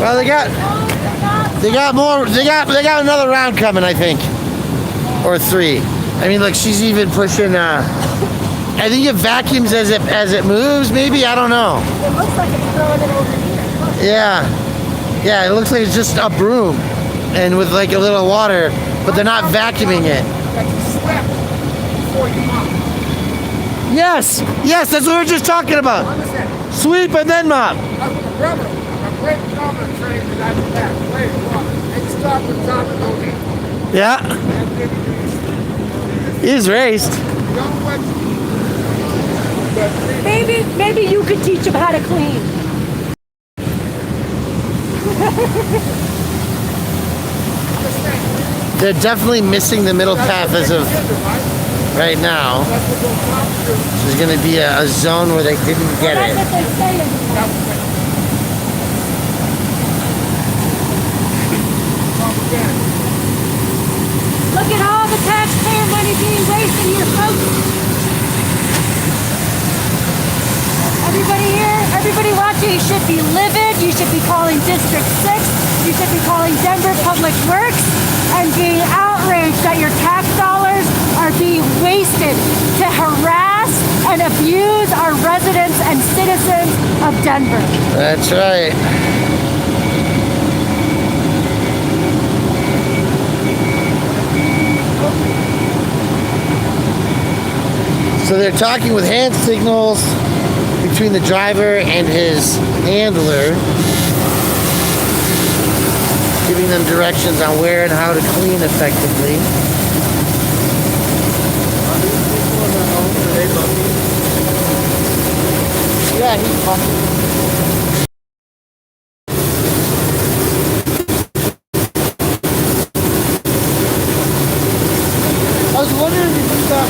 Well, they got another round coming, I think, or 3. I mean, look, she's even pushing. I think it vacuums as it moves. Maybe, I don't know.
It looks like it's throwing it over here.
Yeah, it looks like it's just a broom, and with like a little water, but they're not vacuuming it. Yes, that's what we were just talking about. Sweep and then mop. Yeah. He's raced.
Maybe you could teach him how to clean.
They're definitely missing the middle path as of right now. There's going to be a zone where they didn't get it.
Look at all the taxpayer money being wasted here, folks. Everybody here, everybody watching, you should be livid. You should be calling District 6. You should be calling Denver Public Works and being outraged that your tax dollars are being wasted to harass and abuse our residents and citizens of Denver.
That's right. So they're talking with hand signals between the driver and his handler, giving them directions on where and how to clean effectively. Yeah, he's bumpy. I was wondering if you got...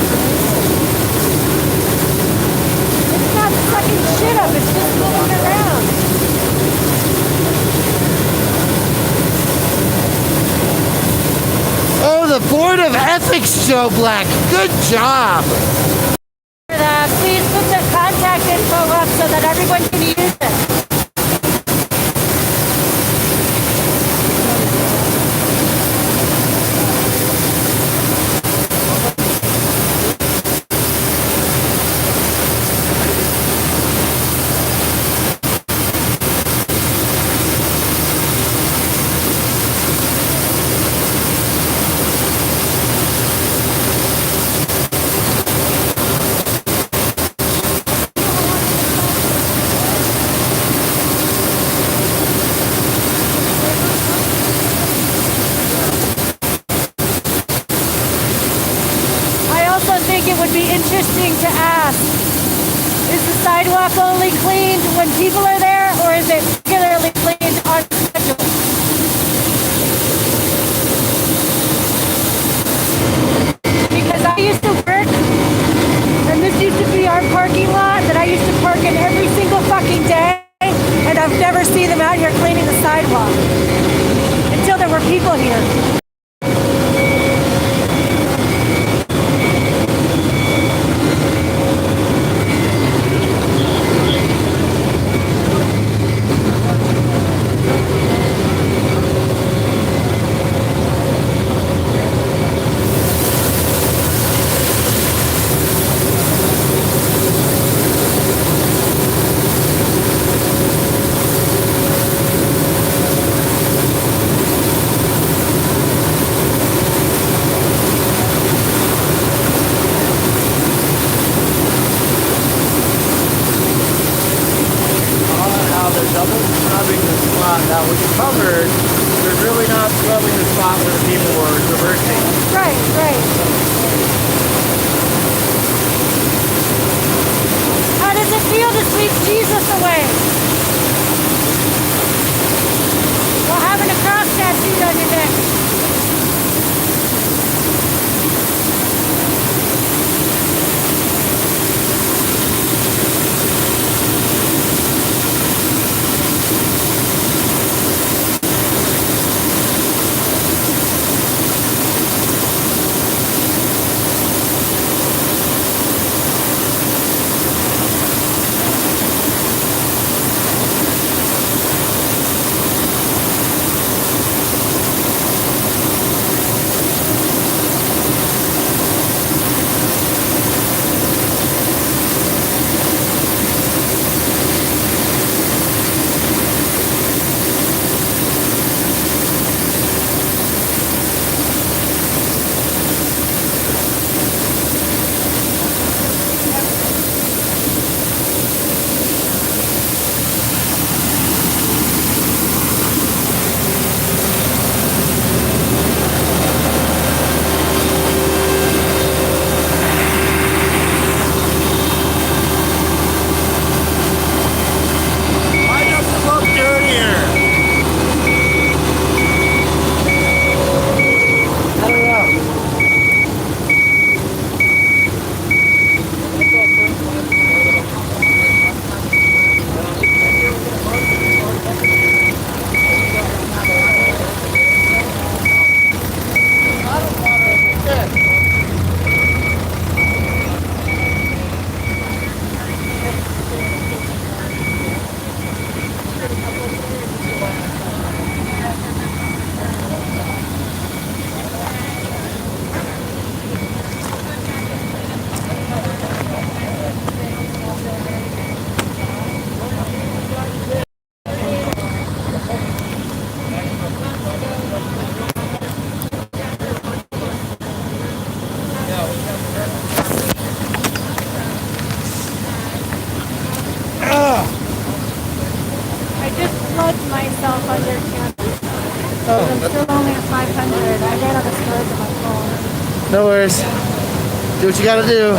It's not sucking shit up, it's just moving around.
Oh, the Board of Ethics, Joe Black. Good job.
For that, please put the contact info up so that everyone can use it. It would be interesting to ask, is the sidewalk only cleaned when people are there, or is it regularly cleaned on schedule? Because I used to work, and this used to be our parking lot that I used to park in every single fucking day, and I've never seen them out here cleaning the sidewalk until there were people here.
That was covered, they're really not scrubbing the spot where the people were traversing.
Right, right. How does it feel to sweep Jesus away? While having a cross tattooed on your neck. put myself under campus. So I'm still only at 500. I ran out of storage on my phone.
No worries. Do what you gotta do.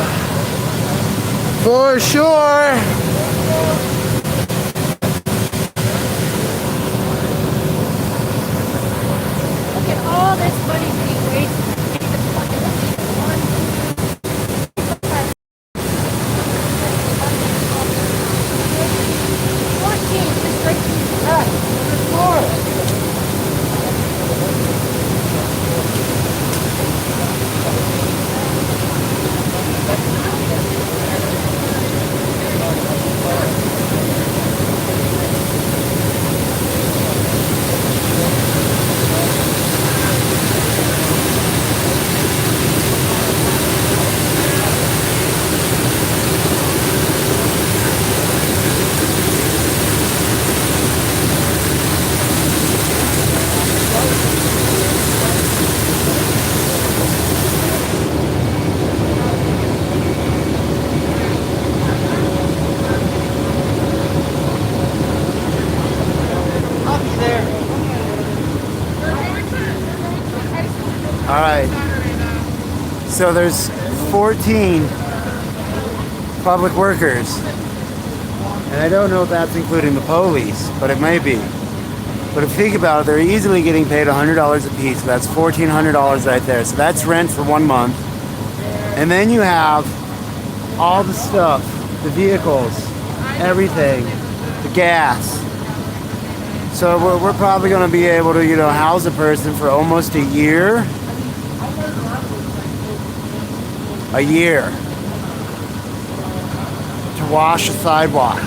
For sure.
Look at all this money being wasted. 14, just right to the floor.
All right. So there's 14 public workers. And I don't know if that's including the police, but it may be. But if you think about it, they're easily getting paid $100 a piece. So that's $1,400 right there. So that's rent for 1 month. And then you have all the stuff, the vehicles, everything, the gas. So we're probably going to be able to, house a person for almost a year. A year to wash a sidewalk.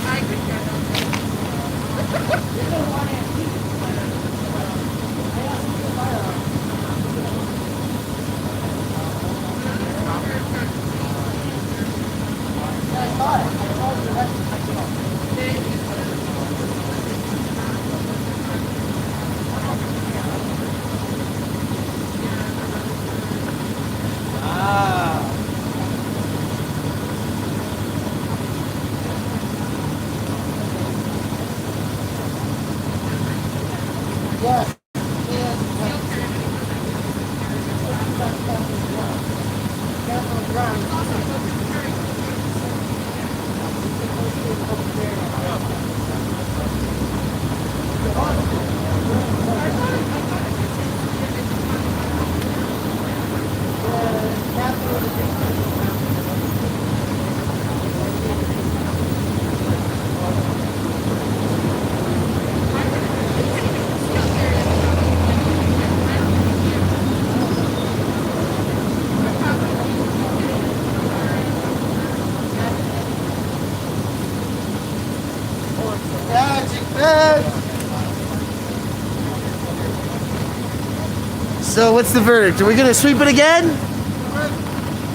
So what's the verdict? Are we gonna sweep it again?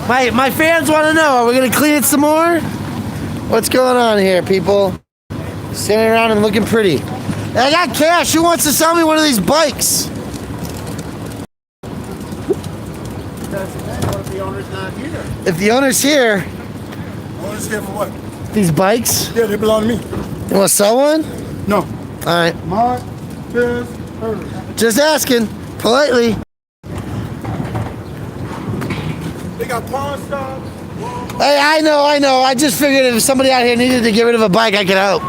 My fans want to know. Are we gonna clean it some more? What's going on here, people? Standing around and looking pretty. Hey, I got cash. Who wants to sell me one of these bikes?
What if the owner's not here?
If the owner's here,
Owner's here for what?
these bikes.
Yeah, they belong to me.
You want to sell one?
No.
All right.
Mine, his, hers.
Just asking, politely.
They got pawn shops.
Hey, I know. I just figured if somebody out here needed to get rid of a bike, I could help.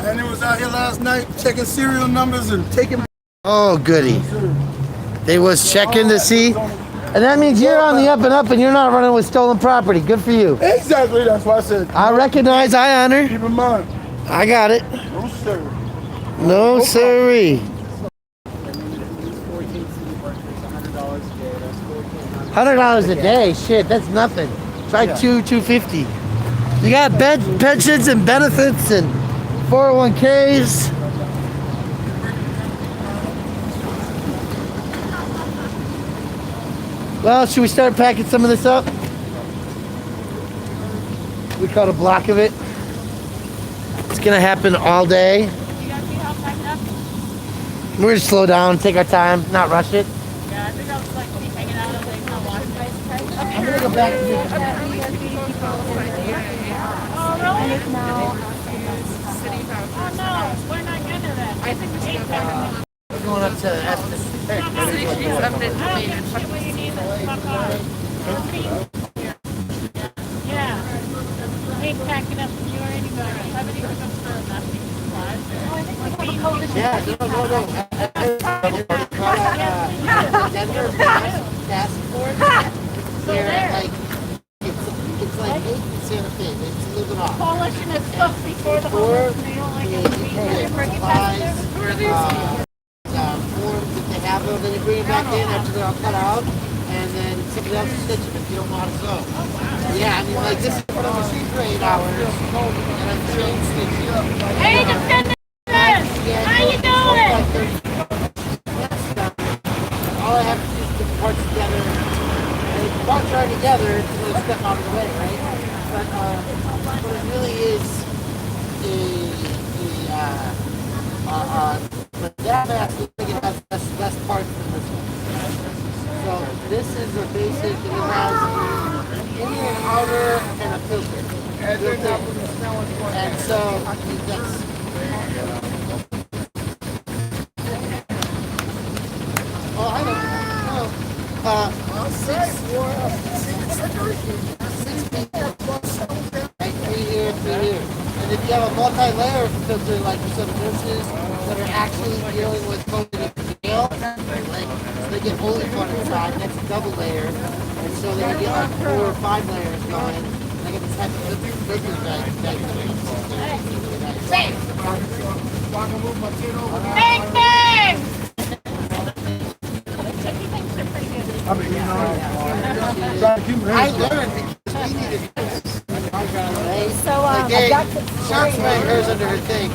And it was out here last night checking serial numbers and taking.
Oh, goody. They was checking to see. And that means you're on the up and up and you're not running with stolen property. Good for you.
Exactly, that's why I said.
I recognize, I honor.
Keep in mind.
I got it.
No, sir.
No, sirree. $100 a day, shit, that's nothing. Try $250. You got pensions and benefits and 401ks. Well, should we start packing some of this up? We caught a block of it. It's gonna happen all day.
You guys need help packing up?
We're gonna slow down, take our time, not rush it.
Yeah, I think I'll just like be hanging out and like not watching my
I'm gonna go back to the
Oh, really?
city vouchers.
Oh no, we're not getting that.
I think we should go back.
We're going up to Estes.
City streets eminent domain and fuck
What you need is fuck off. Yeah. Ain't packing up from you or anybody. I haven't even come for nothing.
Yeah, no. Denver Task Force. They're like, it's like Santa Fe. It's a little bit off.
Coalition is stuff before the homeless. They don't like it. They bring it back there.
Forms that they have, then they bring it back in after they're all cut out, and then somebody else will stitch them if you don't know how to sew. Yeah, I mean, like, this is what I'm machine for 8 hours, and I'm trained stitching.
Hey, defenders! How you doing?
All I have to do is put the parts together, and if the parts are together, it's a little step out of the way, right? But what it really is but that mask looks like it has less parts than this one. So this is a basic, it has inner and outer and a filter. And so that's oh, I know. Six people. Like 3 here, 3 here. And if you have a multi-layer filter like some nurses that are actually dealing with COVID at jail, like, so they get holy one inside, that's a double layer. And so they get like 4 or 5 layers going. They get this type of filter bag.
Bang, bang!
I learned because we needed this.
So,
like, hey, Shark's wearing hers under her thing.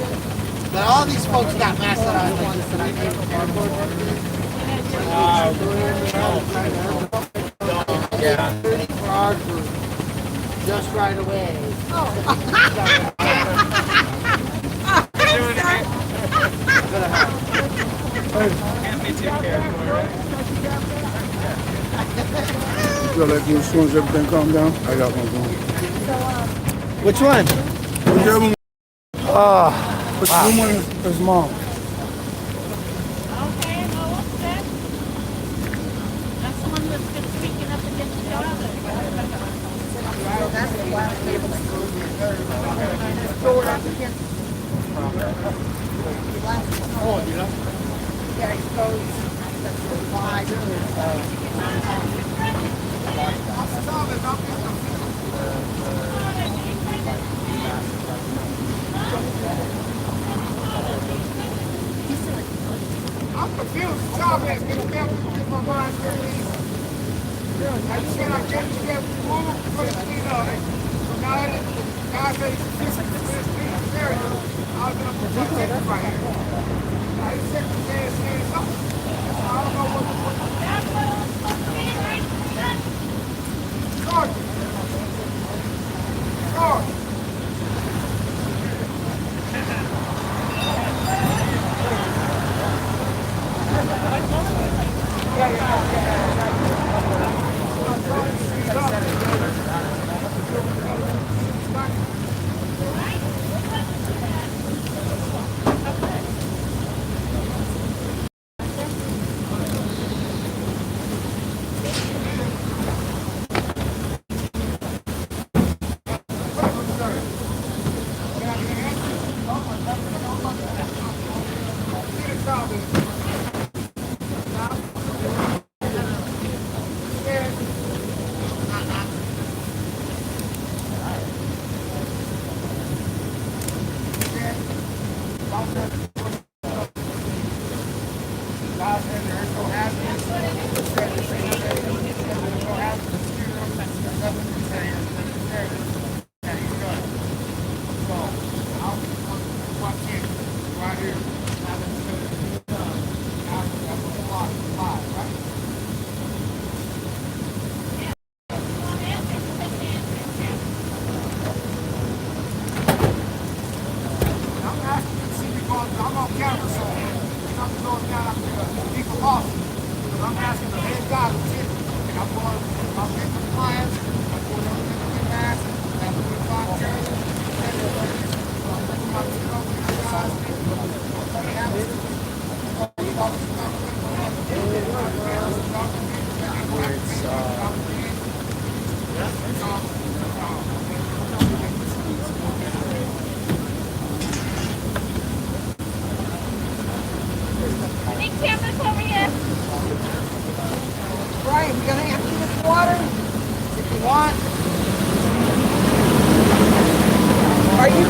But all these folks got masks on like this that I made from airport. 30 for our group. Just right away.
So like as soon as everything calm down, I got one going.
Which one?
Whichever one.
Oh,
Which one is mom?
Okay, no, what's that? That's the one that's been speaking up against the other.
Oh, you know?
Yeah, exposed.
I'm confused. Child has been there with my mind very easy. I just said I get you there with the move, put it in on it. So now that the guys say it's physically this area, I was going to protect everybody. I just said the dance hands up. I don't know what George. George.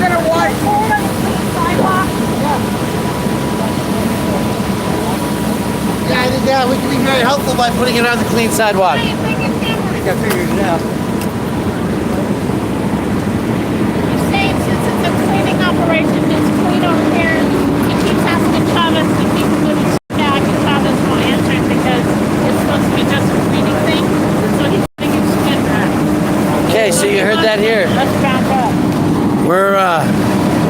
gonna wipe.
Hold on the clean sidewalk.
Yeah, I think that we can be very helpful by putting it on the clean sidewalk.
I think I figured it out.
He's saying since it's a cleaning operation, it's clean over here. He keeps asking Chavez if he can move his back, and Chavez won't answer it because it's supposed to be just a cleaning thing. So he's putting his skin back.
Okay, so you heard that here.
Let's back up.
We're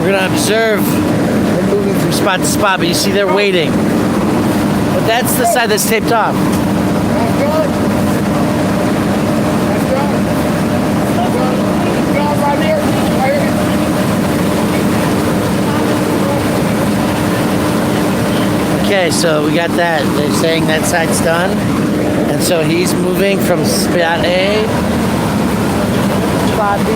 gonna observe. We're moving from spot to spot, but you see they're waiting. But that's the side that's taped off. Okay, so we got that. They're saying that side's done. And so he's moving from spot A to spot B.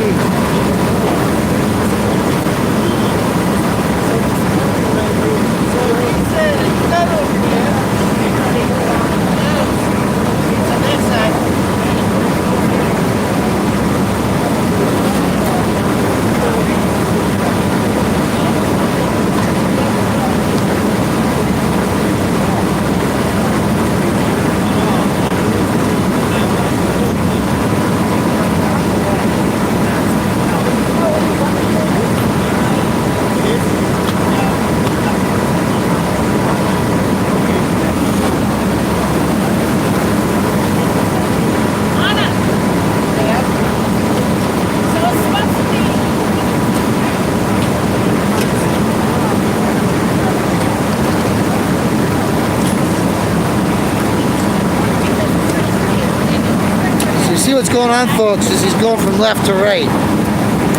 See what's going on, folks, is he's going from left to right.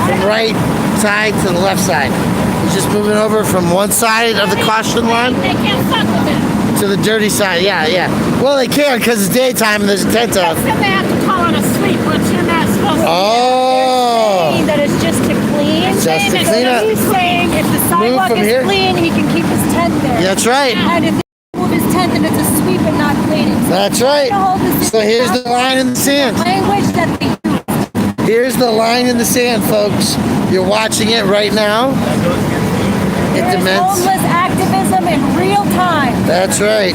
From right side to the left side. He's just moving over from one side of the caution line
They can't fuck with it.
to the dirty side. Yeah, yeah. Well, they can because it's daytime and there's a tent up.
Then they have to call it a sweep, which you're not supposed to.
Oh!
That it's just to clean.
Just to clean up.
He's saying if the sidewalk
from
is
here.
clean, he can keep his tent there.
That's right.
And if he move his tent, then it's a sweep and not cleaning. So
That's right. So here's the line in the sand.
language that they
Here's the line in the sand, folks. You're watching it right now. It
There is
demands.
homeless activism in real time.
That's right.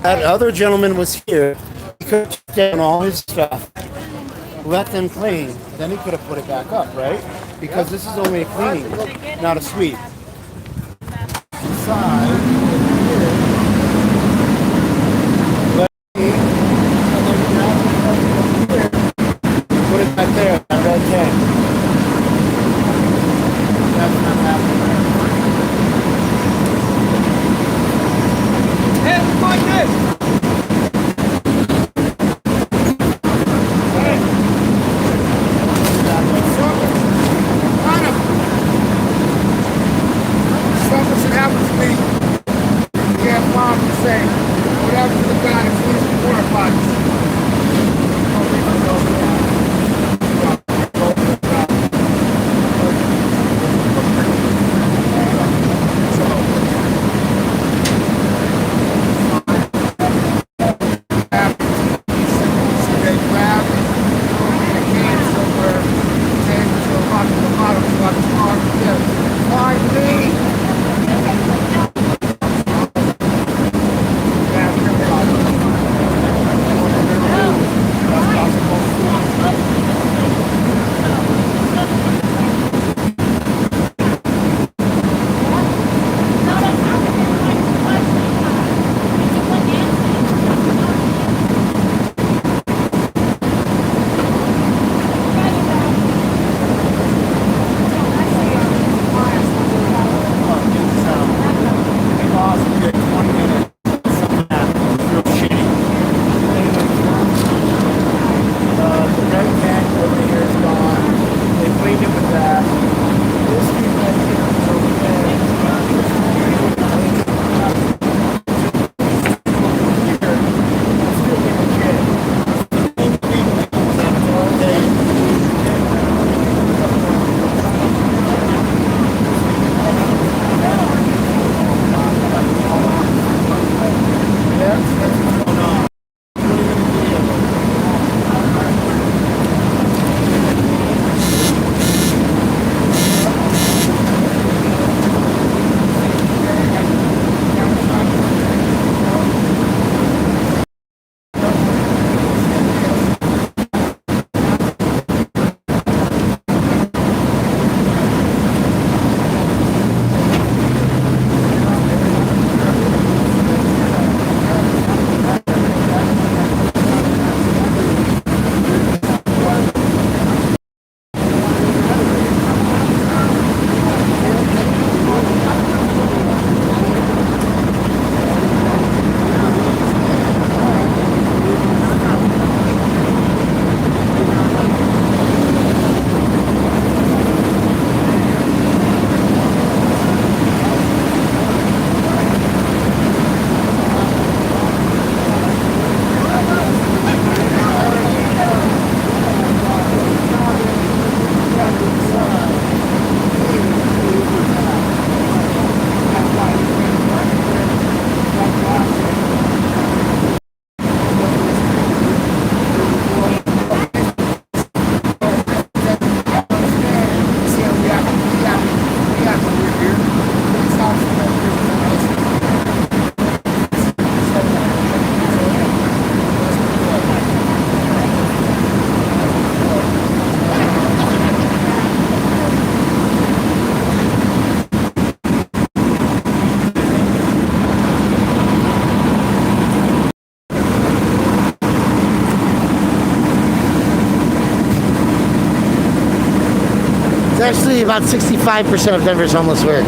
That other gentleman was here. He could have took down all his stuff, let them clean, then he could have put it back up, right? Because this is only a cleaning, not a sweep. Put it back there, that red tag. That's not happening.
Hey, like this. Something should happen to me. Yeah, mom would say, whatever to the guy that cleans the water pots.
It's actually about 65% of Denver's homeless work.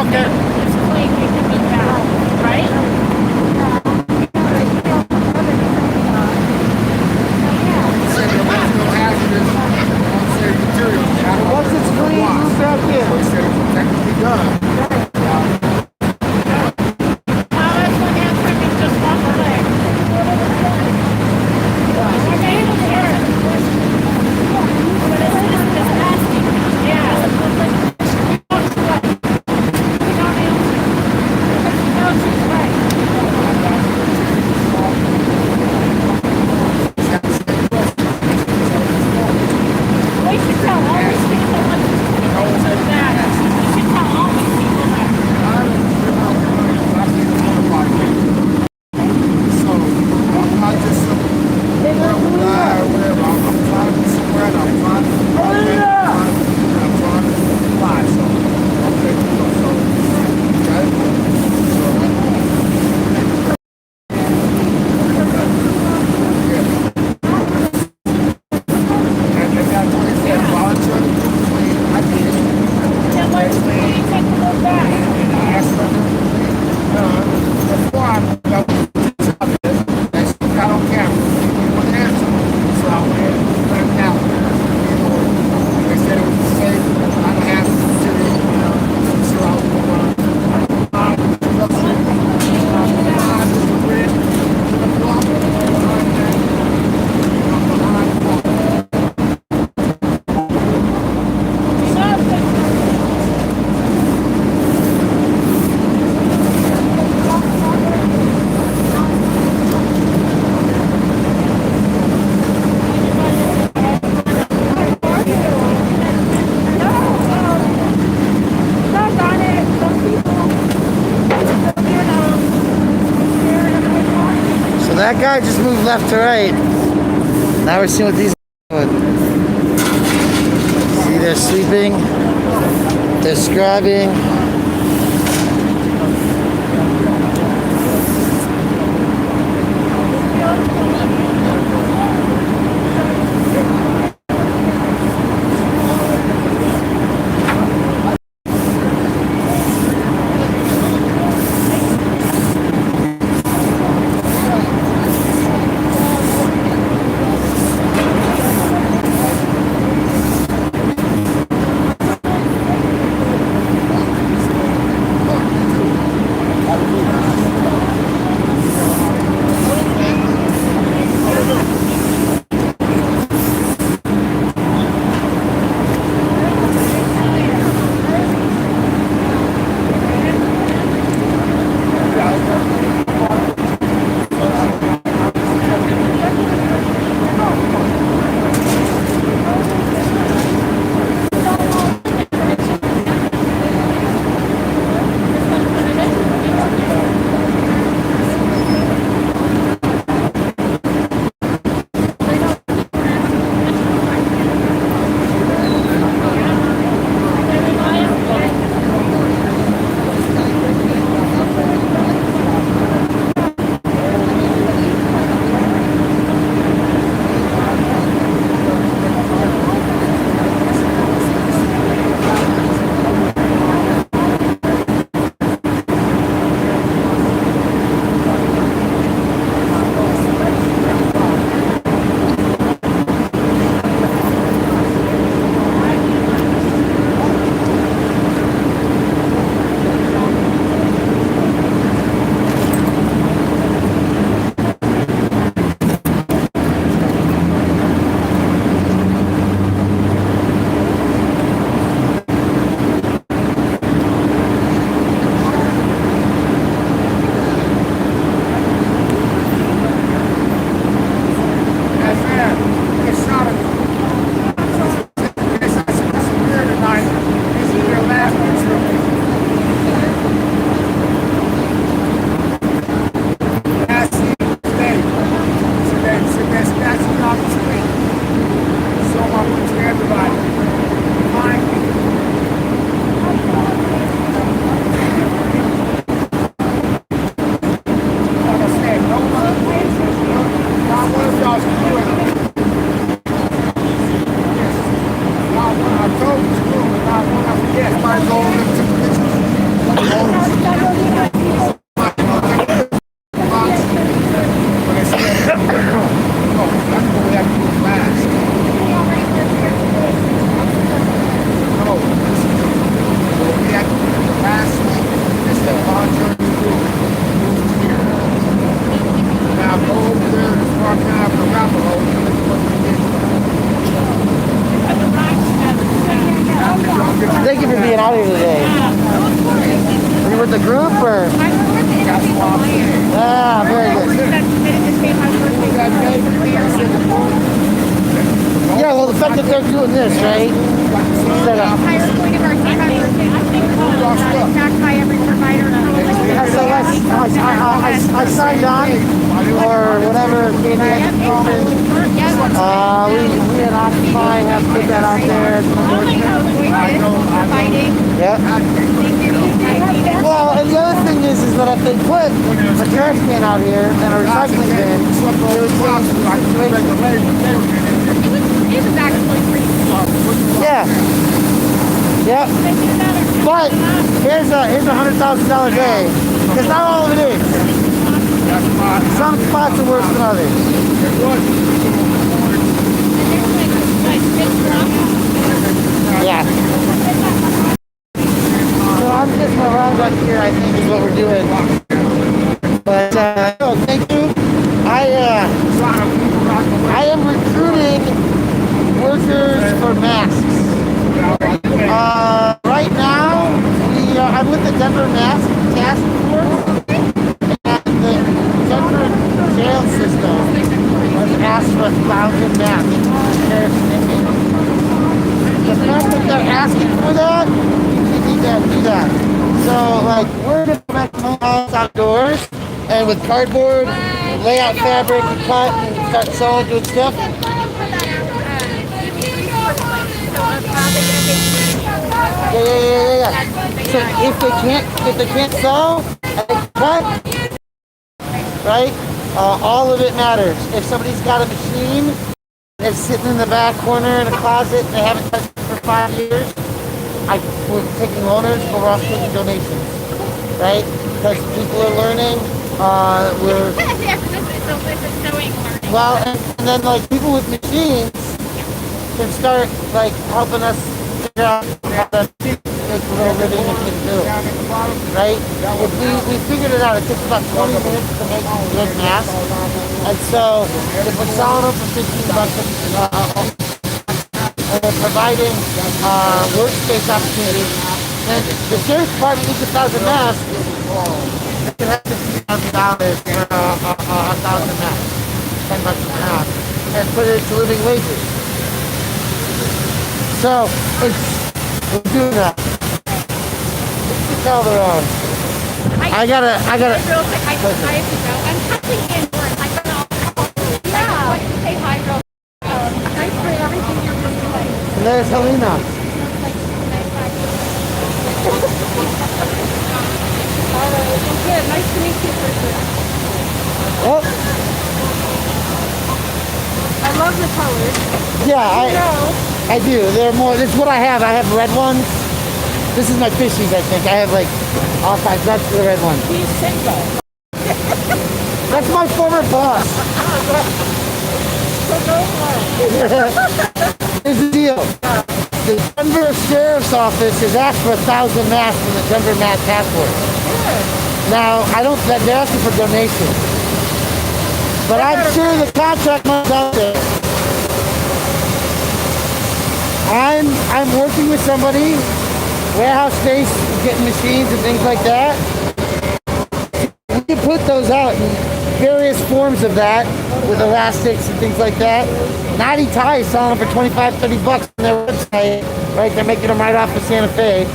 Okay. It's clean, you can be back, right?
Once it's clean, move back in. So he said it was technically done.
That guy just moved left to right. Now we're seeing what these are doing. See, they're sweeping, they're scrubbing. being out here today. Are you with the group or? Ah, very good. Yeah, well, the fact that they're doing this, right? Set up. I signed on, or whatever, we at Occupy have put that out there. Yep. Well, and the other thing is that if they put a trash can out here and a recycling bin, it would change the situation.
It was actually pretty cool.
Yeah. Yep. But here's a $100,000 day. Because not all of it is. Some spots are worse than others. Yeah. So I'm just around right here, I think, is what we're doing. But thank you. I am recruiting workers for masks. Right now, I'm with the Denver Mask Task Force, and the Denver jail system has asked for 1,000 masks. The fact that they're asking for that, we need to do that. So, like, we're going to make my house outdoors, and with cardboard, lay out fabric, and cut, and start sewing, doing stuff. Yeah. So if they can't sew, and they cut, right? All of it matters. If somebody's got a machine that's sitting in the back corner in a closet and they haven't touched it for 5 years, we're taking loaners, but we're also taking donations, right? Because people are learning. Well, and then like people with machines can start like helping us figure out how to make a little living and can do it, right? If we figured it out, it takes about 20 minutes to make a good mask, and so if we're selling them for $15 and we're providing workspace opportunities, and the sheriff's department needs 1,000 masks, they can have $50,000 for 1,000 masks, $10 an hour, and put it to living wages. So we're doing that. Let's get all around. I gotta.
Real quick, I have to go. I'm probably indoors. I don't know. Yeah. I can say hi, girl. Thanks for everything you're doing.
And there's Helena.
All right. Good. Nice to meet you, Kristen.
Oh.
I love the colors.
Yeah, I do. They're more. This is what I have. I have red ones. This is my fishies, I think. I have like all kinds. That's the red one.
He's single.
That's my former boss. Here's the deal. The Denver Sheriff's Office has asked for 1,000 masks from the Denver Mask Task Force. Now, they're asking for donations. But I'm sure the contract money's out there. I'm working with somebody, warehouse space, getting machines and things like that. We can put those out in various forms of that with elastics and things like that. Naughty Tie is selling them for $25-$30 on their website, right? They're making them right off of Santa Fe.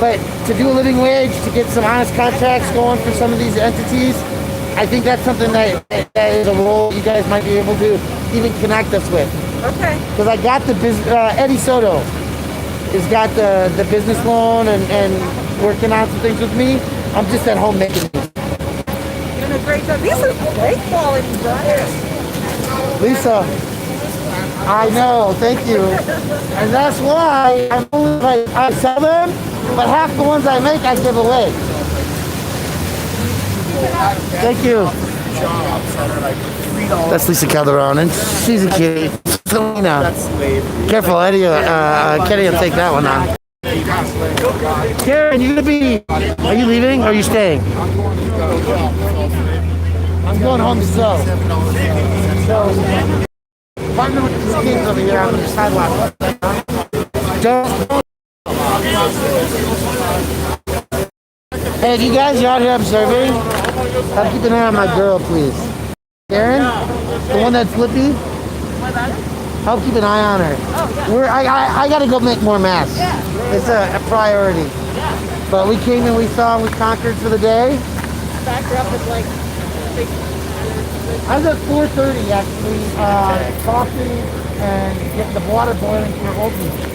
But to do a living wage, to get some honest contracts going for some of these entities, I think that's something that is a role you guys might be able to even connect us with.
Okay.
Because I got the Eddie Soto has got the business loan and working on some things with me. I'm just at home making these.
Doing a great job. These are great quality brothers.
Lisa, I know, thank you. And that's why I'm only like, I sell them, but half the ones I make I give away. Thank you. That's Lisa Calderon, and she's a kitty. Selena. Careful, Eddie. Kenny will take that one on. Karen, you gonna be? Are you leaving or are you staying? I'm going home to sew. So, partner with these kids over here on the sidewalk. Don't Hey, you guys, you're out here observing? Help keep an eye on my girl, please. Karen? The one that's flippy? Help keep an eye on her. I gotta go make more masks. It's a priority. But we came and we saw and we conquered for the day.
Back her up with like big.
I was at 4:30 actually, coffee and getting the water boiling for oatmeal.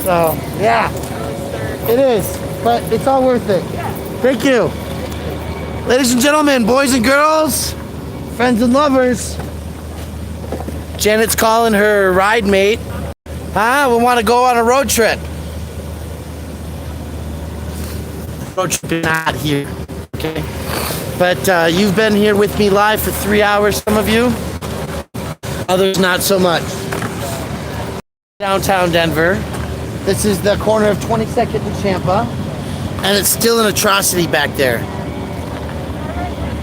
So yeah, it is, but it's all worth it. Thank you. Ladies and gentlemen, boys and girls, friends and lovers. Janet's calling her ride mate. We want to go on a road trip. Road trip is not here, okay? But you've been here with me live for 3 hours, some of you. Others not so much. Downtown Denver. This is the corner of 22nd and Champa. And it's still an atrocity back there.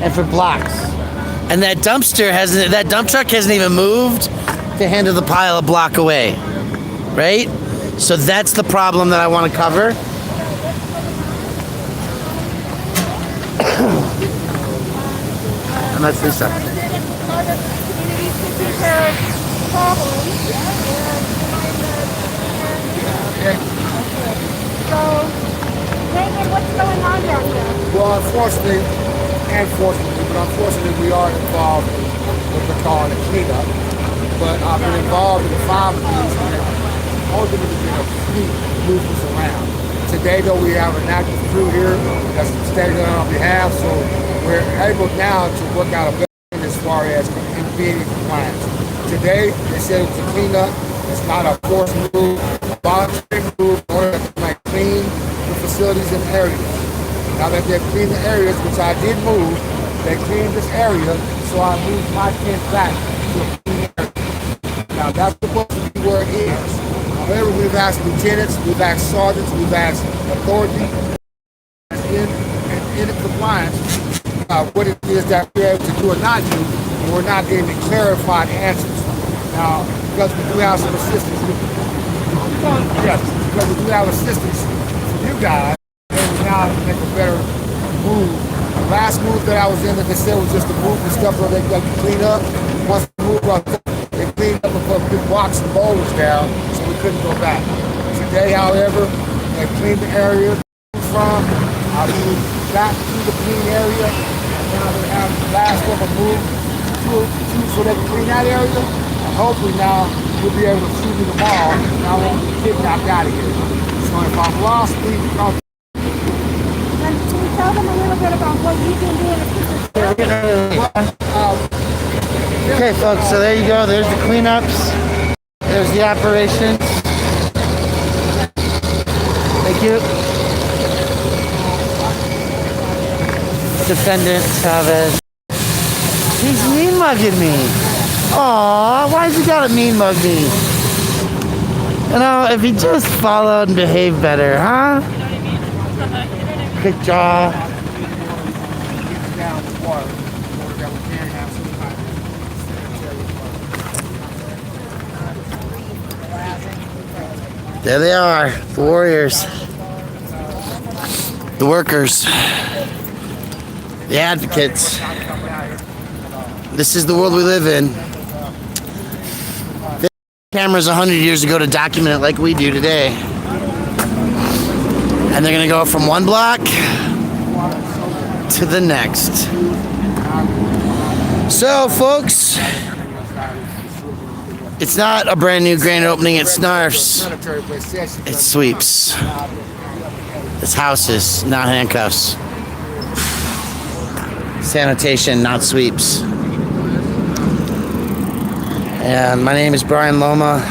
And for blocks. And that dump truck hasn't even moved to handle the pile a block away. Right? So that's the problem that I want to cover. And that's Lisa.
What's going on down here?
Well, unfortunately, we are involved with the call and the cleanup. But I've been involved in 5 of these and ultimately been a fleet movements around. Today, though, we have an active crew here that's standing on our behalf, so we're able now to work out a plan as far as being in compliance. Today, they said it was a cleanup. It's not a forced move, a voluntary move in order to make clean the facilities and areas. Now that they've cleaned the areas, which I did move, they cleaned this area, so I moved my tent back to a clean area. Now that's supposed to be where it is. However, we've asked lieutenants, we've asked sergeants, we've asked authority in compliance what it is that we're able to do or not do, and we're not getting clarified answers. Now, because we do have some assistance, because we do have assistance from you guys, and now to make a better move. The last move that I was in that they said was just to move the stuff where they could clean up. Once we moved up, they cleaned up and put big blocks and boulders down, so we couldn't go back. Today, however, they cleaned the area from. I moved back to the clean area, and now they have the last one moved so they can clean that area. And hopefully now we'll be able to see me tomorrow, and I won't be kidnapped out of here. So if I'm lost, please come.
And can you tell them a little bit about what you've been doing?
Okay, folks, so there you go. There's the cleanups. There's the operations. Thank you. Defendant Chavez. He's mean mugging me. Aw, why's he gotta mean mug me? You know, if he just followed and behaved better, huh? Good job. There they are, the warriors, the workers, the advocates. This is the world we live in. They had cameras 100 years ago to document it like we do today. And they're gonna go from one block to the next. So, folks, it's not a brand new grand opening, it snarfs. It sweeps. It's houses, not handcuffs. Sanitation, not sweeps. And my name is Brian Loma,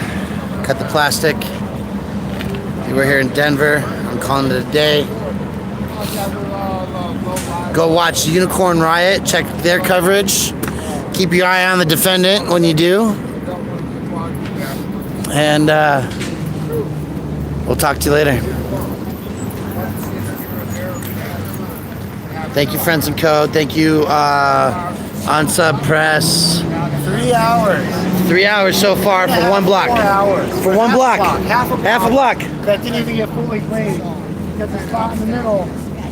Cut the Plastic. We're here in Denver. I'm calling it a day. Go watch Unicorn Riot, check their coverage. Keep your eye on the defendant when you do. And we'll talk to you later. Thank you, Friends and Co. Thank you, On Sub Press.
3 hours.
3 hours so far for one block.
4 hours.
For one block.
Half a block.
Half a block.
That didn't even get fully cleaned. Because the spot in the middle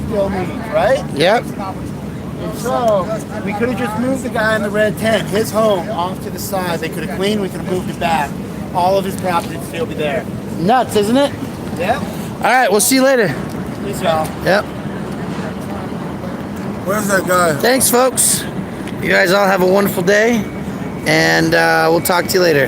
still needs, right?
Yep.
And so, we could have just moved the guy in the red tent, his home, off to the side. They could have cleaned, we could have moved it back. All of his property would still be there.
Nuts, isn't it?
Yep.
All right, we'll see you later.
Peace, y'all.
Yep.
Where's that guy?
Thanks, folks. You guys all have a wonderful day, and we'll talk to you later.